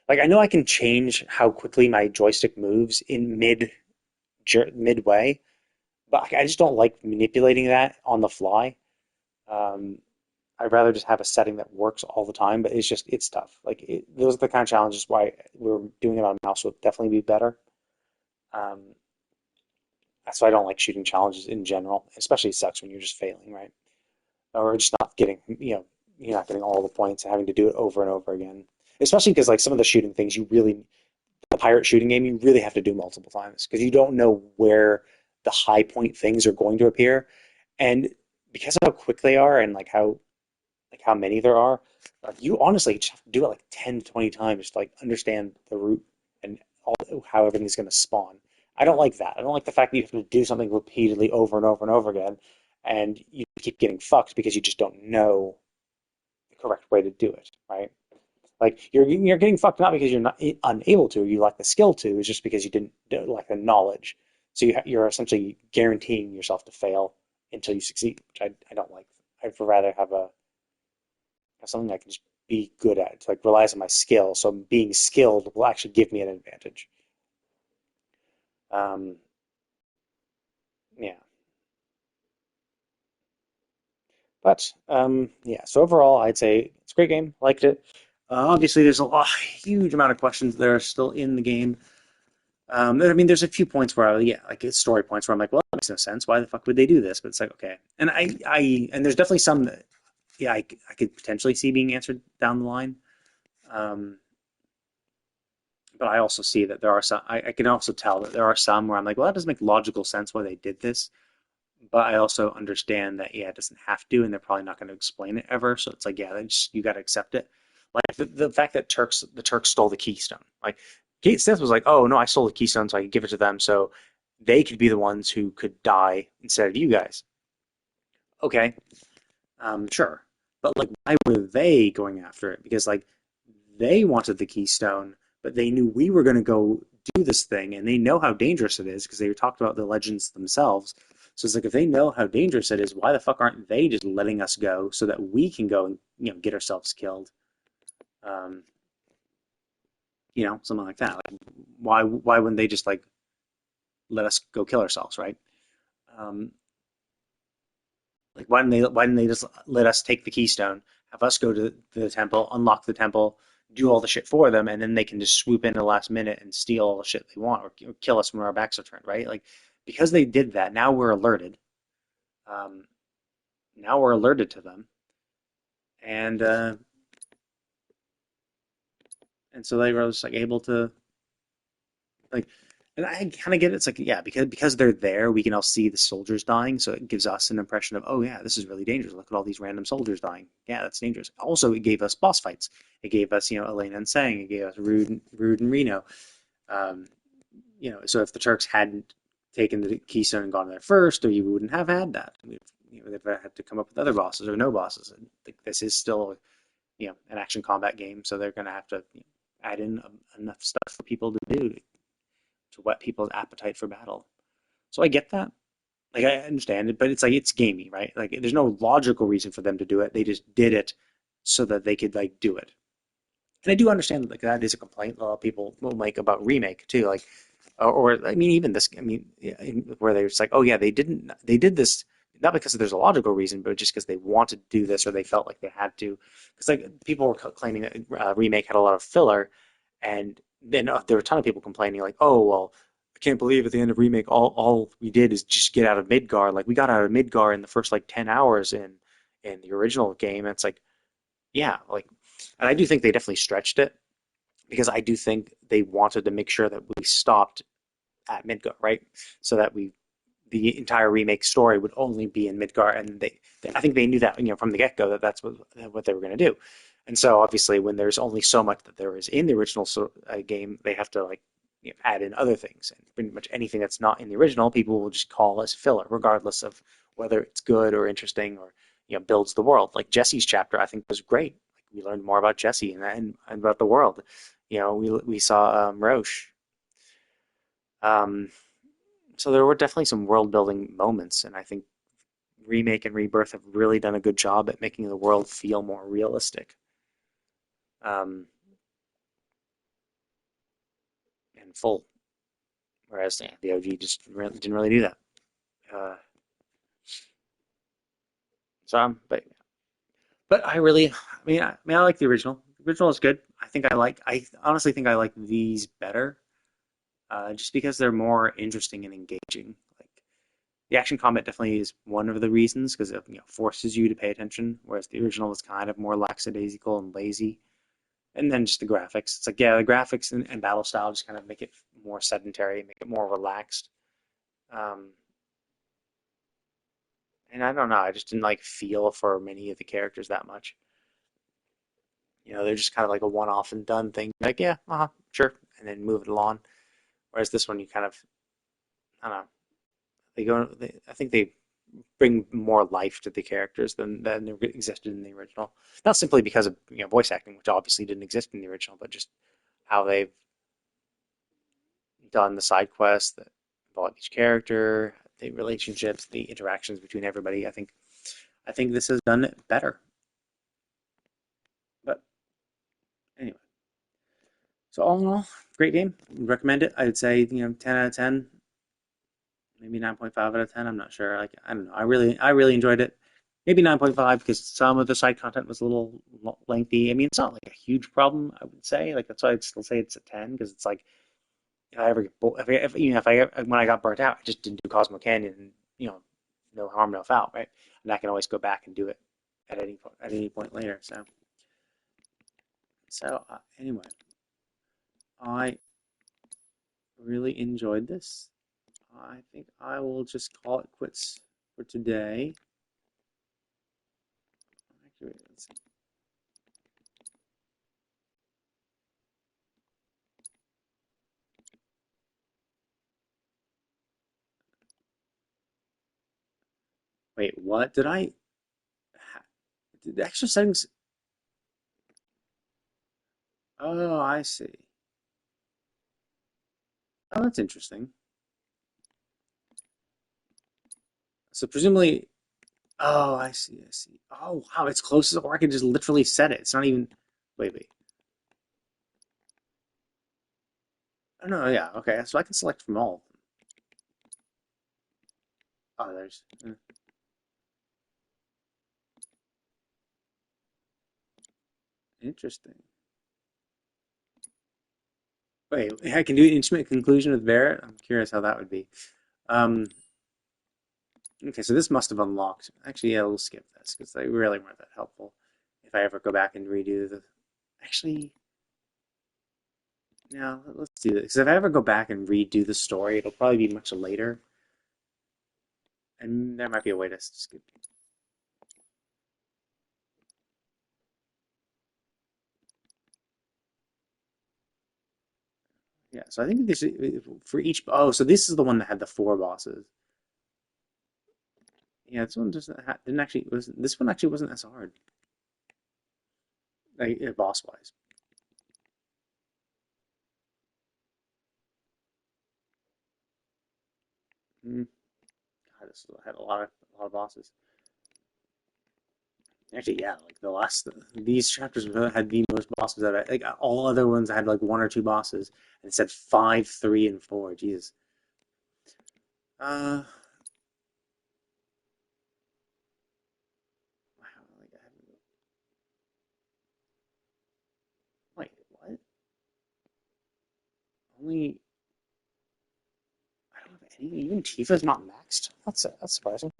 like I know I can change how quickly my joystick moves in midway, but I just don't like manipulating that on the fly. Um, I'd rather just have a setting that works all the time, but it's tough. Like those are the kind of challenges why we're doing it on mouse would definitely be better. Um, that's why I don't like shooting challenges in general. Especially it sucks when you're just failing, right? Or just not getting, you're not getting all the points and having to do it over and over again. Especially because like some of the shooting things the pirate shooting game, you really have to do multiple times because you don't know where the high point things are going to appear. And because of how quick they are and how many there are, you honestly just have to do it like 10 to 20 times to like understand the route and how everything's going to spawn. I don't like that. I don't like the fact that you have to do something repeatedly over and over and over again, and you keep getting fucked because you just don't know the correct way to do it, right? Like you're getting fucked not because you're not unable to, you lack the skill to, it's just because you didn't lack the knowledge. So you're essentially guaranteeing yourself to fail until you succeed, which I don't like. I'd rather have something I can just be good at, like relies on my skill. So being skilled will actually give me an advantage. Um, yeah. But yeah, so overall, I'd say it's a great game. Liked it. Obviously, there's huge amount of questions that are still in the game. I mean, there's a few points where, like it's story points where I'm like, well, that makes no sense. Why the fuck would they do this? But it's like, okay, and and there's definitely some that, yeah, I could potentially see being answered down the line. But I also see that there are some. I can also tell that there are some where I'm like, well, that doesn't make logical sense why they did this. But I also understand that yeah, it doesn't have to, and they're probably not going to explain it ever. So it's like, yeah, just, you got to accept it. Like the fact that the Turks stole the keystone. Like Kate Smith was like, oh no, I stole the keystone, so I could give it to them, so they could be the ones who could die instead of you guys. Okay, sure, but like, why were they going after it? Because like they wanted the keystone, but they knew we were going to go do this thing, and they know how dangerous it is because they talked about the legends themselves. So it's like, if they know how dangerous it is, why the fuck aren't they just letting us go so that we can go and get ourselves killed? Um, something like that. Like, why wouldn't they just like let us go kill ourselves, right? Um, like why didn't they just let us take the keystone, have us go to the temple, unlock the temple, do all the shit for them, and then they can just swoop in at the last minute and steal all the shit they want, or kill us when our backs are turned, right? Like, because they did that, now we're alerted. Um, Now we're alerted to them, and so they were just like able to like, and I kind of get it. It's like, yeah, because they're there, we can all see the soldiers dying, so it gives us an impression of, oh yeah, this is really dangerous. Look at all these random soldiers dying. Yeah, that's dangerous. Also, it gave us boss fights. It gave us, Elena and Sang. It gave us Rude and Reno. Um, so if the Turks hadn't taken the Keystone and gone there first, or you wouldn't have had that. They've had to come up with other bosses or no bosses. And like, this is still, an action combat game, so they're going to have to add in enough stuff for people to do to whet people's appetite for battle. So I get that. Like, I understand it, but it's like, it's gamey, right? Like, there's no logical reason for them to do it. They just did it so that they could like do it. And I do understand that, like, that is a complaint a lot of people will make about remake too. Like, or I mean, even this. I mean, yeah, where they're just like, oh yeah, they did this not because there's a logical reason, but just because they wanted to do this or they felt like they had to. Because like people were claiming that remake had a lot of filler, and then there were a ton of people complaining like, oh well, I can't believe at the end of remake all we did is just get out of Midgar. Like, we got out of Midgar in the first like 10 hours in the original game. And it's like, yeah, like, and I do think they definitely stretched it because I do think they wanted to make sure that we stopped at Midgar, right? So that the entire remake story would only be in Midgar, and I think they knew that, from the get-go, that that's what they were going to do. And so obviously, when there's only so much that there is in the original game, they have to like add in other things, and pretty much anything that's not in the original, people will just call as filler, regardless of whether it's good or interesting or builds the world. Like Jesse's chapter, I think was great. Like, we learned more about Jesse and about the world. We saw Roche. Um, so there were definitely some world building moments, and I think Remake and Rebirth have really done a good job at making the world feel more realistic. Um, and full. Whereas the OG just didn't really do that. Uh, but I like the original. The original is good. I honestly think I like these better, just because they're more interesting and engaging. Like, the action combat definitely is one of the reasons because it forces you to pay attention, whereas the original was kind of more lackadaisical and lazy. And then just the graphics. It's like, yeah, the graphics and battle style just kind of make it more sedentary, make it more relaxed. Um, and I don't know, I just didn't like feel for many of the characters that much. They're just kind of like a one-off and done thing. Like, yeah, sure, and then move it along. Whereas this one, you kind of, I don't know, I think they bring more life to the characters than existed in the original. Not simply because of voice acting, which obviously didn't exist in the original, but just how they've done the side quests that involve each character, the relationships, the interactions between everybody. I think this has done it better. But anyway, so all in all, great game. Recommend it. I'd say 10 out of 10, maybe 9.5 out of 10. I'm not sure. Like, I don't know. I really enjoyed it. Maybe 9.5 because some of the side content was a little lengthy. I mean, it's not like a huge problem, I would say. Like, that's why I'd still say it's a 10, because it's like, if I ever get when I got burnt out, I just didn't do Cosmo Canyon, and no harm, no foul, right? And I can always go back and do it at any point later. So So, anyway, I really enjoyed this. I think I will just call it quits for today. Actually, let's see. Wait, what? Did the extra settings? Oh, I see. Oh, that's interesting. So presumably, oh, I see, I see. Oh, wow, it's close, or I can just literally set it. It's not even, wait. Oh, no, yeah, okay, so I can select from all of them. Oh, there's, interesting. Wait, I can do an intimate conclusion with Barrett? I'm curious how that would be. Um, okay, so this must have unlocked. Actually, yeah, we'll skip this because they really weren't that helpful. If I ever go back and redo the, actually, no, let's do this. Because if I ever go back and redo the story, it'll probably be much later, and there might be a way to skip. Yeah, so I think this for each. Oh, so this is the one that had the 4 bosses. Yeah, this one didn't actually was this one actually wasn't as hard, like boss wise. God, this had a lot of bosses. Actually, yeah, like these chapters had the most bosses that like all other ones had like 1 or 2 bosses, and it said 5, 3, and 4. Jesus. Wow, like wait, what? Only I don't have any. Even Tifa's not maxed. That's surprising.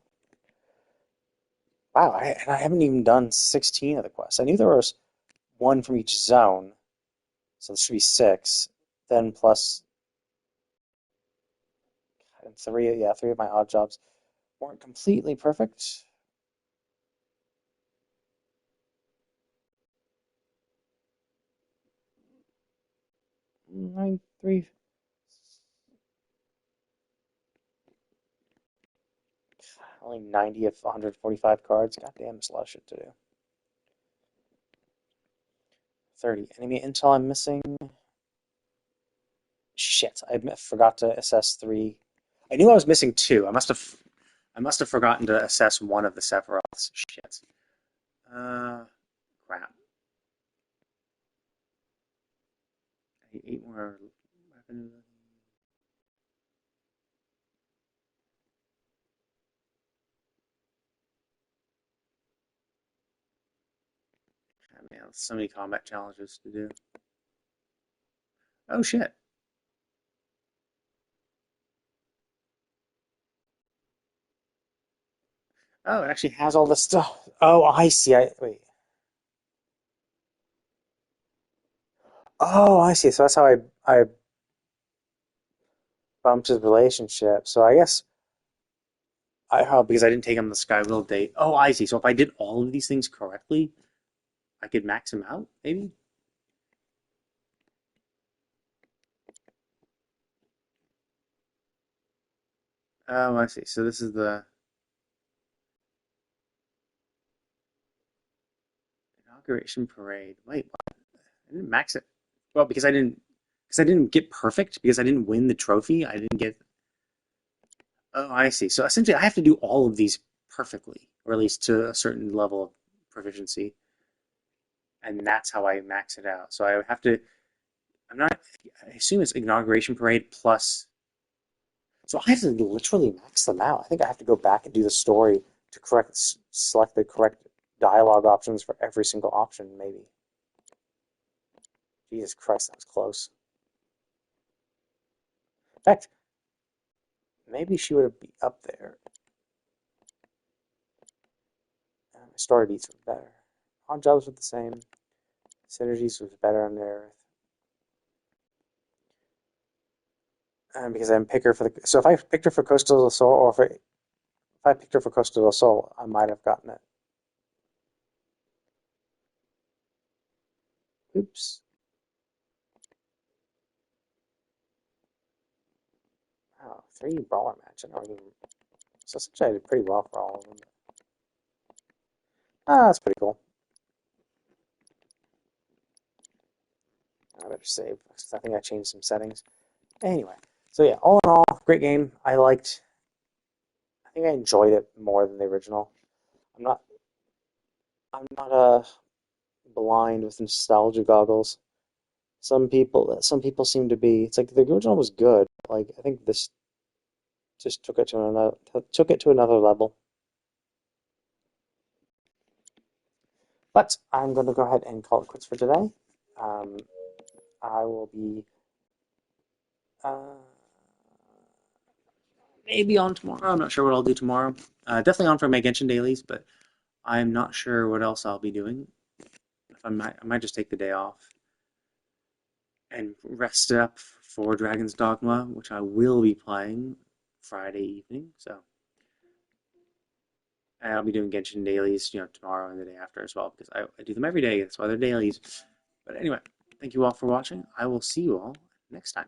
Wow, and I haven't even done 16 of the quests. I knew there was 1 from each zone, so this should be 6. Then plus and 3, yeah, 3 of my odd jobs weren't completely perfect. 9, 3. Only 90 of 145 cards. God damn, there's a lot of shit to do. 30. Enemy intel I'm missing. Shit, I forgot to assess 3. I knew I was missing 2. I must have forgotten to assess 1 of the Sephiroths. Shit. Crap. I need 8 more weapons. Man, so many combat challenges to do. Oh shit. Oh, it actually has all the stuff. Oh, I see. Wait. Oh, I see. So that's how I bumped his relationship. So I guess because I didn't take him the Skywheel date. Oh, I see. So if I did all of these things correctly, I could max him out, maybe? Oh, I see. So this is the inauguration parade. Wait, what? I didn't max it. Well, because I didn't get perfect because I didn't win the trophy. I didn't get. Oh, I see. So essentially, I have to do all of these perfectly, or at least to a certain level of proficiency, and that's how I max it out. So I have to. I'm not. I assume it's inauguration parade plus. So I have to literally max them out. I think I have to go back and do the story to select the correct dialogue options for every single option, maybe. Jesus Christ, that was close. In fact, maybe she would be up there. My story beats were better. Odd jobs were the same. Synergies was better on Earth. Because I'm picker for the... So if I picked her for Coastal del Sol, or if I picked her for Coastal del Sol, I might have gotten it. Oops. Wow, 3 brawler match. I don't even... So essentially I did pretty well for all of them. That's pretty cool. I better save, because I think I changed some settings. Anyway, so yeah, all in all, great game. I think I enjoyed it more than the original. I'm not blind with nostalgia goggles. Some people seem to be. It's like the original was good. Like I think this just took it to another level. But I'm going to go ahead and call it quits for today. I will be maybe on tomorrow. I'm not sure what I'll do tomorrow. Definitely on for my Genshin dailies, but I'm not sure what else I'll be doing. I might just take the day off and rest up for Dragon's Dogma, which I will be playing Friday evening. So I'll be doing Genshin dailies, tomorrow and the day after as well, because I do them every day. That's why they're dailies. But anyway, thank you all for watching. I will see you all next time.